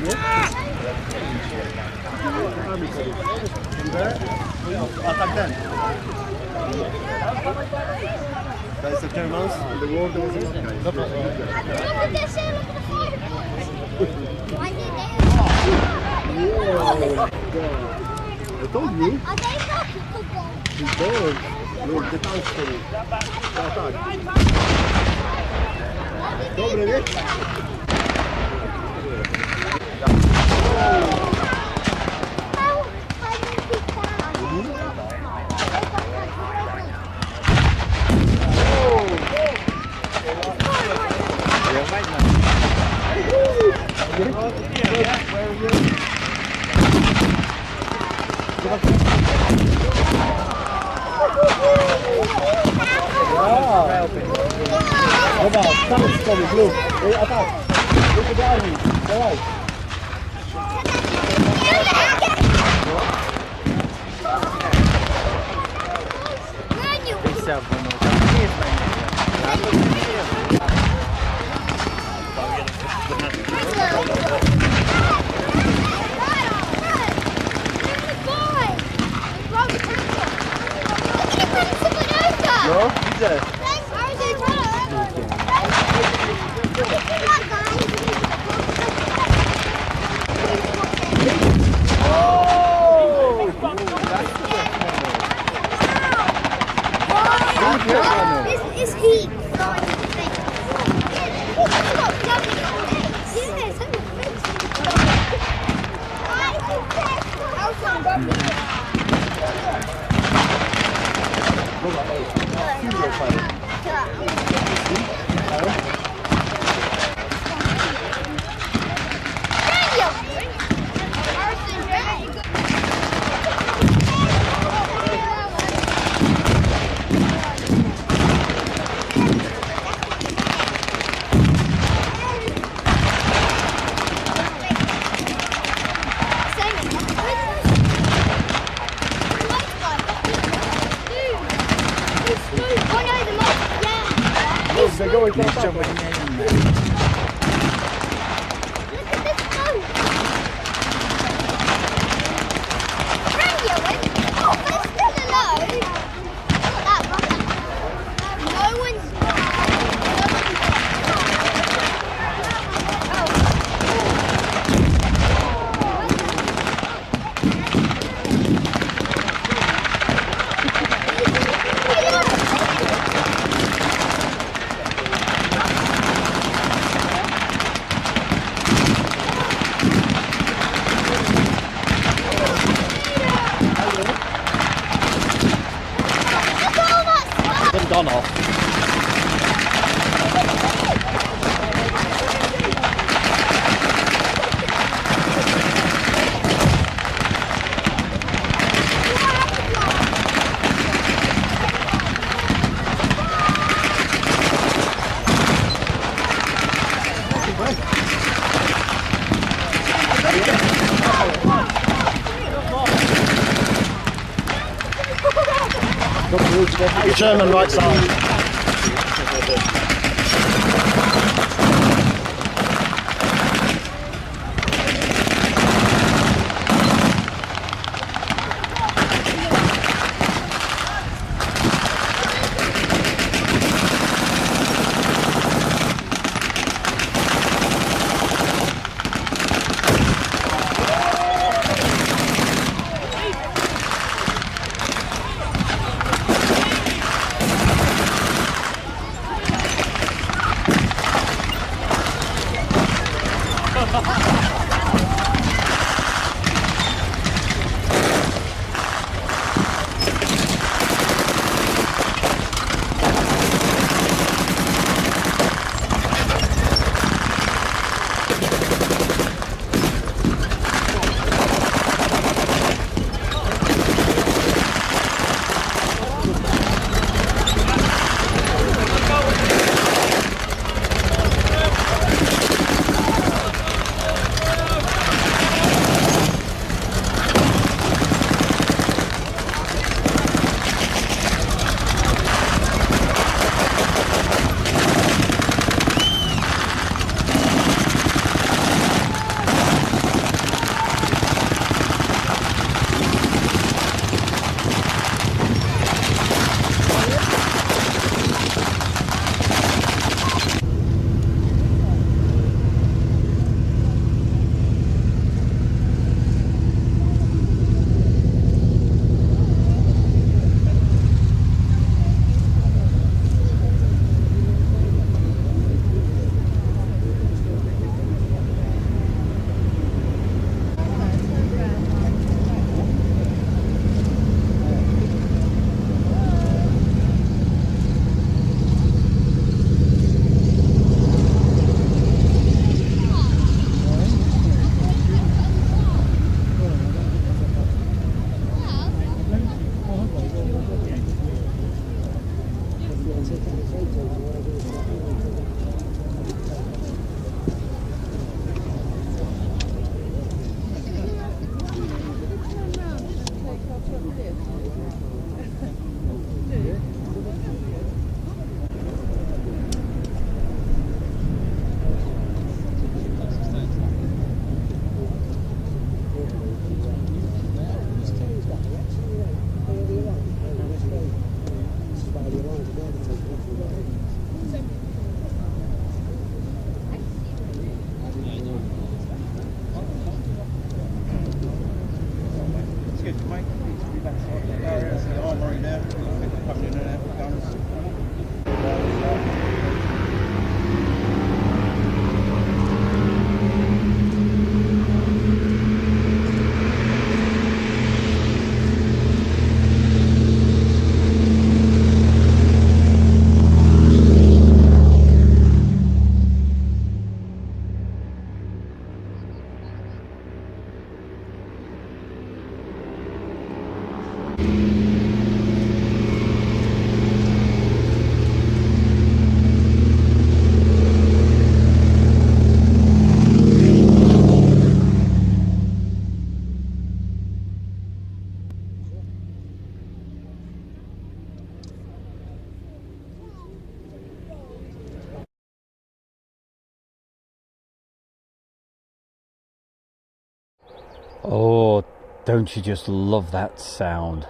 nie? A tak ten. That's the Germans, the war that was in. Dobra. Look at this, look at the fire. Why is it I told you. there? Are they hockey football? It's there. Look, the tank story. Tak, tak. Dobre, nie? Dobra, tam jest story, blue. A tak. Look at the army. Dawaj. No, widzę. It's heat. They're going to gone off. German right side. Oh, don't you just love that sound?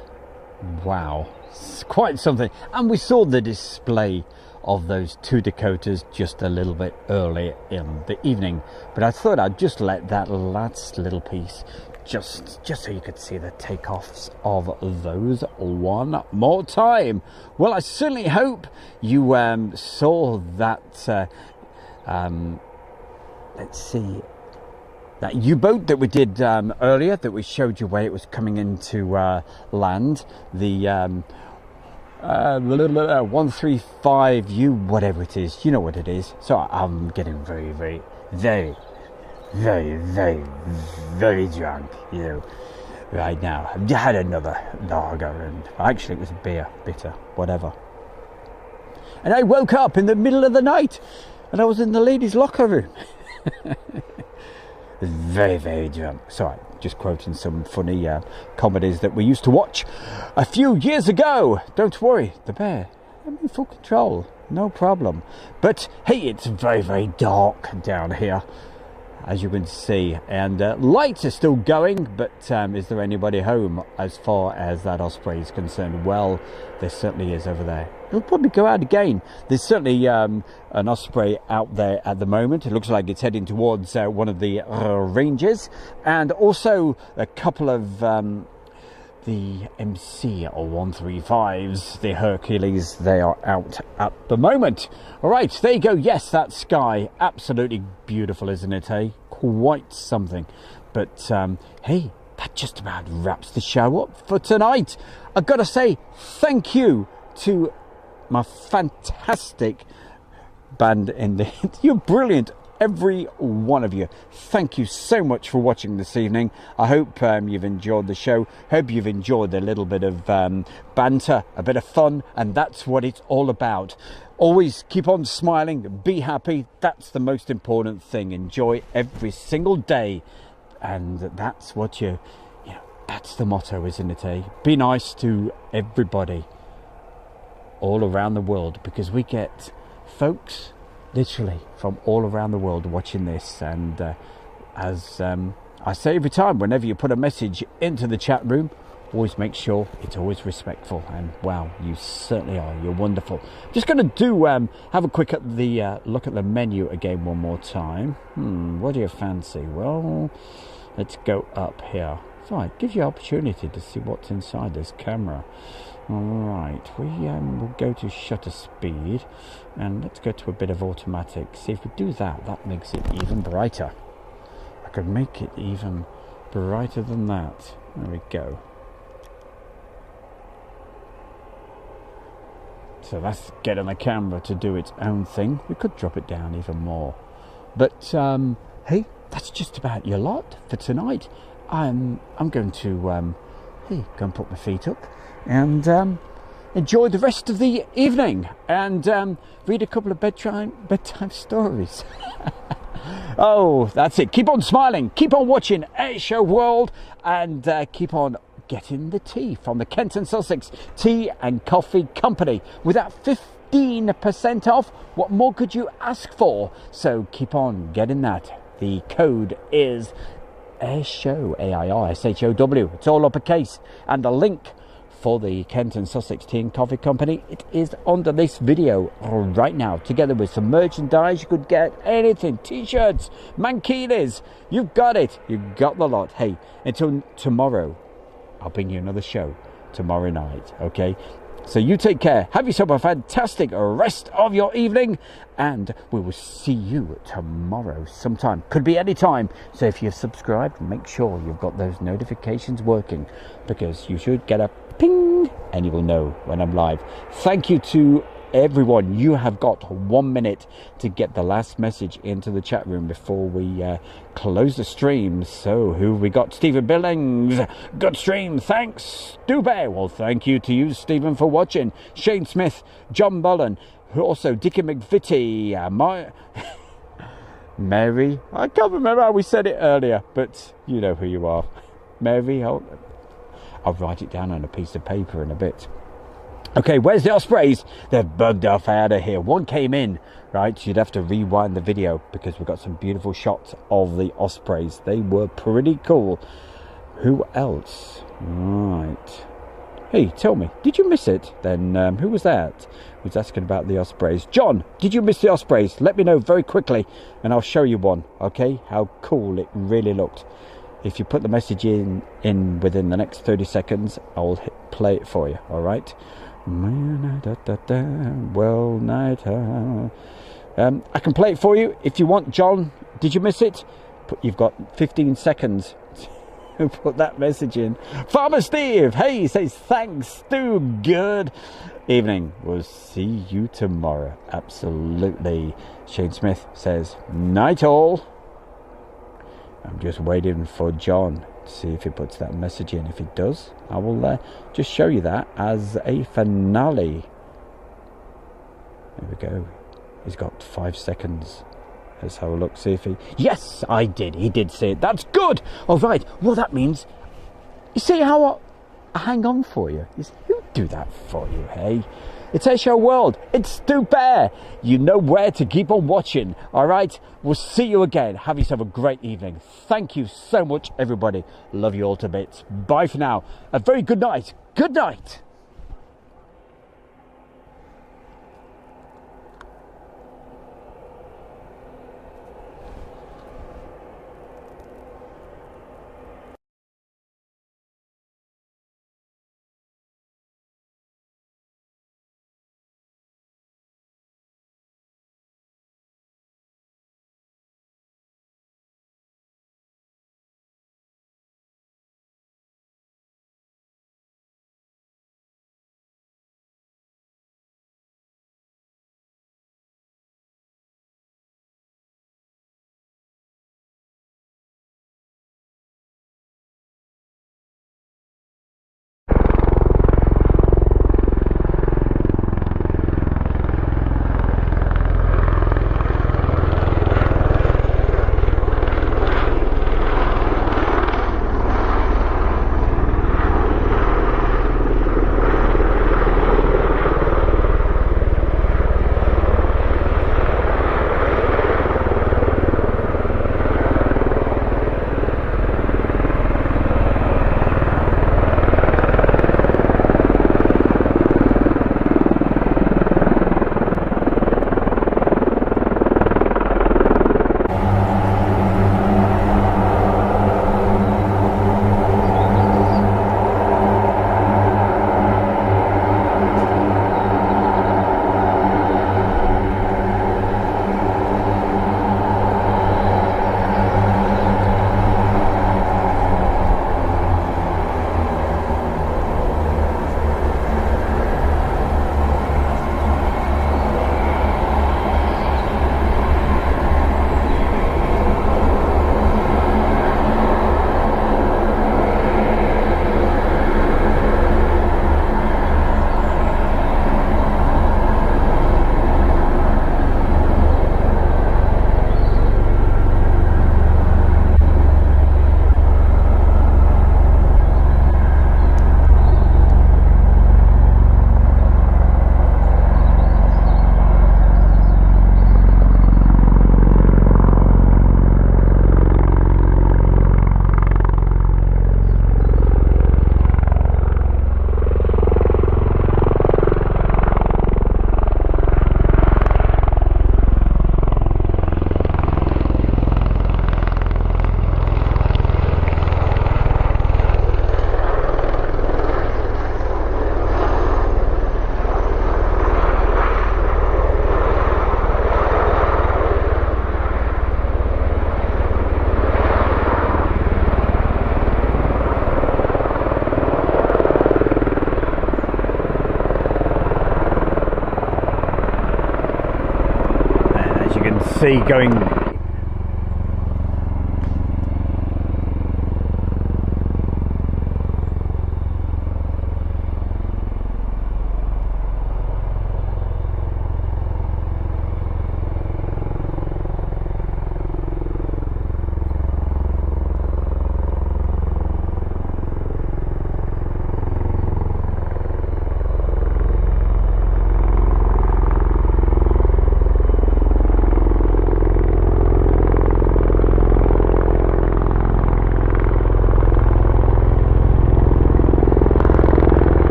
Wow, it's quite something. And we saw the display of those two Dakotas just a little bit early in the evening, but I thought I'd just let that last little piece just so you could see the takeoffs of those one more time. Well, I certainly hope you saw that let's see, that U-boat that we did earlier, that we showed you where it was coming into land, the 135U, whatever it is, you know what it is. So I'm getting very drunk, you know, right now. I've had another lager, and actually it was beer, bitter, whatever. And I woke up in the middle of the night, and I was in the ladies' locker room. Very drunk. Sorry, just quoting some funny comedies that we used to watch a few years ago. Don't worry, the bear, I'm in full control, no problem. But hey, it's very dark down here, as you can see, and lights are still going, but is there anybody home as far as that Osprey is concerned? Well, there certainly is over there. It'll probably go out again. There's certainly an Osprey out there at the moment. It looks like it's heading towards one of the ranges, and also a couple of the MC or 135s, the Hercules. They are out at the moment. All right, there you go. Yes, that sky, absolutely beautiful, isn't it? Hey, quite something. But hey, that just about wraps the show up for tonight. I've got to say thank you to my fantastic band in the you're brilliant, every one of you. Thank you so much for watching this evening. I hope you've enjoyed the show. Hope you've enjoyed a little bit of banter, a bit of fun, and that's what it's all about. Always keep on smiling, be happy. That's the most important thing. Enjoy every single day, and that's what you know, that's the motto, isn't it? Eh? Be nice to everybody all around the world, because we get folks literally from all around the world watching this. And as I say every time, whenever you put a message into the chat room, always make sure it's always respectful. And wow, you certainly are. You're wonderful. Just going to do have a quick at the look at the menu again one more time. What do you fancy? Well, let's go up here. So it gives you opportunity to see what's inside this camera. Alright, we'll go to shutter speed, and let's go to a bit of automatic. See, if we do that, that makes it even brighter. I could make it even brighter than that. There we go. So that's getting the camera to do its own thing. We could drop it down even more. But hey, that's just about your lot for tonight. I'm going to go and put my feet up and enjoy the rest of the evening, and read a couple of bedtime stories. Oh, that's it. Keep on smiling, keep on watching Airshow World, and keep on getting the tea from the Kent and Sussex Tea and Coffee Company. With that 15% off, what more could you ask for? So keep on getting that. The code is Airshow, AIRSHOW. It's all uppercase, and the link for the Kent and Sussex Tea and Coffee Company, it is under this video right now, together with some merchandise. You could get anything, t-shirts, mankinis, you've got it, you've got the lot. Hey, until tomorrow, I'll bring you another show tomorrow night, okay? So you take care, have yourself a fantastic rest of your evening, and we will see you tomorrow sometime. Could be any time. So if you've subscribed, make sure you've got those notifications working, because you should get a ping and you will know when I'm live. Thank you to everyone, you have got 1 minute to get the last message into the chat room before we close the stream. So who have we got? Stephen Billings, good stream, thanks. Stu Bear, well, thank you to you, Stephen, for watching. Shane Smith, John Bullen, also Dickie McVitie, Mary, I can't remember how we said it earlier, but you know who you are. Mary, I'll write it down on a piece of paper in a bit. Okay, where's the Ospreys? They've bugged off out of here. One came in, right? You'd have to rewind the video because we've got some beautiful shots of the Ospreys. They were pretty cool. Who else? Right. Hey, tell me, did you miss it? Then who was that? Who's asking about the Ospreys? John, did you miss the Ospreys? Let me know very quickly and I'll show you one, okay? How cool it really looked. If you put the message in within the next 30 seconds, I'll play it for you, all right? Well, night. I can play it for you if you want. John, did you miss it? You've got 15 seconds to put that message in. Farmer Steve, hey, says thanks, Stu. Good evening. We'll see you tomorrow. Absolutely. Shane Smith says night all. I'm just waiting for John to see if he puts that message in. If he does, I will just show you that as a finale. There we go. He's got 5 seconds. Let's have a look, see if he... Yes, I did. He did see it. That's good. All right. Well, that means... You see how I hang on for you? Who do that for you, hey? It's Airshare World. It's Stu Bear. You know where to keep on watching. All right. We'll see you again. Have yourself a great evening. Thank you so much, everybody. Love you all to bits. Bye for now. A very good night. Good night. sea going.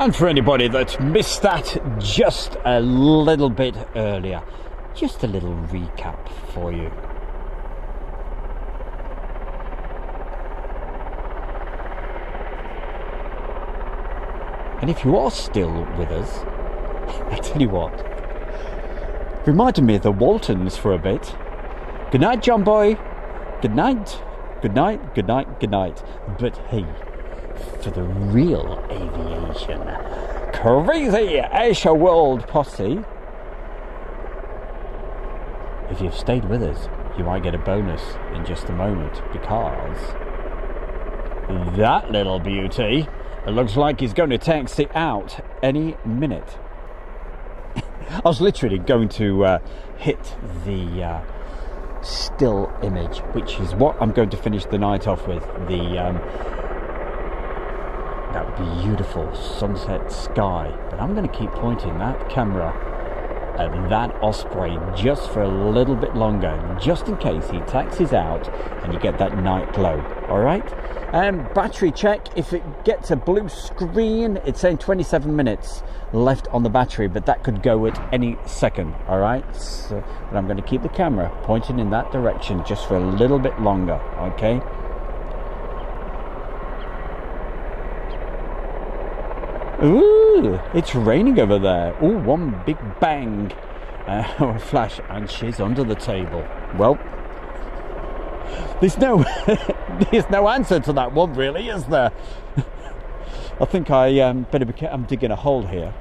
And for anybody that missed that just a little bit earlier, just a little recap for you. And if you are still with us, I tell you what, reminded me of the Waltons for a bit. Good night, John boy. Good night. Good night, good night, good night. But hey, for the real aviation crazy Asia World posse, if you've stayed with us, you might get a bonus in just a moment, because that little beauty, it looks like he's going to taxi out any minute. I was literally going to hit the still image, which is what I'm going to finish the night off with, that beautiful sunset sky, but I'm going to keep pointing that camera at that Osprey just for a little bit longer, just in case he taxis out and you get that night glow. All right. Battery check. If it gets a blue screen, it's saying 27 minutes left on the battery, but that could go at any second. All right. So, but I'm going to keep the camera pointing in that direction just for a little bit longer. Okay. Ooh, it's raining over there. Ooh, one big bang. A flash, and she's under the table. Well, there's no answer to that one, really, is there? I think I better be. I'm digging a hole here.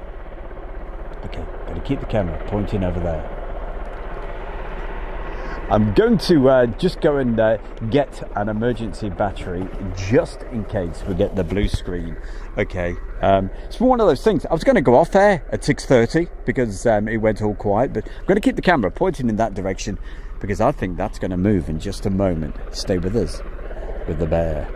Okay, better keep the camera pointing over there. I'm going to just go and get an emergency battery just in case we get the blue screen. Okay, it's one of those things. I was going to go off there at 6:30 because it went all quiet, but I'm going to keep the camera pointing in that direction because I think that's going to move in just a moment. Stay with us with the bear.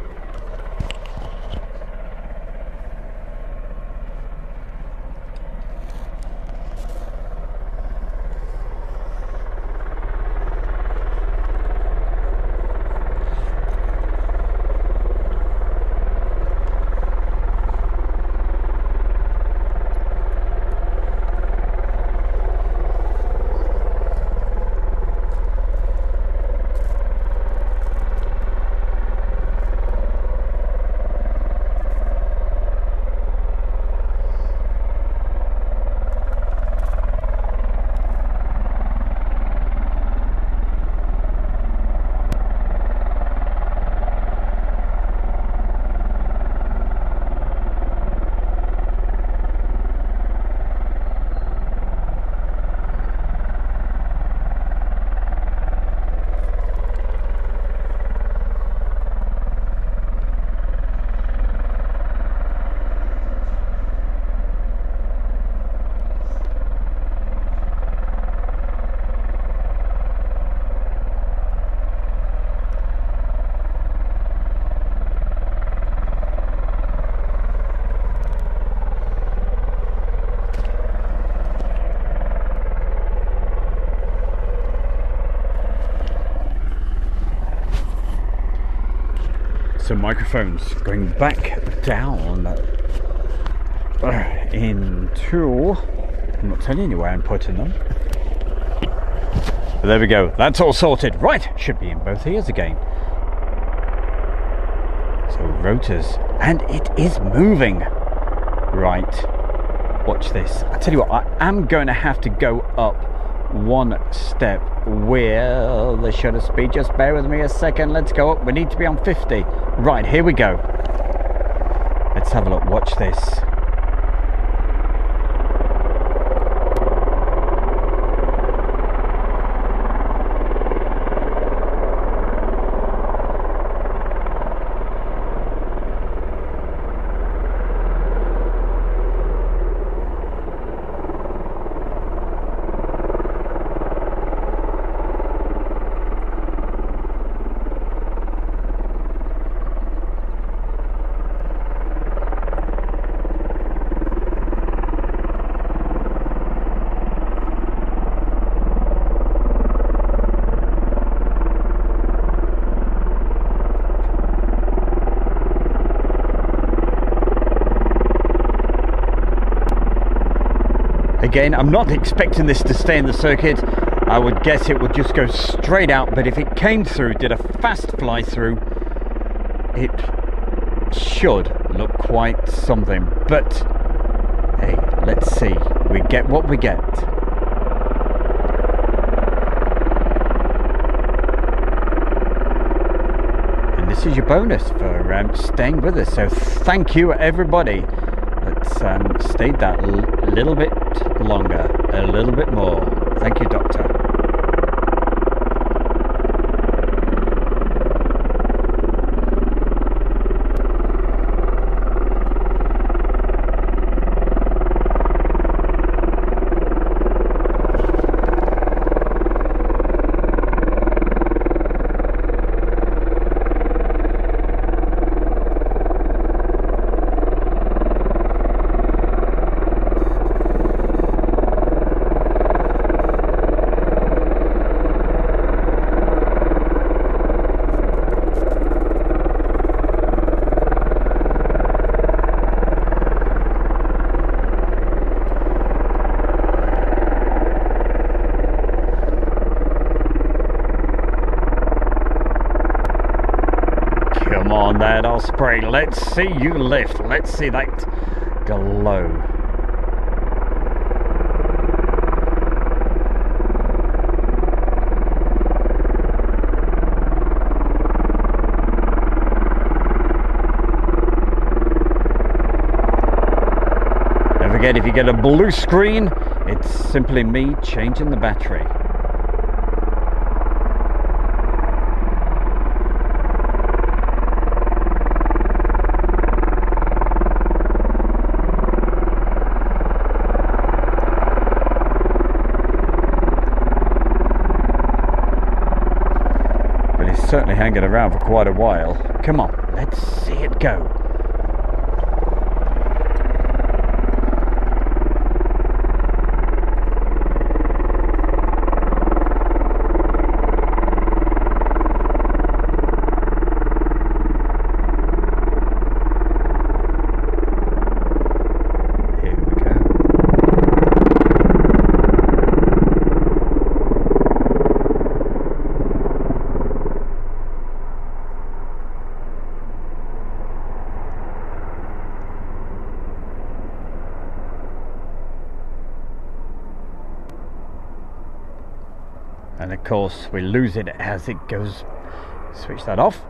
So microphones going back down into, I'm not telling you where I'm putting them, but there we go, that's all sorted. Right, should be in both ears again. So rotors, and it is moving. Right, watch this. I tell you what, I am going to have to go up one step. Will the shutter speed, just bear with me a second, let's go up. We need to be on 50. Right, here we go. Let's have a look. Watch this. Again, I'm not expecting this to stay in the circuit. I would guess it would just go straight out, but if it came through, did a fast fly through, it should look quite something. But hey, let's see. We get what we get. And this is your bonus for staying with us. So thank you, everybody. Let's stay that little bit longer, a little bit more. Thank you, Doctor. Osprey, let's see you lift. Let's see that glow. Don't forget, if you get a blue screen, it's simply me changing the battery. Certainly hanging around for quite a while. Come on, let's see it go. Here we go. And of course we lose it as it goes. Switch that off.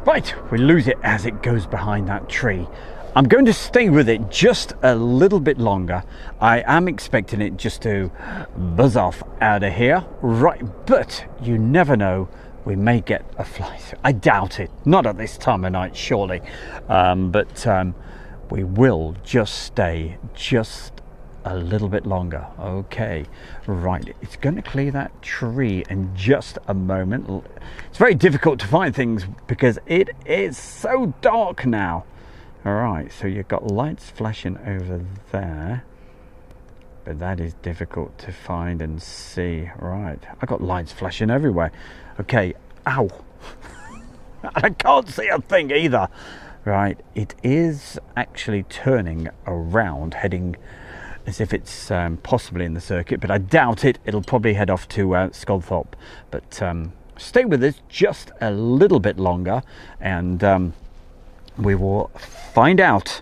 Right, we lose it as it goes behind that tree. I'm going to stay with it just a little bit longer. I am expecting it just to buzz off out of here. Right, but you never know. We may get a flight. I doubt it. Not at this time of night, surely. But we will just stay just a little bit longer. Okay, right, it's going to clear that tree in just a moment. It's very difficult to find things because it is so dark now. All right, so you've got lights flashing over there, but that is difficult to find and see. Right, I got lights flashing everywhere. Okay, ow. I can't see a thing either. Right, it is actually turning around, heading as if it's possibly in the circuit, but I doubt it. It'll probably head off to Sculthorpe. But stay with us just a little bit longer, and we will find out.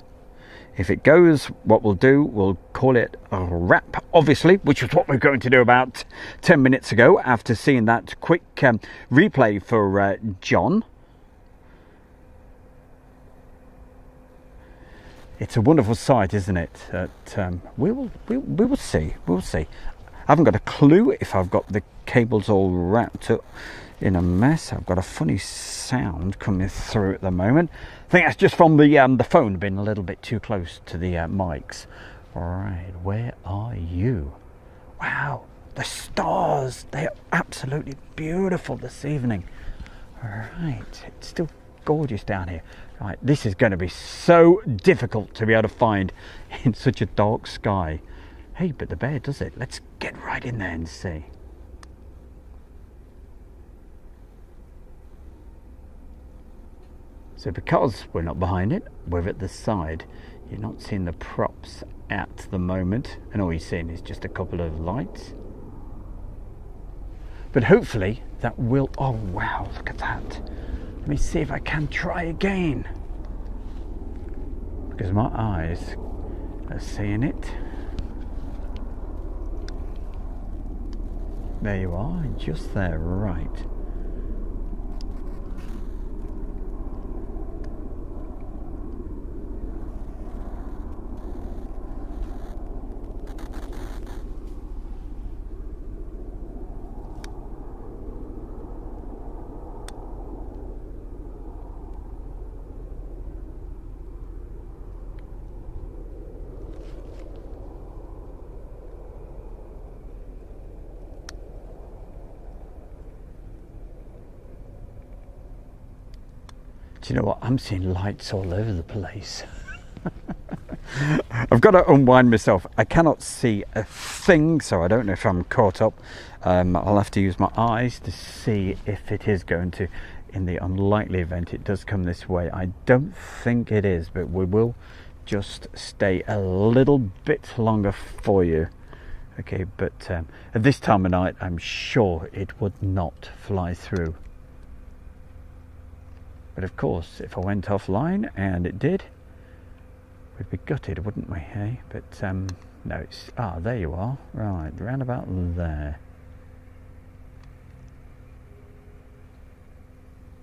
If it goes, what we'll do, we'll call it a wrap, obviously, which is what we're going to do about 10 minutes ago after seeing that quick replay for John. It's a wonderful sight, isn't it? We will see. We'll see. I haven't got a clue if I've got the cables all wrapped up in a mess. I've got a funny sound coming through at the moment. I think that's just from the phone being a little bit too close to the mics. All right, where are you? Wow, the stars. They are absolutely beautiful this evening. All right, it's still gorgeous down here. Right, this is going to be so difficult to be able to find in such a dark sky. Hey, but the bear does it. Let's get right in there and see. So because we're not behind it, we're at the side. You're not seeing the props at the moment, and all you're seeing is just a couple of lights. But hopefully that will... Oh wow, look at that. Let me see if I can try again, because my eyes are seeing it. There you are, just there, right. Do you know what? I'm seeing lights all over the place. I've got to unwind myself. I cannot see a thing, so I don't know if I'm caught up. I'll have to use my eyes to see if it is going to, in the unlikely event it does come this way. I don't think it is, but we will just stay a little bit longer for you. Okay, but at this time of night, I'm sure it would not fly through. But of course, if I went offline, and it did, we'd be gutted, wouldn't we, eh? But no, it's... Ah, there you are. Right, round about there.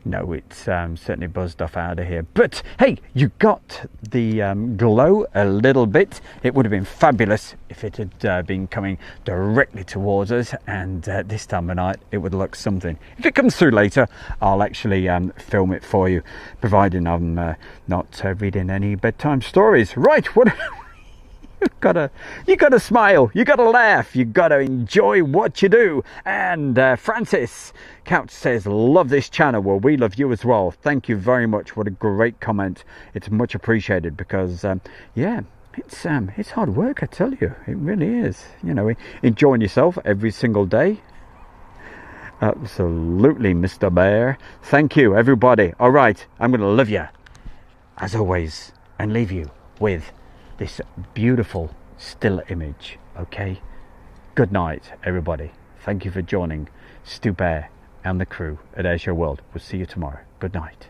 No, it's certainly buzzed off out of here. But hey, you got the glow a little bit. It would have been fabulous if it had been coming directly towards us, and this time of night it would look something. If it comes through later, I'll actually film it for you, providing I'm not reading any bedtime stories. Right, what... You gotta smile, you gotta laugh, you gotta enjoy what you do. And Francis Couch says, love this channel. Well, we love you as well. Thank you very much. What a great comment. It's much appreciated, because yeah, it's hard work, I tell you. It really is. You know, enjoying yourself every single day. Absolutely, Mr. Bear. Thank you, everybody. All right, I'm gonna love you as always and leave you with this beautiful still image. Okay, good night, everybody. Thank you for joining Stu Bear and the crew at Airshare World. We'll see you tomorrow. Good night.